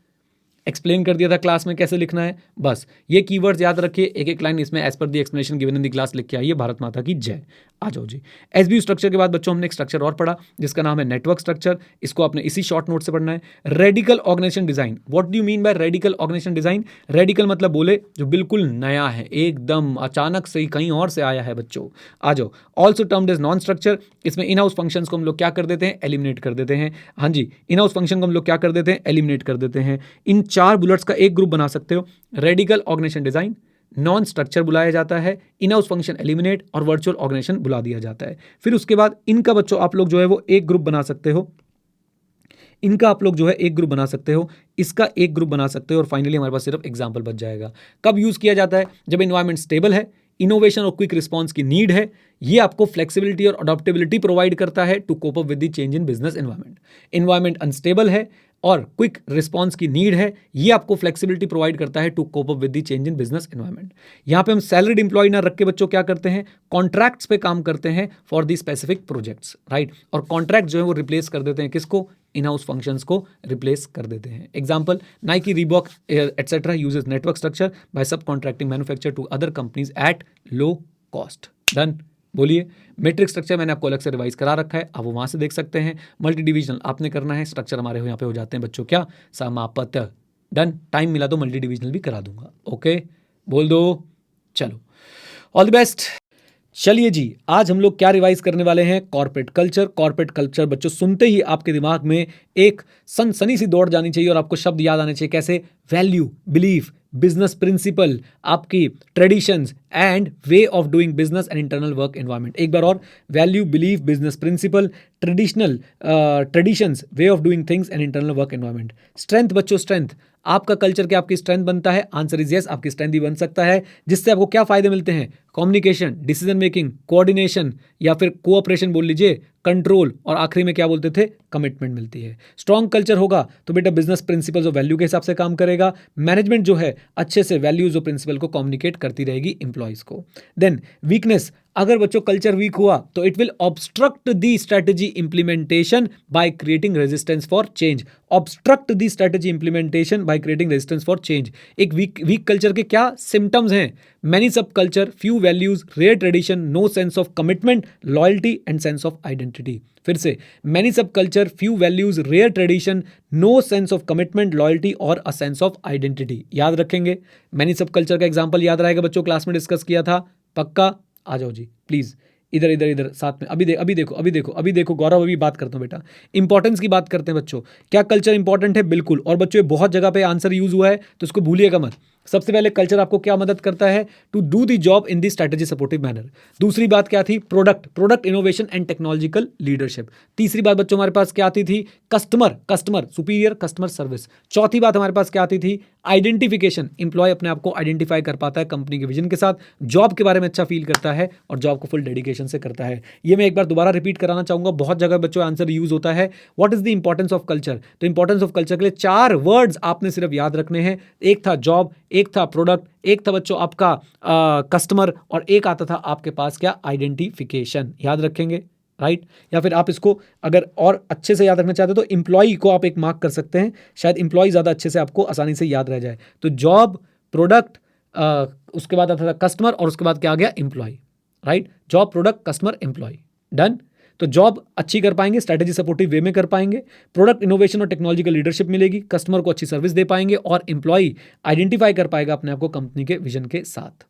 S1: एक्सप्लेन कर दिया था क्लास में कैसे लिखना है, बस ये कीवर्ड्स याद रखिए, एक एक लाइन इसमें as per the explanation given in the class लिख के आइए। भारत माता की जय। आ जाओ जी, एसबीयू स्ट्रक्चर के बाद बच्चों हमने एक स्ट्रक्चर और पढ़ा जिसका नाम है नेटवर्क स्ट्रक्चर। इसको आपने इसी शॉर्ट नोट से पढ़ना है। Radical organisation design, what do you mean by radical organisation design? Radical मतलब बोले जो बिल्कुल नया है, एकदम अचानक से ही कहीं और से आया है बच्चों। आ जाओ, also termed as non structure. इसमें इन हाउस फंक्शंस को हम लोग क्या कर देते हैं? एलिमिनेट कर देते हैं। हाँ जी, इन हाउस फंक्शन को हम लोग क्या कर देते हैं? एलिमिनेट कर देते हैं। इन 4 बुलेट्स का एक ग्रुप बना सकते हो। Radical organisation design, non structure बुलाया जाता है, इन हाउस फंक्शन एलिमिनेट और वर्चुअल ऑर्गेनाइजेशन बुला दिया जाता है। फिर उसके बाद इनका बच्चों आप लोग जो है वो एक ग्रुप बना सकते हो, इनका आप लोग जो है एक ग्रुप बना सकते हो, इसका एक ग्रुप बना सकते हो, और फाइनली हमारे पास सिर्फ एग्जांपल बच जाएगा। कब यूज किया जाता है? जब एनवायरमेंट स्टेबल है, इनोवेशन और क्विक रिस्पॉन्स की नीड है, ये आपको फ्लेक्सिबिलिटी और अडॉप्टेबिलिटी प्रोवाइड करता है to cope up with the change in business environment. Environment unstable है और क्विक रिस्पॉन्स की नीड है, ये आपको फ्लेक्सिबिलिटी प्रोवाइड करता है to cope up with the change in business environment. यहाँ पे हम सैलरीड एम्प्लॉय ना रख के बच्चों क्या करते हैं? कॉन्ट्रैक्ट्स पे काम करते हैं for the specific projects, right. और कॉन्ट्रैक्ट जो है वो रिप्लेस कर देते हैं किसको? इन हाउस फंक्शंस को रिप्लेस कर देते हैं। Example, Nike, Reebok etcetera uses network structure by subcontracting manufacture to other companies at low cost. Done. बोलिए, मैट्रिक्स स्ट्रक्चर मैंने आपको अलग से रिवाइज करा रखा है, आप वो वहां से देख सकते हैं। मल्टी डिविजनल आपने करना है, स्ट्रक्चर हमारे यहाँ पे हो जाते हैं बच्चों क्या? समापत। डन। टाइम मिला तो मल्टी डिविजनल भी करा दूंगा। ओके, बोल दो। चलो, ऑल द बेस्ट। चलिए जी, आज हम लोग क्या रिवाइज करने वाले हैं? Corporate culture. कॉर्पोरेट कल्चर बच्चों सुनते ही आपके दिमाग में एक सनसनी सी दौड़ जानी चाहिए और आपको शब्द याद आने चाहिए। कैसे? वैल्यू, बिलीफ, बिजनेस प्रिंसिपल, आपकी traditions and way of doing business and internal work environment. एक बार और, value, belief, business principle, traditions, way of doing things and internal work environment. Strength बच्चों, स्ट्रेंथ आपका कल्चर क्या आपकी स्ट्रेंथ बनता है? आंसर इज यस, आपकी स्ट्रेंथ भी बन सकता है। जिससे आपको क्या फायदे मिलते हैं? कम्युनिकेशन, डिसीजन मेकिंग, कोऑर्डिनेशन या फिर कोऑपरेशन बोल लीजिए, कंट्रोल, और आखिरी में क्या बोलते थे? कमिटमेंट मिलती है। स्ट्रॉन्ग कल्चर होगा तो बेटा बिजनेस प्रिंसिपल्स और वैल्यू के हिसाब से काम करेगा। मैनेजमेंट जो है अच्छे से वैल्यूज और प्रिंसिपल को कम्युनिकेट करती रहेगी इंप्लॉइज को। देन वीकनेस, अगर बच्चों कल्चर वीक हुआ तो it will obstruct the strategy implementation by creating resistance for change. Obstruct the strategy implementation by creating resistance for change. एक वीक कल्चर के क्या सिम्टम्स हैं? Many sub culture, few values, rare tradition, no sense of commitment, loyalty and sense of identity. फिर से, many sub culture, few values, rare tradition, no sense of commitment, loyalty और a sense of identity. याद रखेंगे। Many sub culture का example याद रहेगा बच्चों, class में डिस्कस किया था, पक्का? आ जाओ जी प्लीज, इधर इधर इधर साथ में। अभी देखो गौरव, अभी बात करता हूं बेटा, इंपॉर्टेंस की बात करते हैं बच्चों। क्या कल्चर इंपॉर्टेंट है? बिल्कुल। और बच्चों ये बहुत जगह पे आंसर यूज हुआ है तो इसको भूलिएगा मत। सबसे पहले कल्चर आपको क्या मदद करता है? To do the job in the strategy supportive manner. दूसरी बात क्या थी? Product innovation and technological leadership. तीसरी बात बच्चों हमारे पास क्या आती थी? Customer superior customer service. चौथी बात हमारे पास क्या आती थी? आइडेंटिफिकेशन, इंप्लॉय अपने आप को आइडेंटिफाई कर पाता है कंपनी के विजन के साथ, जॉब के बारे में अच्छा फील करता है और जॉब को फुल डेडिकेशन से करता है। ये मैं एक बार दोबारा रिपीट कराना चाहूंगा, बहुत जगह बच्चों आंसर यूज होता है। What is the importance of culture? तो इंपॉर्टेंस ऑफ कल्चर के लिए 4 वर्ड्स आपने सिर्फ याद रखने हैं। एक था जॉब, एक था प्रोडक्ट, एक था बच्चों आपका कस्टमर, और एक आता था आपके पास क्या? आइडेंटिफिकेशन। याद रखेंगे, राइट? या फिर आप इसको अगर और अच्छे से याद रखना चाहते हो तो एम्प्लॉय को आप एक मार्क कर सकते हैं, शायद एम्प्लॉय ज़्यादा अच्छे से आपको आसानी से याद रह जाए। तो जॉब, प्रोडक्ट, उसके बाद आता था कस्टमर, और उसके बाद क्या आ गया? Employee, right? Job, product, customer, employee. Done. तो जॉब अच्छी कर पाएंगे, स्ट्रैटेजी सपोर्टिव वे में कर पाएंगे, प्रोडक्ट इनोवेशन और टेक्नोलॉजिकल लीडरशिप मिलेगी, कस्टमर को अच्छी सर्विस दे पाएंगे, और एम्प्लॉय आइडेंटिफाई कर पाएगा अपने आप को कंपनी के विजन के साथ।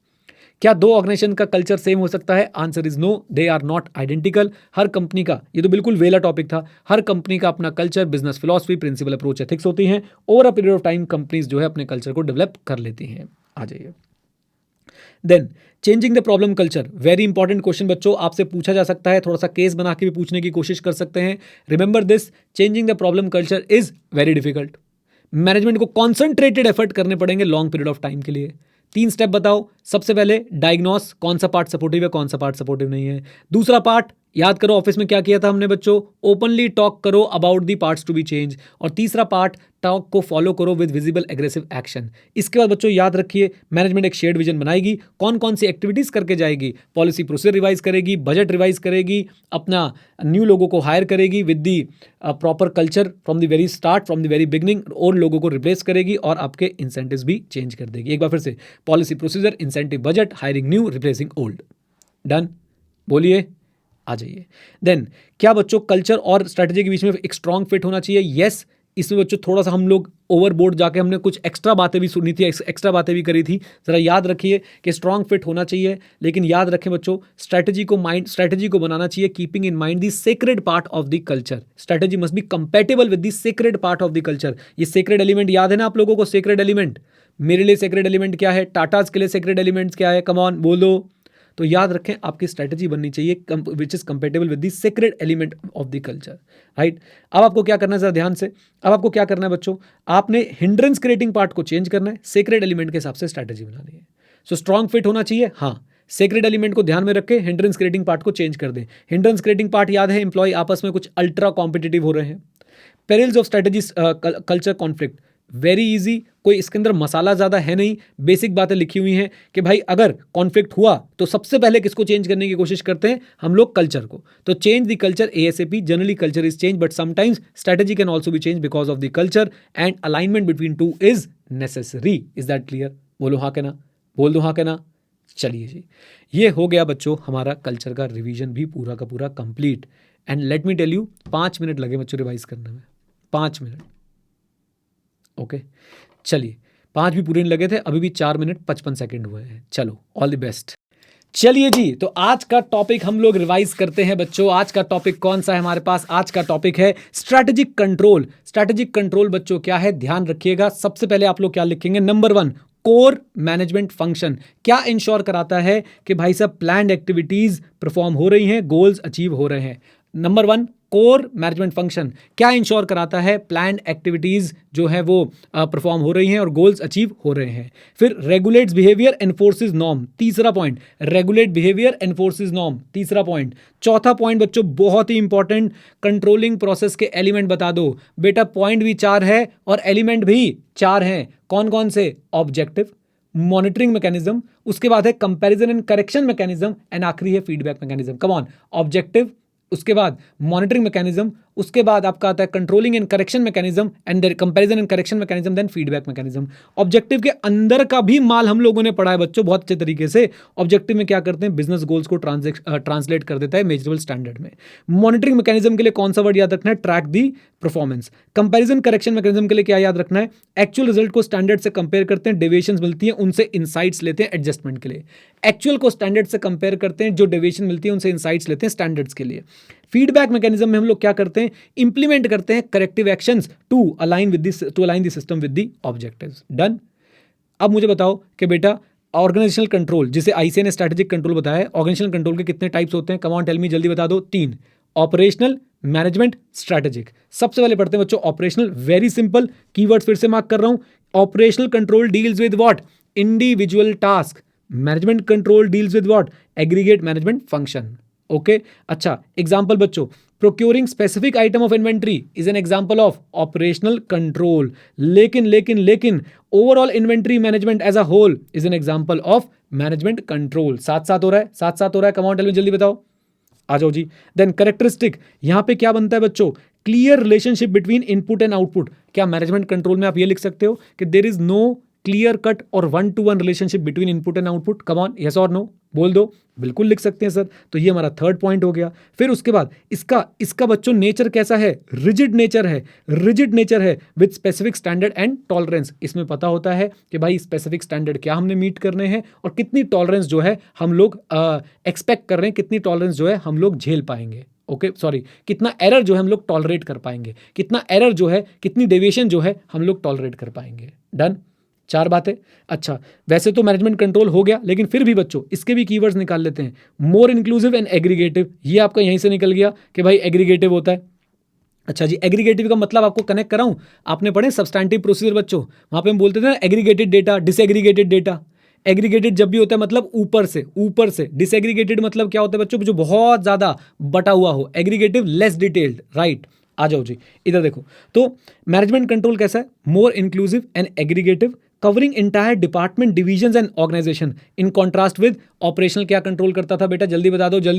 S1: क्या 2 ऑर्गेनाइजेशन का कल्चर सेम हो सकता है? Answer is no, they are not identical. हर कंपनी का, ये तो बिल्कुल वेला टॉपिक था, हर कंपनी का अपना culture, business philosophy, principle, approach, ethics होती हैं। Over a period of time companies जो है अपने कल्चर को डेवलप कर लेती हैं। आ जाइए। Then changing the problem culture, very important question बच्चों, आपसे पूछा जा सकता है, थोड़ा सा केस बना के भी पूछने की कोशिश कर सकते हैं। Remember this, changing the problem culture is very difficult. Management को कॉन्सेंट्रेटेड एफर्ट करने पड़ेंगे लॉन्ग पीरियड ऑफ टाइम के लिए। 3 स्टेप बताओ। सबसे पहले डायग्नोस, कौन सा पार्ट सपोर्टिव है, कौन सा पार्ट सपोर्टिव नहीं है। दूसरा पार्ट याद करो, ऑफिस में क्या किया था हमने बच्चों? ओपनली टॉक करो about the parts to be change. और तीसरा पार्ट, टॉक को फॉलो करो विद विजिबल एग्रेसिव एक्शन। इसके बाद बच्चों याद रखिए, मैनेजमेंट एक शेयर्ड विजन बनाएगी, कौन कौन सी एक्टिविटीज करके जाएगी? पॉलिसी प्रोसीजर रिवाइज करेगी, बजट रिवाइज करेगी, अपना न्यू लोगों को हायर करेगी with the proper culture from the very start, from the very beginning, old लोगों को रिप्लेस करेगी, और आपके इंसेंटिव्स भी चेंज कर देगी। एक बार फिर से, policy procedure, incentive, budget, hiring new, replacing old. Done. बोलिए, आ जाइए। देन क्या बच्चों कल्चर और स्ट्रैटेजी के बीच में एक स्ट्रॉन्ग फिट होना चाहिए? यस। इसमें बच्चों थोड़ा सा हम लोग ओवरबोर्ड जाके हमने कुछ एक्स्ट्रा बातें भी सुनी थी, एक्स्ट्रा बातें भी करी थी। जरा याद रखिए कि स्ट्रॉन्ग फिट होना चाहिए, लेकिन याद रखें बच्चों, स्ट्रैटेजी को बनाना चाहिए keeping in mind the sacred part of the culture. Strategy must be compatible with the sacred part of the culture. ये सेक्रेड एलिमेंट याद है ना आप लोगों को? सेक्रेड एलिमेंट, मेरे लिए सेक्रेड एलिमेंट क्या है? टाटाज के लिए सेक्रेड एलिमेंट्स क्या है? कम ऑन बोलो। तो याद रखें, आपकी स्ट्रैटेजी बननी चाहिए which is compatible with the sacred element of the culture, right? अब आपको क्या करना है जरा ध्यान से, अब आपको क्या करना है बच्चों? आपने हिंड्रेंस क्रिएटिंग पार्ट को चेंज करना है, सेक्रेड एलिमेंट के हिसाब से स्ट्रैटेजी बनानी है। सो स्ट्रॉन्ग फिट होना चाहिए, हाँ। सेक्रेड एलिमेंट को ध्यान में रख के हिंड्रेंस क्रिएटिंग पार्ट को चेंज कर दें। हिंड्रेंस क्रिएटिंग पार्ट याद है, एम्प्लॉय आपस में कुछ अल्ट्रा कॉम्पिटिटिव हो रहे हैं। Perils of strategy culture conflict, very easy, कोई इसके अंदर मसाला ज़्यादा है नहीं, बेसिक बातें लिखी हुई हैं कि भाई अगर कॉन्फ्लिक्ट हुआ तो सबसे पहले किसको चेंज करने की कोशिश करते हैं हम लोग? कल्चर को। तो change the culture ASAP। Generally culture is change, but sometimes strategy can also be change because of the culture, and alignment between two is necessary. Is that clear? बोलो हाँ के ना, बोल दो हाँ के ना। चलिए जी, ये हो गया बच्चों हमारा कल्चर का रिवीजन भी पूरा का पूरा complete. And let me tell you, 5 minute लगे बच्चों रिवाइज करने में, 5 मिनट। ओके चलिए, 5 भी पूरे नहीं लगे थे, अभी भी 4 मिनट 55 सेकेंड हुए हैं। चलो, ऑल द बेस्ट। चलिए जी, तो आज का टॉपिक हम लोग रिवाइज करते हैं बच्चों। आज का टॉपिक कौन सा है हमारे पास? आज का टॉपिक है स्ट्रैटेजिक कंट्रोल। स्ट्रैटेजिक कंट्रोल बच्चों क्या है, ध्यान रखिएगा। सबसे पहले आप लोग क्या लिखेंगे? Number 1, core management function. क्या इंश्योर कराता है कि भाई साहब प्लान्ड एक्टिविटीज परफॉर्म हो रही हैं, गोल्स अचीव हो रहे हैं? नंबर 1 कोर मैनेजमेंट फंक्शन क्या इंश्योर कराता है, प्लान एक्टिविटीज जो है वो परफॉर्म हो रही हैं और गोल्स अचीव हो रहे हैं। फिर रेगुलेट्स बिहेवियर एनफोर्सेस नॉर्म, तीसरा पॉइंट, रेगुलेट बिहेवियर एनफोर्सेस नॉर्म, तीसरा पॉइंट। चौथा पॉइंट बच्चों बहुत ही इंपॉर्टेंट, कंट्रोलिंग प्रोसेस के एलिमेंट बता दो बेटा। पॉइंट भी 4 है और एलिमेंट भी 4 हैं। कौन कौन से? ऑब्जेक्टिव, मॉनिटरिंग मैकेनिज्म, उसके बाद है comparison and correction mechanism, and आखिरी है feedback mechanism. Come on, objective, उसके बाद मॉनिटरिंग मैकेनिज्म, उसके बाद आपका आता है controlling and correction mechanism, and then comparison and correction mechanism, then feedback mechanism. Objective के अंदर का भी माल हम लोगों ने पढ़ा है बच्चों बहुत अच्छे तरीके से। ऑब्जेक्टिव में क्या करते हैं, बिजनेस गोल्स को ट्रांसलेट कर देता है मेजरेबल स्टैंडर्ड में। मॉनिटरिंग मैकेनिज्म के लिए कौन सा वर्ड याद रखना है, ट्रैक दी परफॉर्मेंस। कंपैरिजन करेक्शन मैकेनिज्म के लिए क्या याद रखना है, एक्चुअल रिजल्ट को स्टैंडर्ड से कंपेयर करते हैं, डेविएशंस मिलती हैं उनसे इनसाइट्स लेते हैं एडजस्टमेंट के लिए। एक्चुअल को स्टैंडर्ड से कंपेयर करते हैं, जो डेविएशन मिलती है उनसे इनसाइट्स लेते हैं स्टैंडर्ड्स के लिए। फीडबैक मैकेनिज्म में हम लोग क्या करते हैं, इंप्लीमेंट करते हैं corrective actions to align the system with the objectives. Done. अब मुझे बताओ कि बेटा ऑर्गेनाइजेशनल कंट्रोल, जिसे आईसीए ने स्ट्रेटेजिक कंट्रोल बताया है, ऑर्गेनाइजेशनल कंट्रोल के कितने टाइप्स होते हैं? कम ऑन टेल मी, जल्दी बता दो। 3, ऑपरेशनल, मैनेजमेंट, स्ट्रेटेजिक। सबसे पहले पढ़ते हैं बच्चों ऑपरेशनल। वेरी सिंपल, कीवर्ड्स फिर से मार्क कर रहा हूं। Operational control deals with what, individual task. Management control deals with what, aggregate management function. Okay, अच्छा एग्जांपल बच्चों, procuring specific item of inventory is an example of operational control. लेकिन overall inventory management as a whole is an example of management control. साथ साथ हो रहा है। Come on tell me, जल्दी बताओ, आ जाओ जी। देन कैरेक्टरिस्टिक, यहां पे क्या बनता है बच्चों, clear relationship between input and output. क्या मैनेजमेंट कंट्रोल में आप ये लिख सकते हो कि there is no clear cut और 1-to-1 relationship between input and output? Come on, yes और नो बोल दो। बिल्कुल लिख सकते हैं सर। तो ये हमारा थर्ड पॉइंट हो गया। फिर उसके बाद इसका बच्चों नेचर कैसा है, रिजिड नेचर है with specific standard and tolerance. इसमें पता होता है कि भाई स्पेसिफिक स्टैंडर्ड क्या हमने मीट करने हैं और कितनी टॉलरेंस जो है हम लोग एक्सपेक्ट कर रहे हैं, कितनी टॉलरेंस जो है हम लोग झेल पाएंगे। ओके सॉरी, कितना एरर जो है हम लोग टॉलरेट कर पाएंगे, कितना एरर जो है, कितनी डेविएशन जो है हम लोग टॉलरेट कर पाएंगे। डन, 4 बातें। अच्छा, वैसे तो मैनेजमेंट कंट्रोल हो गया, लेकिन फिर भी बच्चों इसके भी कीवर्ड्स निकाल लेते हैं। मोर इंक्लूसिव एंड एग्रीगेटिव, ये आपका यहीं से निकल गया कि भाई एग्रीगेटिव होता है। अच्छा जी, एग्रीगेटिव का मतलब आपको कनेक्ट कराऊं, आपने पढ़े सब्सटैंटिव प्रोसीजर बच्चों, वहां पे हम बोलते थे ना aggregated data, disaggregated data. Aggregated जब भी होता है मतलब ऊपर से। डिसएग्रीगेटेड मतलब क्या होता है बच्चों, जो बहुत ज्यादा बटा हुआ हो। Aggregative less detailed, right. आ जाओ जी, इधर देखो। तो मैनेजमेंट कंट्रोल कैसा है, more inclusive and aggregative, covering entire department, divisions and organisation. In contrast with operational क्या कंट्रोल करता था बेटा, जल्दी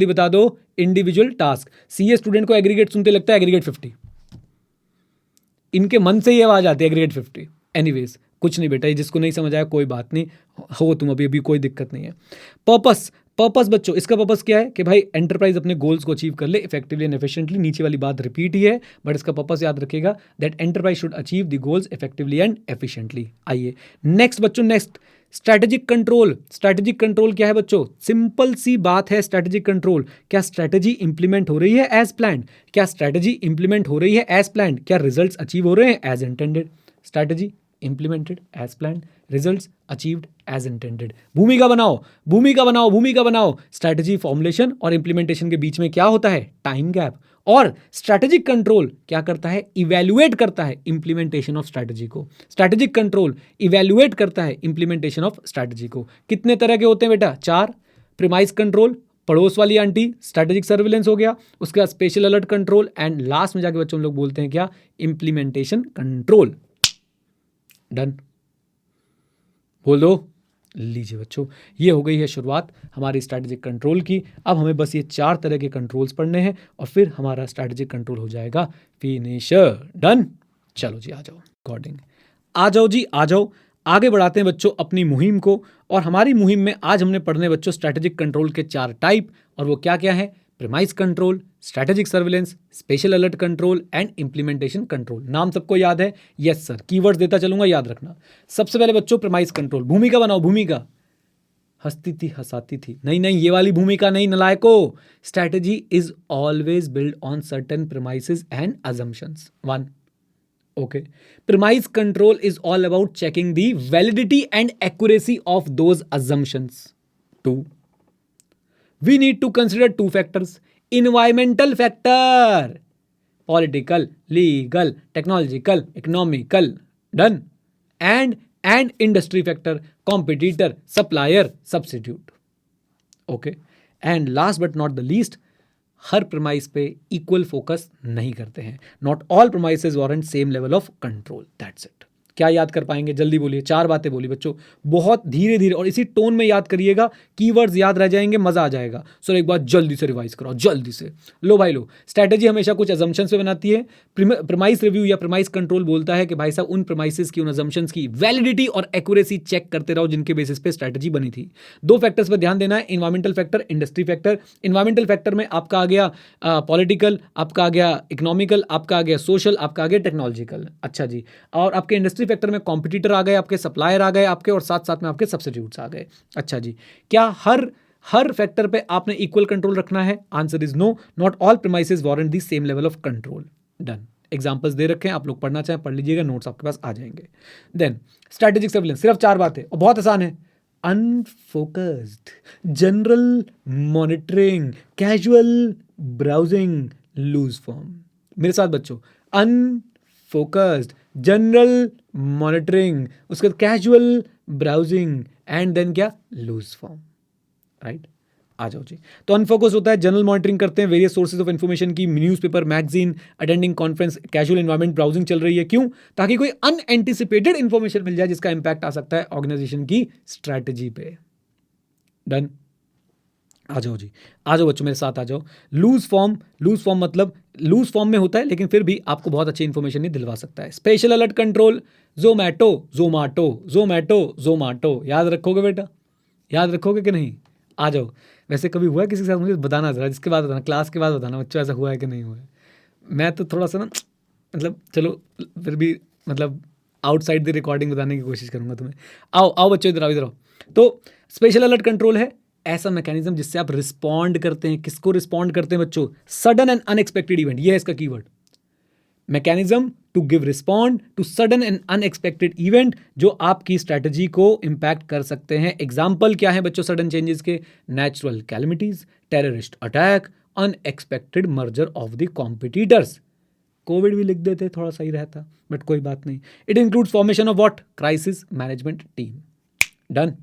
S1: बता दो, इंडिविजुअल टास्क। सीए स्टूडेंट को एग्रीगेट सुनते लगता है एग्रीगेट 50, इनके मन से ही आवाज आती है एग्रीगेट 50। एनीवेज, कुछ नहीं बेटा, ये जिसको नहीं समझ आया कोई बात नहीं, हो तुम अभी कोई दिक्कत नहीं है। पर्पस बच्चों, इसका पर्पस क्या है कि भाई एंटरप्राइज अपने गोल्स को अचीव कर ले इफेक्टिवली एंड एफिशिएंटली। नीचे वाली बात रिपीट ही है, बट इसका पर्पस याद रखिएगा, that enterprise should achieve the goals effectively and efficiently. आइए नेक्स्ट बच्चों, नेक्स्ट स्ट्रैटेजिक कंट्रोल क्या है बच्चों, सिंपल सी बात है। स्ट्रैटेजिक कंट्रोल, क्या स्ट्रैटेजी इंप्लीमेंट हो रही है एज प्लान्ड, क्या रिजल्ट्स अचीव हो रहे हैं as intended. Strategy implemented as planned, results achieved as intended। भूमिका बनाओ। स्ट्रैटेजी फॉर्मुलेशन और इंप्लीमेंटेशन के बीच में क्या होता है, टाइम गैप। और स्ट्रैटेजिक कंट्रोल क्या करता है, इवैल्यूएट करता है इंप्लीमेंटेशन ऑफ स्ट्रैटेजी को। स्ट्रैटेजिक कंट्रोल इवैल्यूएट करता है इंप्लीमेंटेशन ऑफ स्ट्रैटेजी को। कितने तरह के होते हैं बेटा, 4। प्रीमाइस कंट्रोल, पड़ोस वाली आंटी, स्ट्रैटेजिक सर्विलेंस हो गया, उसके बाद special alert control, and last में जाके बच्चों हम लोग बोलते हैं क्या, इंप्लीमेंटेशन कंट्रोल। डन, बोल दो। लीजिए बच्चों, ये हो गई है शुरुआत हमारी स्ट्रैटेजिक कंट्रोल की। अब हमें बस ये 4 तरह के कंट्रोल्स पढ़ने हैं और फिर हमारा स्ट्रैटेजिक कंट्रोल हो जाएगा फिनिशर। डन, चलो जी, आ जाओ आ जाओ, आगे बढ़ाते हैं बच्चों अपनी मुहिम को। और हमारी मुहिम में आज हमने पढ़ने बच्चों स्ट्रैटेजिक कंट्रोल के 4 टाइप, और वो क्या क्या है, premise control, strategic surveillance, special alert control and implementation control. नाम सबको याद है? यस सर, कीवर्ड्स देता चलूंगा, याद रखना। सबसे पहले बच्चों प्रीमाइस कंट्रोल, भूमिका बनाओ। भूमिका, हंसती थी हंसाती थी, नहीं ये वाली भूमिका नहीं नलायको। Strategy is always build on certain premises and assumptions। 1, okay, premise control is all about checking the validity and accuracy of those assumptions। 2, we need to consider 2 factors, environmental factor political, legal, technological, economical, done, and industry factor, competitor, supplier, substitute. Okay, and last but not the least, हर premise पे equal focus नहीं करते हैं। Not all premises warrant same level of control, that's it. क्या याद कर पाएंगे? जल्दी बोलिए, 4 बातें बोली बच्चों, बहुत धीरे धीरे और इसी टोन में याद करिएगा, कीवर्ड्स याद रह जाएंगे, मजा आ जाएगा। सर एक बार जल्दी से रिवाइज कराओ, जल्दी से। लो भाई लो, स्ट्रैटेजी हमेशा कुछ अजम्पशंस पे बनाती है। प्रमाइस रिव्यू या प्रमाइस कंट्रोल बोलता है कि भाई साहब उन प्रमाइसेस की, उन अजम्पशंस की वैलिडिटी और एक्यूरेसी चेक करते रहो जिनके बेसिस पे स्ट्रैटेजी बनी थी। 2 फैक्टर्स पर ध्यान देना है, environmental factor, industry factor. Environmental factor में आपका आ गया पॉलिटिकल, आपका आ गया इकोनॉमिकल, आपका आ गया सोशल, आपका आ गया टेक्नोलॉजिकल। अच्छा जी, और आपके इंडस्ट्री फैक्टर में कॉम्पिटिटर आ गए, आपके सप्लायर आ गए आपके, और साथ साथ में आपके सब्स्टिट्यूट्स आ गए। अच्छा जी, क्या हर फैक्टर पे आपने इक्वल कंट्रोल रखना है? Answer is no, not all premises warrant the same level of control. Done. Examples दे रखे हैं, आप लोग पढ़ना चाहें पढ़ लीजिएगा, नोट्स आपके पास आ जाएंगे। देन स्ट्रेटेजिक सर्विलेंस, सिर्फ 4 बातें और बहुत आसान है। Unfocused, general monitoring, casual browsing, loose form. मेरे साथ बच्चों, अनफोकस्ड, जनरल मॉनिटरिंग, उसके बाद कैजुअल ब्राउजिंग, एंड देन क्या? Loose form. राइट, आ जाओ जी। तो अनफोकस होता है, जनरल मॉनिटरिंग करते हैं वेरियस सोर्सेज ऑफ इन्फॉर्मेशन की, newspaper, magazine, attending conference, casual environment browsing चल रही है। क्यों? ताकि कोई अनएंटिसिपेटेड इन्फॉर्मेशन मिल जाए जिसका इंपैक्ट आ सकता है ऑर्गेनाइजेशन की स्ट्रैटेजी पे। डन। आ जाओ जी, आ जाओ बच्चों, मेरे साथ आ जाओ। लूज फॉर्म मतलब लूज फॉर्म में होता है, लेकिन फिर भी आपको बहुत अच्छी इन्फॉर्मेशन नहीं दिलवा सकता है। स्पेशल अलर्ट कंट्रोल, जोमाटो, याद रखोगे बेटा? याद रखोगे कि नहीं? आ जाओ। वैसे कभी हुआ है किसी के साथ? मुझे बताना जरा, जिसके बाद बताना, क्लास के बाद बताना बच्चों, ऐसा हुआ है कि नहीं हुआ है। मैं तो थोड़ा सा ना, मतलब चलो फिर भी, मतलब आउटसाइड द रिकॉर्डिंग बताने की कोशिश करूंगा तुम्हें। आओ बच्चों, इधर आओ। तो स्पेशल अलर्ट कंट्रोल है ऐसा मैकेनिज्म जिससे आप रिस्पॉन्ड करते हैं। किसको रिस्पॉन्ड करते हैं बच्चों? सडन एंड अनएक्सपेक्टेड इवेंट, ये है इसका keyword. Mechanism to give respond to sudden and unexpected event जो आपकी स्ट्रैटेजी को इंपैक्ट कर सकते हैं। एग्जाम्पल क्या है बच्चों सडन चेंजेस के? Natural calamities, terrorist attack, unexpected merger of the competitors. Covid भी लिख देते, थोड़ा सही रहता, बट कोई बात नहीं। It includes formation of what? Crisis management team. Done.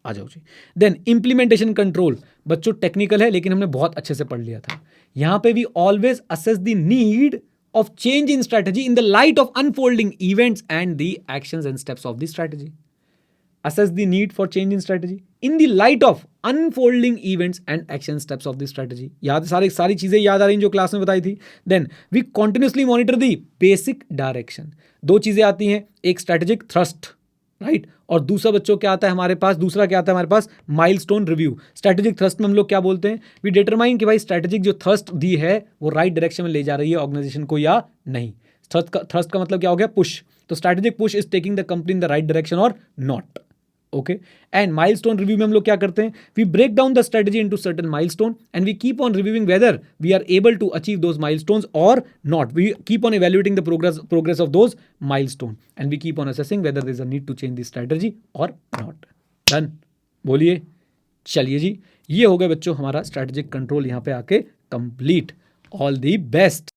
S1: आ जाओ जी। देन इंप्लीमेंटेशन कंट्रोल, बच्चों टेक्निकल है लेकिन हमने बहुत अच्छे से पढ़ लिया था। यहां पे भी always assess the need of change in strategy in the light of unfolding events and the actions and steps of the strategy. Assess the need for change in strategy in the light of unfolding events and action steps of the strategy. याद सारी चीजें याद आ रही हैं जो class में बताई थी। Then we continuously monitor the basic direction. 2 चीजें आती हैं, एक strategic thrust, राइट, और दूसरा बच्चों क्या आता है हमारे पास? दूसरा क्या आता है हमारे पास? Milestone review. स्ट्रैटेजिक थ्रस्ट में हम लोग क्या बोलते हैं? वी डिटरमाइन कि भाई स्ट्रैटेजिक जो थ्रस्ट दी है वो राइट डायरेक्शन में ले जा रही है ऑर्गेनाइजेशन को या नहीं। थ्रस्ट का मतलब क्या हो गया? पुश। तो strategic push is taking the company in the right direction और not. Okay, and milestone review में हम लोग क्या करते हैं? We break down the strategy into certain milestone and we keep on reviewing whether we are able to achieve those milestones और not. We keep on evaluating the progress of those milestone and we keep on assessing whether there is a need to change the strategy और not. Done. बोलिए, चलिए जी, ये हो गए बच्चों हमारा strategic control यहाँ पे आके complete. All the best.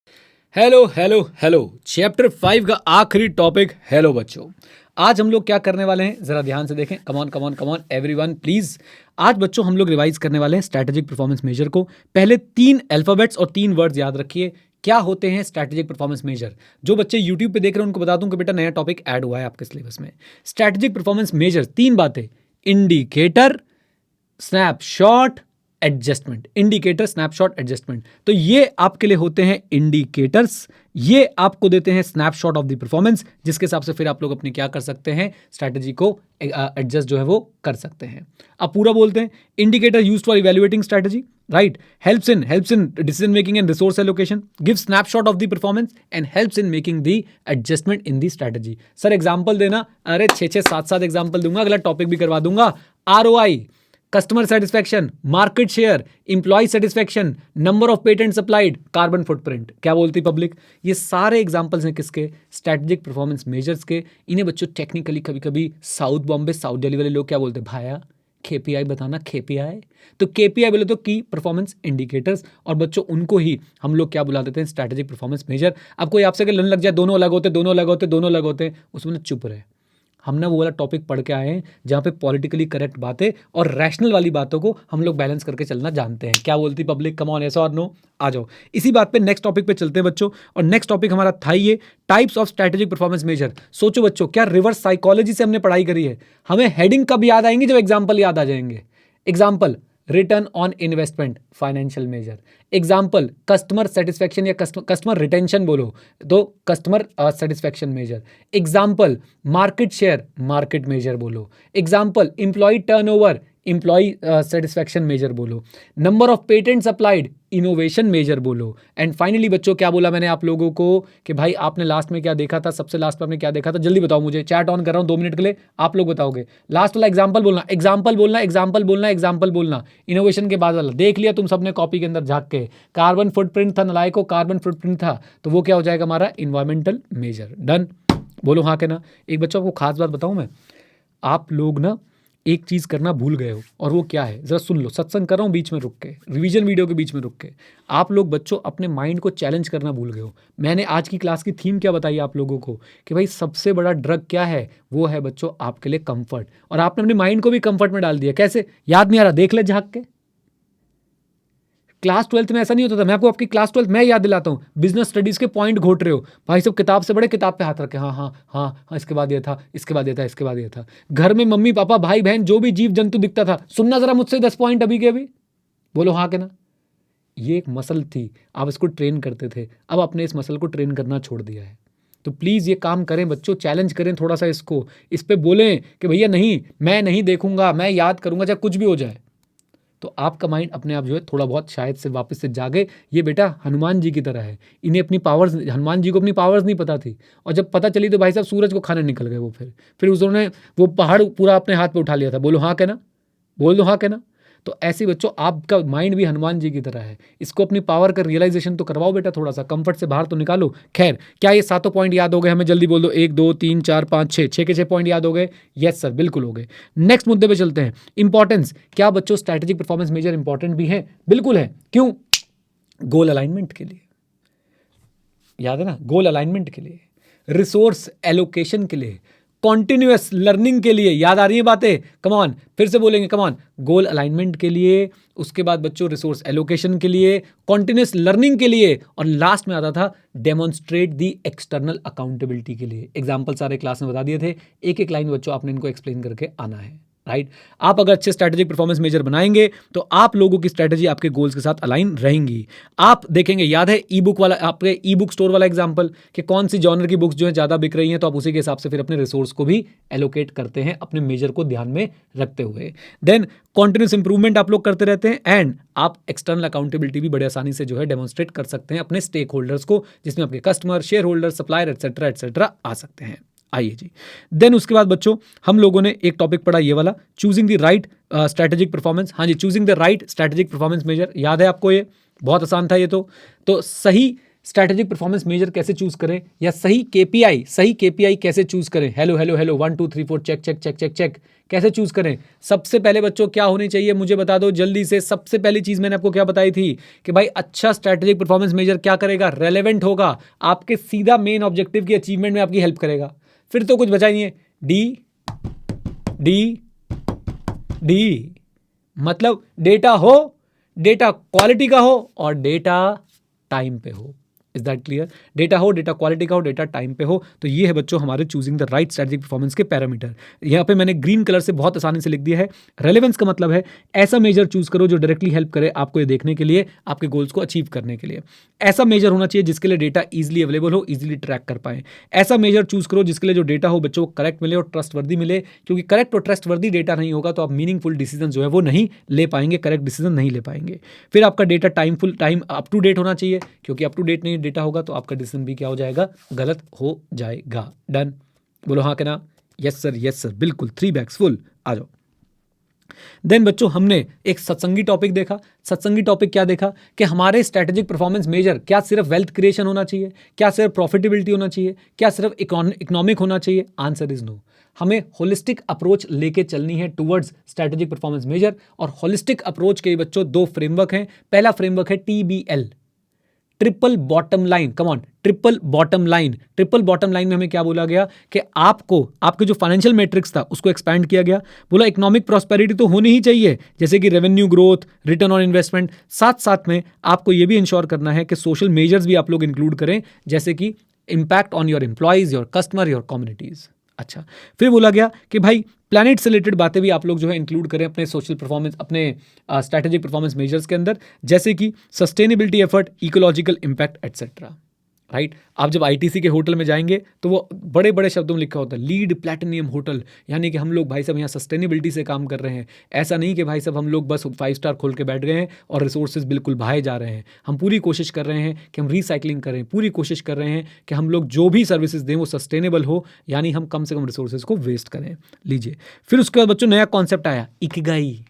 S1: Hello, chapter 5 का आखिरी टॉपिक। हेलो बच्चों, आज हम लोग क्या करने वाले हैं जरा ध्यान से देखें। Come on everyone please. आज बच्चों हम लोग रिवाइज करने वाले हैं स्ट्रैटेजिक परफॉर्मेंस मेजर को। पहले 3 अल्फाबेट्स और 3 वर्ड्स याद रखिए। क्या होते हैं स्ट्रैटेजिक परफॉर्मेंस मेजर? जो बच्चे यूट्यूब पे देख रहे हैं उनको बता दूं कि बेटा नया टॉपिक ऐड हुआ है आपके सिलेबस में। स्ट्रैटेजिक परफॉर्मेंस मेजर 3 बातें: indicator, snapshot, adjustment. Indicator, snapshot, adjustment. तो ये आपके लिए होते हैं इंडिकेटर्स, ये आपको देते हैं स्नैपशॉट ऑफ द परफॉर्मेंस, जिसके हिसाब से फिर आप लोग अपनी क्या कर सकते हैं? स्ट्रैटेजी को एडजस्ट जो है वो कर सकते हैं। अब पूरा बोलते हैं। Indicator used for evaluating strategy, right, helps in decision making and resource allocation, give snapshot of the performance and helps in making the adjustment in the strategy. Sir example देना। अरे 6 7 एग्जांपल दूंगा, अगला टॉपिक भी करवा दूंगा। ROI, customer satisfaction, market share, employee satisfaction, number of patent supplied, carbon footprint. क्या बोलती public? ये सारे एग्जांपल्स हैं किसके? स्ट्रैटेजिक परफॉर्मेंस मेजर्स के। इन्हें बच्चों टेक्निकली कभी कभी साउथ बॉम्बे, साउथ दिल्ली वाले लोग क्या बोलते हैं? भाया KPI बताना, KPI तो KPI बोले तो की परफॉर्मेंस इंडिकेटर्स, और बच्चों उनको ही हम लोग क्या बुला देते हैं, स्ट्रैटेजिक परफॉर्मेंस मेजर। अब कोई आपसे लड़ने लग जाए दोनों अलग होते, दोनों अलग होते, दोनों अलग होते, उसमें चुप रहे। हमने वो वाला टॉपिक पढ़ के आए हैं जहाँ पे पॉलिटिकली करेक्ट बातें और रैशनल वाली बातों को हम लोग बैलेंस करके चलना जानते हैं। क्या बोलती पब्लिक, कम ऑन, यस और नो, आ जाओ। इसी बात पे नेक्स्ट टॉपिक पे चलते हैं बच्चों, और नेक्स्ट टॉपिक हमारा था ये types of strategic performance measure. सोचो बच्चों, क्या रिवर्स साइकोलॉजी से हमने पढ़ाई करी है? हमें हेडिंग कब याद आएंगी? जब एग्जाम्पल याद आ जाएंगे। Example, return on investment, financial measure. Example, customer satisfaction या कस्टमर रिटेंशन बोलो तो customer satisfaction measure. Example, market share, market measure बोलो। Example, employee turnover, employee satisfaction measure बोलो। Number of patents applied, innovation measure बोलो। And finally बच्चों क्या बोला मैंने आप लोगों को कि भाई आपने लास्ट में क्या देखा था, सबसे लास्ट में आपने क्या देखा था? जल्दी बताओ मुझे, चैट ऑन कर रहा हूं 2 मिनट के लिए, आप लोग बताओगे। लास्ट वाला एग्जाम्पल बोलना, एग्जाम्पल बोलना, एग्जाम्पल बोलना, एग्जाम्पल बोलना। इनोवेशन के बाद वाला देख लिया तुम सबने कॉपी के अंदर झांक के, कार्बन फुटप्रिंट था, नलायको कार्बन फुटप्रिंट था, तो वो क्या हो जाएगा हमारा? Environmental major. डन, बोलो हाँ के ना। एक बच्चों को खास बात बताऊं मैं, आप लोग ना एक चीज़ करना भूल गए हो, और वो क्या है ज़रा सुन लो। सत्संग कर रहा हूँ बीच में रुक के, रिवीजन वीडियो के बीच में रुक के। आप लोग बच्चों अपने माइंड को चैलेंज करना भूल गए हो। मैंने आज की क्लास की थीम क्या बताई आप लोगों को कि भाई सबसे बड़ा ड्रग क्या है? वो है बच्चों आपके लिए कंफर्ट, और आपने अपने माइंड को भी कंफर्ट में डाल दिया। कैसे? याद नहीं आ रहा? देख ले झाँक के। क्लास 12th में ऐसा नहीं होता था। मैं आपको आपकी क्लास 12th में याद दिलाता हूँ। बिजनेस स्टडीज के पॉइंट घोट रहे हो भाई, सब किताब से बड़े, किताब पे हाथ रखे, हाँ हाँ हाँ हाँ, इसके बाद ये था, इसके बाद ये था, इसके बाद ये था। घर में मम्मी पापा भाई बहन जो भी जीव जंतु दिखता था, सुनना जरा मुझसे 10 पॉइंट अभी के अभी, बोलो हाँ के ना। ये एक मसल थी, आप इसको ट्रेन करते थे, अब आपने इस मसल को ट्रेन करना छोड़ दिया है। तो प्लीज़ ये काम करें बच्चों, चैलेंज करें थोड़ा सा इसको, इस पे बोलें कि भैया नहीं, मैं नहीं देखूंगा, मैं याद करूंगा चाहे कुछ भी हो जाए। तो आपका माइंड अपने आप जो है थोड़ा बहुत शायद से वापस से जागे। ये बेटा हनुमान जी की तरह है, इन्हें अपनी पावर्स, हनुमान जी को अपनी पावर्स नहीं पता थी, और जब पता चली तो भाई साहब सूरज को खाने निकल गए वो। फिर उन्होंने वो पहाड़ पूरा अपने हाथ पे उठा लिया था। बोलो हाँ कहना, बोल दो हाँ कहना। तो ऐसे बच्चों आपका माइंड भी हनुमान जी की तरह है, इसको अपनी पावर का रियलाइजेशन तो करवाओ बेटा, थोड़ा सा कंफर्ट से बाहर तो निकालो। खैर, क्या ये 7 पॉइंट याद हो गए हमें? जल्दी बोल दो, 1 2 3 4 5 6, 6 के 6 पॉइंट याद हो गए? यस सर, बिल्कुल हो गए। नेक्स्ट मुद्दे पे चलते हैं, इंपॉर्टेंस। क्या बच्चों स्ट्रैटेजिक परफॉर्मेंस मेजर इंपॉर्टेंट भी है? बिल्कुल है। क्यों? गोल अलाइनमेंट के लिए, याद है ना, गोल अलाइनमेंट के लिए, रिसोर्स एलोकेशन के लिए, कॉन्टिन्यूअस लर्निंग के लिए। याद आ रही है बातें? कमॉन, फिर से बोलेंगे, कमॉन। गोल अलाइनमेंट के लिए, उसके बाद बच्चों रिसोर्स एलोकेशन के लिए, कॉन्टिन्यूअस लर्निंग के लिए, और लास्ट में आता था डेमोन्स्ट्रेट दी एक्सटर्नल अकाउंटेबिलिटी के लिए। एग्जाम्पल सारे क्लास में बता दिए थे, एक एक लाइन बच्चों आपने इनको एक्सप्लेन करके आना है। राइट, आप अगर अच्छे स्ट्रैटेजिक परफॉर्मेंस मेजर बनाएंगे तो आप लोगों की स्ट्रैटेजी आपके गोल्स के साथ अलाइन रहेंगी। आप देखेंगे, याद है ई बुक वाला, आपके ई बुक स्टोर वाला एग्जांपल, कि कौन सी जॉनर की बुक्स जो है ज़्यादा बिक रही हैं, तो आप उसी के हिसाब से फिर अपने रिसोर्स को भी एलोकेट करते हैं अपने मेजर को ध्यान में रखते हुए। देन कॉन्टिन्यूस इंप्रूवमेंट आप लोग करते रहते हैं, एंड आप एक्सटर्नल अकाउंटेबिलिटी भी बड़े आसानी से जो है डेमोन्स्ट्रेट कर सकते हैं अपने स्टेक होल्डर्स को, जिसमें आपके customer, shareholder, supplier etcetera आ सकते हैं। आइए जी, देन उसके बाद बच्चों हम लोगों ने एक टॉपिक पढ़ा ये वाला, choosing the right strategic performance. हाँ जी, choosing the right strategic performance measure, याद है आपको? ये बहुत आसान था ये तो सही स्ट्रैटेजिक परफॉर्मेंस मेजर कैसे चूज करें, या सही केपीआई कैसे चूज करें? हेलो 1 2 3 4 चेक कैसे चूज करें? सबसे पहले बच्चों क्या होनी चाहिए मुझे बता दो जल्दी से। सबसे पहली चीज मैंने आपको क्या बताई थी कि भाई अच्छा स्ट्रैटेजिक परफॉर्मेंस मेजर क्या करेगा? रेलेवेंट होगा, आपके सीधा मेन ऑब्जेक्टिव की अचीवमेंट में आपकी हेल्प करेगा। फिर तो कुछ बचा ही नहीं है। डी मतलब डेटा हो, डेटा क्वालिटी का हो, और डेटा टाइम पे हो। Is that clear? डेटा हो, डेटा क्वालिटी का हो, डेटा टाइम पे हो। तो ये है बच्चों हमारे choosing the right strategic performance के पैरामीटर। यहाँ पे मैंने ग्रीन कलर से बहुत आसानी से लिख दिया है। रेलेवेंस का मतलब है ऐसा मेजर चूज करो जो डायरेक्टली हेल्प करे आपको ये देखने के लिए, आपके गोल्स को अचीव करने के लिए। ऐसा मेजर होना चाहिए जिसके लिए डेटा ईजिली अवेलेबल हो, ईजिली ट्रैक कर पाए। ऐसा मेजर चूज करो जिसके लिए जो डेटा हो बच्चों को करेक्ट मिले और ट्रस्टवर्दी मिले, क्योंकि करेक्ट और ट्रस्टवर्दी डेटा नहीं होगा तो आप मीनिंगफुल डिसीजन जो है वो नहीं ले पाएंगे, करेक्ट डिसीजन नहीं ले पाएंगे। फिर आपका data time up to date होना चाहिए, क्योंकि अप टू डेट नहीं डेटा होगा तो आपका डिसीजन भी क्या हो जाएगा? गलत हो जाएगा। डन, बोलो हाँ कहना। यस सर, बिल्कुल 3 बैग्स फुल। आ जाओ। देन बच्चों हमने एक सत्संगी टॉपिक देखा। सत्संगी टॉपिक क्या देखा कि हमारे स्ट्रैटेजिक परफॉर्मेंस मेजर क्या सिर्फ वेल्थ क्रिएशन होना चाहिए, क्या सिर्फ प्रॉफिटेबिलिटी होना चाहिए, क्या सिर्फ इकोनॉमिक होना चाहिए? Answer is no. हमें होलिस्टिक अप्रोच लेके चलनी है टुवर्ड्स स्ट्रेटेजिक परफॉर्मेंस मेजर। और होलिस्टिक अप्रोच के बच्चों दो फ्रेमवर्क हैं। पहला फ्रेमवर्क है TBL, triple bottom line. Come on, triple bottom line. Triple bottom line में हमें क्या बोला गया कि आपको आपके जो फाइनेंशियल मैट्रिक्स था उसको एक्सपैंड किया गया। बोला इकोनॉमिक प्रॉस्पेरिटी तो होनी ही चाहिए, जैसे कि revenue growth, return on investment. साथ साथ में आपको यह भी इंश्योर करना है कि सोशल मेजर्स भी आप लोग इंक्लूड करें, जैसे कि impact on your employees, your customer, your communities. अच्छा, फिर बोला गया कि भाई प्लैनेट से रिलेटेड बातें भी आप लोग जो है इंक्लूड करें अपने सोशल परफॉर्मेंस, अपने स्ट्रैटेजिक परफॉर्मेंस मेजर्स के अंदर, जैसे कि sustainability effort, ecological impact etcetera. Right, आप जब ITC के होटल में जाएंगे तो वो बड़े बड़े शब्दों में लिखा होता है लीड प्लैटिनियम होटल, यानी कि हम लोग भाई साहब यहाँ सस्टेनेबिलिटी से काम कर रहे हैं। ऐसा नहीं कि भाई साहब हम लोग बस 5 स्टार खोल के बैठ गए हैं और रिसोर्सेज बिल्कुल भाए जा रहे हैं। हम पूरी कोशिश कर रहे हैं कि हम रिसाइकलिंग करें, पूरी कोशिश कर रहे हैं कि हम लोग जो भी सर्विसेज दें वो सस्टेनेबल हो, यानी हम कम से कम रिसोर्सेज को वेस्ट करें। लीजिए, फिर उसके बाद बच्चों नया कॉन्सेप्ट आया इकिगाई,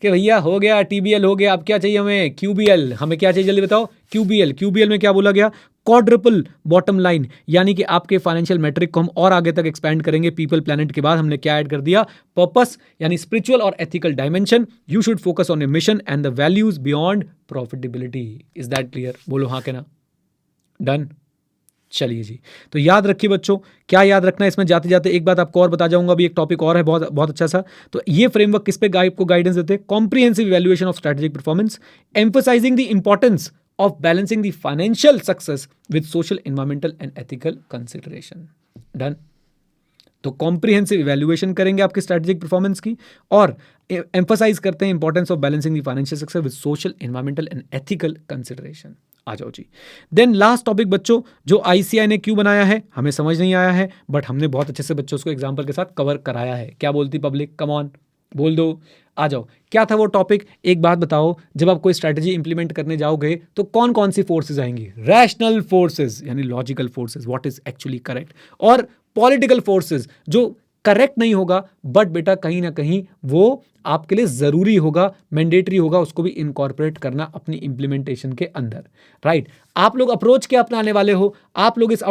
S1: कि भैया हो गया TBL हो गया, अब क्या चाहिए हमें QBL। हमें क्या चाहिए जल्दी बताओ? QBL में क्या बोला गया? क्वाड्रुपल बॉटम लाइन, यानी कि आपके फाइनेंशियल मैट्रिक को हम और आगे तक एक्सपैंड करेंगे। पीपल प्लैनेट के बाद हमने क्या ऐड कर दिया? पर्पस, यानी स्पिरिचुअल और ethical dimension. You should focus on A mission and the values beyond profitability. Is that clear? बोलो हाँ के ना। डन। चलिए जी, तो याद रखिए बच्चों, क्या याद रखना है इसमें? जाते जाते एक बात आपको और बता जाऊंगा, अभी एक टॉपिक और है बहुत बहुत अच्छा सा। तो ये फ्रेमवर्क किस पे आपको गाइडेंस देते हैं? Comprehensive evaluation of strategic performance, emphasising the importance of balancing the financial success with social, environmental and ethical consideration. Done. तो कॉम्प्रिहेंसिव इवैल्यूएशन करेंगे आपके स्ट्रेटेजिक परफॉर्मेंस की, और एम्फसाइज करते हैं importance of balancing the financial success with social, environmental and ethical consideration. आ जाओ जी। देन लास्ट टॉपिक बच्चों, जो ICI ने क्यों बनाया है हमें समझ नहीं आया है, बट हमने बहुत अच्छे से बच्चों को एग्जाम्पल के साथ कवर कराया है। क्या बोलती पब्लिक? कम ऑन, बोल दो। आ जाओ, क्या था वो टॉपिक? एक बात बताओ, जब आप कोई स्ट्रैटेजी इंप्लीमेंट करने जाओगे तो कौन कौन सी फोर्सेज आएंगी? रैशनल फोर्सेज यानी logical forces, what is actually correct, और पॉलिटिकल फोर्सेज जो करेक्ट नहीं होगा बट बेटा कहीं ना कहीं वो आपके लिए जरूरी होगा, मैंडेटरी होगा, उसको भी इनकॉर्पोरेट करना अपनी इंप्लीमेंटेशन के अंदर। राइट, आप लोग अप्रोच क्या अपनाने वाले हो? आप लोग इस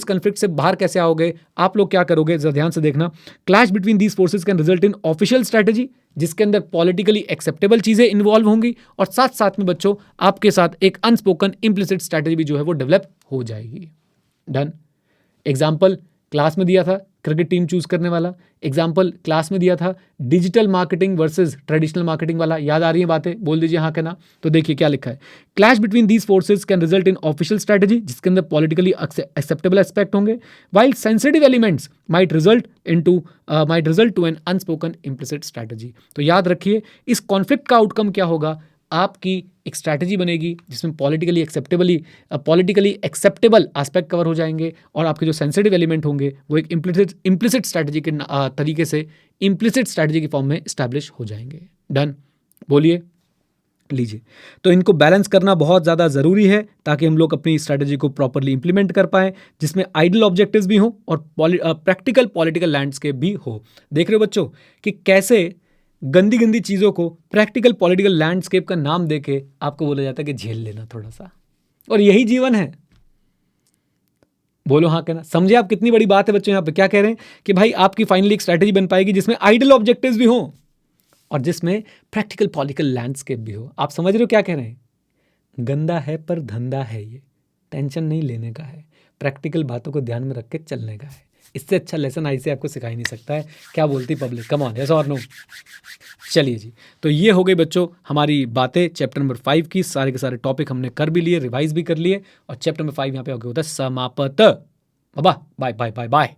S1: कॉन्फ्लिक्ट से बाहर कैसे आओगे? आप लोग क्या करोगे? जरा ध्यान से देखना। Clash between these forces can result in official strategy, जिसके अंदर पॉलिटिकली एक्सेप्टेबल चीजें इन्वॉल्व होंगी, और साथ साथ में बच्चों आपके साथ एक अनस्पोकन इम्प्लिसिट स्ट्रैटेजी भी जो है वो डेवलप हो जाएगी। डन। एग्जाम्पल क्लास में दिया था क्रिकेट टीम चूज करने वाला, एग्जाम्पल क्लास में दिया था digital marketing versus traditional marketing वाला। याद आ रही है बातें? बोल दीजिए हाँ के ना। तो देखिए क्या लिखा है, clash between these forces can result in official strategy, जिसके अंदर पॉलिटिकली एक्सेप्टेबल एस्पेक्ट होंगे, while sensitive elements might result to an unspoken implicit strategy. तो याद रखिए, इस कॉन्फ्लिक्ट का आउटकम क्या होगा? आपकी एक स्ट्रैटेजी बनेगी जिसमें पॉलिटिकली एक्सेप्टेबल एस्पेक्ट कवर हो जाएंगे, और आपके जो सेंसिटिव एलिमेंट होंगे वो एक इम्प्लिसिट स्ट्रैटेजी के तरीके से इम्प्लिसिट स्ट्रैटेजी की फॉर्म में एस्टैब्लिश हो जाएंगे। डन। बोलिए। लीजिए, तो इनको बैलेंस करना बहुत ज़्यादा ज़रूरी है ताकि हम लोग अपनी स्ट्रैटेजी को प्रॉपरली इंप्लीमेंट कर पाएं, जिसमें आइडियल ऑब्जेक्टिव्स भी हो और प्रैक्टिकल पॉलिटिकल लैंडस्केप भी हो। देख रहे हो बच्चों कि कैसे गंदी गंदी चीज़ों को प्रैक्टिकल पॉलिटिकल लैंडस्केप का नाम देके आपको बोला जाता है कि झेल लेना थोड़ा सा, और यही जीवन है। बोलो हाँ कहना। समझे आप कितनी बड़ी बात है बच्चों? यहाँ पे क्या कह रहे हैं कि भाई आपकी फाइनली एक स्ट्रैटेजी बन पाएगी जिसमें आइडियल ऑब्जेक्टिव्स भी हो और जिसमें प्रैक्टिकल पॉलिटिकल लैंडस्केप भी हो। आप समझ रहे हो क्या कह रहे हैं? गंदा है पर धंधा है, ये टेंशन नहीं लेने का है, प्रैक्टिकल बातों को ध्यान में रख के चलने का है। इससे अच्छा लेसन ICI आपको सिखा ही नहीं सकता है। क्या बोलती पब्लिक? कम ऑन, यस और नो? चलिए जी, तो ये हो गई बच्चों हमारी बातें चैप्टर नंबर 5 की। सारे के सारे टॉपिक हमने कर भी लिए, रिवाइज भी कर लिए, और चैप्टर नंबर 5 यहाँ पे हो गया होता है समाप्त। बाबा बाय बाय बाय बाय।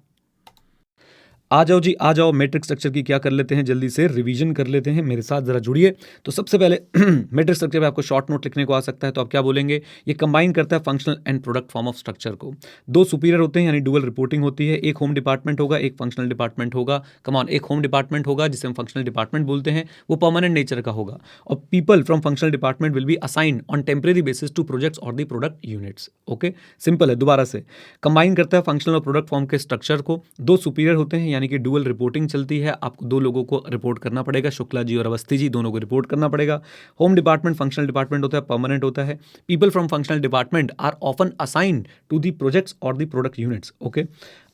S1: आ जाओ जी, आ जाओ। मैट्रिक्स स्ट्रक्चर की क्या कर लेते हैं, जल्दी से रिवीजन कर लेते हैं, मेरे साथ जरा जुड़िए। तो सबसे पहले मैट्रिक्स स्ट्रक्चर पे आपको शॉर्ट नोट लिखने को आ सकता है, तो आप क्या बोलेंगे? ये कंबाइन करता है functional and product form of structure को। दो सुपीरियर होते हैं यानी डुअल रिपोर्टिंग होती है, एक होम डिपार्टमेंट होगा, एक फंक्शनल डिपार्टमेंट होगा। कम ऑन, एक होम डिपार्टमेंट होगा जिसे हम फंक्शनल डिपार्टमेंट बोलते हैं, वो परमानेंट नेचर का होगा, और people from functional department will be assigned on temporary basis to projects और the product units. Okay, simple है। दोबारा से कंबाइन करता है फंक्शनल और प्रोडक्ट फॉर्म के स्ट्रक्चर को। दो सुपीरियर होते हैं यानी कि डुअल रिपोर्टिंग चलती है, आपको 2 लोगों को रिपोर्ट करना पड़ेगा, शुक्ला जी और अवस्थी जी दोनों को रिपोर्ट करना पड़ेगा। होम डिपार्टमेंट फंक्शनल डिपार्टमेंट होता है, परमानेंट होता है। People from functional department are often assigned to the projects और दी प्रोडक्ट यूनिट्स। ओके,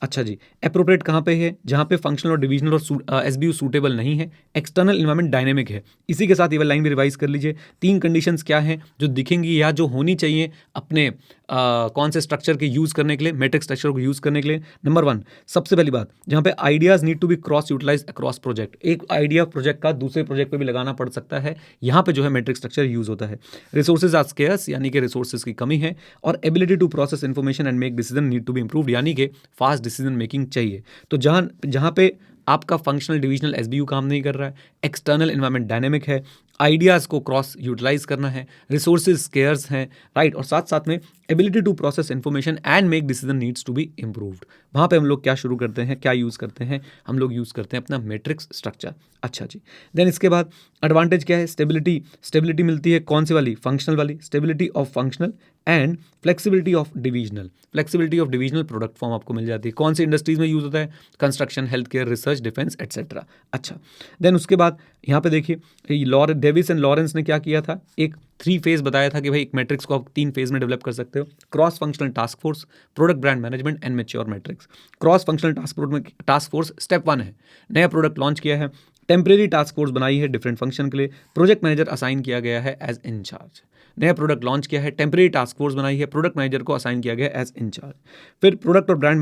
S1: अच्छा जी, अप्रोप्रिएट कहाँ पे है? जहाँ पे फंक्शनल और डिविजनल और एसबीयू सूटेबल नहीं है। एक्सटर्नल इन्वायरमेंट डायनेमिक है। इसी के साथ ये वाली लाइन भी रिवाइज कर लीजिए। 3 कंडीशंस क्या हैं जो दिखेंगी या जो होनी चाहिए अपने कौन से स्ट्रक्चर के यूज़ करने के लिए, मैट्रिक्स स्ट्रक्चर को यूज़ करने के लिए। नंबर 1, सबसे पहली बात, जहाँ पे ideas need to be cross utilize across project. एक आइडिया प्रोजेक्ट का दूसरे प्रोजेक्ट पे भी लगाना पड़ सकता है, यहाँ पे जो है मैट्रिक्स स्ट्रक्चर यूज़ होता है। रिसोर्सेज आर स्केर्स, यानी कि रिसोर्सेज की कमी है। और ability to process information and make decision need to be improved, यानी कि फास्ट डिसीजन मेकिंग चाहिए। तो जहाँ पे आपका फंक्शनल डिविजनल एसबीयू काम नहीं कर रहा है, एक्सटर्नल इन्वायरमेंट डायनेमिक है, आइडियाज़ को क्रॉस यूटिलाइज करना है, रिसोर्सेज स्केयर्स हैं, राइट, और साथ साथ में ability to process information and make decision needs to be improved. वहाँ पे हम लोग क्या शुरू करते हैं, क्या यूज़ करते हैं? हम लोग यूज़ करते हैं अपना मैट्रिक्स स्ट्रक्चर। अच्छा जी, देन इसके बाद एडवांटेज क्या है? स्टेबिलिटी मिलती है, कौन सी वाली? फंक्शनल वाली। Stability of functional and flexibility of divisional product form आपको मिल जाती है। कौन सी इंडस्ट्रीज में यूज़ होता है? Construction, health care, research, defence etcetera. अच्छा, देन उसके बाद यहाँ पे देखिए डेविस एंड लॉरेंस ने क्या किया था, एक 3 फेज बताया था कि भाई एक मैट्रिक्स को आप 3 फेज में डेवलप कर सकते हो। Cross functional task force, product brand management and mature matrix. Cross functional task force step 1 है, नया प्रोडक्ट लॉन्च किया है, टेम्परेरी टास्क फोर्स बनाई है डिफरेंट फंक्शन के लिए, प्रोजेक्ट मैनेजर असाइन किया गया है एज इंचार्ज। नया प्रोडक्ट लॉन्च किया है, टेम्परेरी टास्क फोर्स बनाई है, प्रोडक्ट मैनेजर को असाइन किया गया एज इंचार्ज। फिर प्रोडक्ट और ब्रांड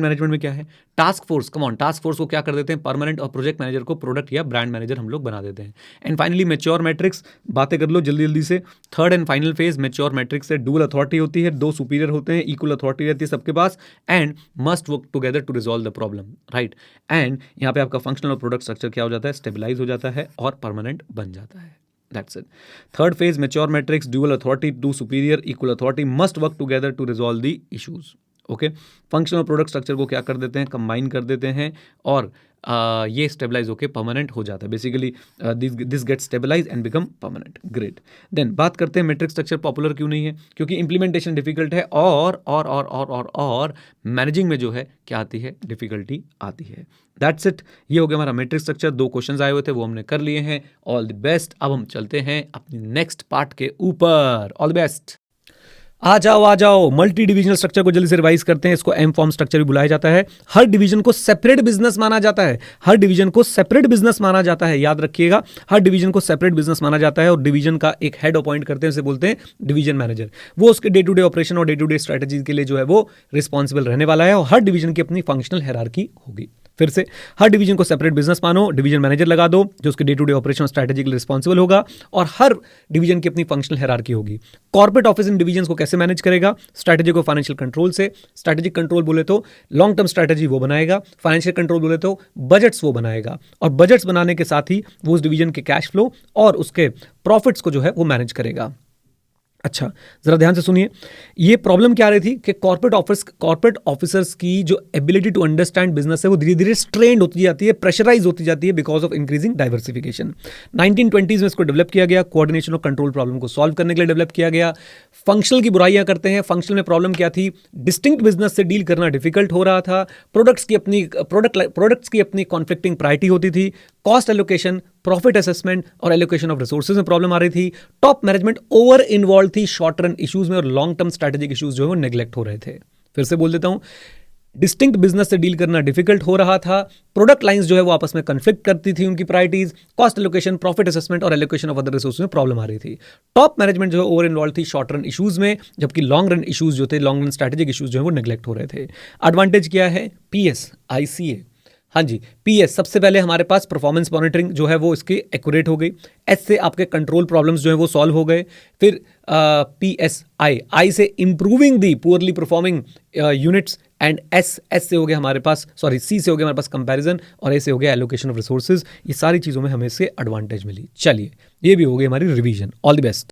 S1: मैनेजमेंट में क्या है? टास्क फोर्स को क्या कर देते हैं? परमानेंट, और प्रोजेक्ट मैनेजर को प्रोडक्ट या ब्रांड मैनेजर हम लोग बना देते हैं। एंड फाइनली मैच्योर मैट्रिक्स, बातें कर लो जल्दी से। Third and final phase mature matrix से डुअल अथॉरिटी होती है, 2 सुपीरियर होते हैं, इक्वल अथॉरिटी रहती है सबके पास, and must work together to resolve the problem, right. And यहाँ पे आपका फंक्शनल और प्रोडक्ट स्ट्रक्चर क्या हो जाता है? स्टेबलाइज हो जाता है और परमानेंट बन जाता है। That's it. Third phase, mature matrix, dual authority, 2 superior, equal authority must work together to resolve the issues. Okay, functional product structure को क्या कर देते हैं? कंबाइन कर देते हैं और ये स्टेबलाइज होकर परमानेंट हो जाता है। Basically this get stabilize and become permanent. Great. Then बात करते हैं मैट्रिक्स स्ट्रक्चर पॉपुलर क्यों नहीं है? क्योंकि इंप्लीमेंटेशन डिफिकल्ट है और मैनेजिंग में जो है क्या आती है? डिफिकल्टी आती है। दैट्स इट, ये हो गया हमारा मैट्रिक्स स्ट्रक्चर। 2 क्वेश्चंस आए हुए थे वो हमने कर लिए हैं। All the best. अब हम चलते हैं अपनी नेक्स्ट पार्ट के ऊपर। All the best. आ जाओ मल्टी डिविजनल स्ट्रक्चर को जल्दी से रिवाइज करते हैं। इसको एम फॉर्म स्ट्रक्चर भी बुलाया जाता है। हर डिवीजन को सेपरेट बिजनेस माना जाता है। याद रखिएगा, हर डिवीजन को सेपरेट बिजनेस माना जाता है और डिवीजन का एक हेड अपॉइंट करते हैं, उसे बोलते हैं डिवीजन मैनेजर। वो उसके डे टू डे ऑपरेशन और डे टू डे स्ट्रेटजी के लिए जो है वो रिस्पॉन्सिबल रहने वाला है और हर डिवीजन की अपनी फंक्शनल हायरार्की होगी। फिर से, हर डिवीजन को सेपरेट बिजनेस मानो, डिवीजन मैनेजर लगा दो जो उसके day to day operation strategy के लिए रिस्पॉन्सिबल होगा और हर डिवीजन की अपनी फंक्शनल हायरार्की होगी। कॉर्पोरेट ऑफिस इन डिवीजन को कैसे मैनेज करेगा? स्ट्रेटजी को फाइनेंशियल कंट्रोल से। स्ट्रेटेजिक कंट्रोल बोले तो लॉन्ग टर्म स्ट्रेटजी वो बनाएगा, फाइनेंशियल कंट्रोल बोले तो बजट्स वो बनाएगा और बजट्स बनाने के साथ ही वो उस डिवीजन के कैश फ्लो और उसके प्रॉफिट्स को जो है वो मैनेज करेगा। अच्छा, जरा ध्यान से सुनिए, ये प्रॉब्लम क्या आ रही थी कि कॉर्पोरेट ऑफिसर्स की जो एबिलिटी टू अंडरस्टैंड बिजनेस है वो धीरे धीरे स्ट्रेन्ड होती जाती है, प्रेशराइज होती जाती है because of increasing diversification. 1920s में इसको डेवलप किया गया, कोऑर्डिनेशन और कंट्रोल प्रॉब्लम को सॉल्व करने के लिए डेवलप किया गया। फंक्शनल की बुराइयां करते हैं। फंक्शनल में प्रॉब्लम क्या थी? डिस्टिंक्ट बिजनेस से डील करना डिफिकल्ट हो रहा था। प्रोडक्ट्स की अपनी कॉन्फ्लिक्टिंग प्रायोरिटी होती थी। कॉस्ट एलोकेशन, प्रॉफिट असेसमेंट और एलोकेशन ऑफ रिसोर्सेज में प्रॉब्लम आ रही थी। टॉप मैनेजमेंट ओवर इन्वॉल्व थी शॉर्ट रन इश्यूज में और लॉन्ग टर्म स्ट्रैटेजिक इश्यूज जो है वो नेग्लेक्ट हो रहे थे। फिर से बोल देता हूं, डिस्टिंक्ट बिजनेस से डील करना डिफिकल्ट हो रहा था। प्रोडक्ट लाइंस जो है वो आपस में कन्फ्लिक्ट करती थी, उनकी priorities, cost allocation, profit assessment और एलोकेशन ऑफ अदर रिसोर्सेज में प्रॉब्लम आ रही थी। टॉप मैनेजमेंट जो है ओवर इन्वॉल्व थी शॉर्ट रन इश्यूज में, जबकि लॉन्ग रन इश्यूज जो थे, लॉन्ग रन स्ट्रैटेजिक इश्यूज जो है वो नेग्लेक्ट हो रहे थे। एडवांटेज क्या है? PS, ICA। हाँ जी, PS सबसे पहले हमारे पास परफॉर्मेंस मॉनिटरिंग जो है वो इसकी एक्यूरेट हो गई। S से आपके कंट्रोल प्रॉब्लम्स जो है वो सॉल्व हो गए। फिर PSI से improving the poorly performing units and S से हो गया हमारे पास, C से हो गया हमारे पास कंपैरिजन और A से हो गया एलोकेशन ऑफ रिसोर्सेज। ये सारी चीज़ों में हमें इससे एडवांटेज मिली। चलिए, ये भी हो गई हमारी रिवीजन। All the best.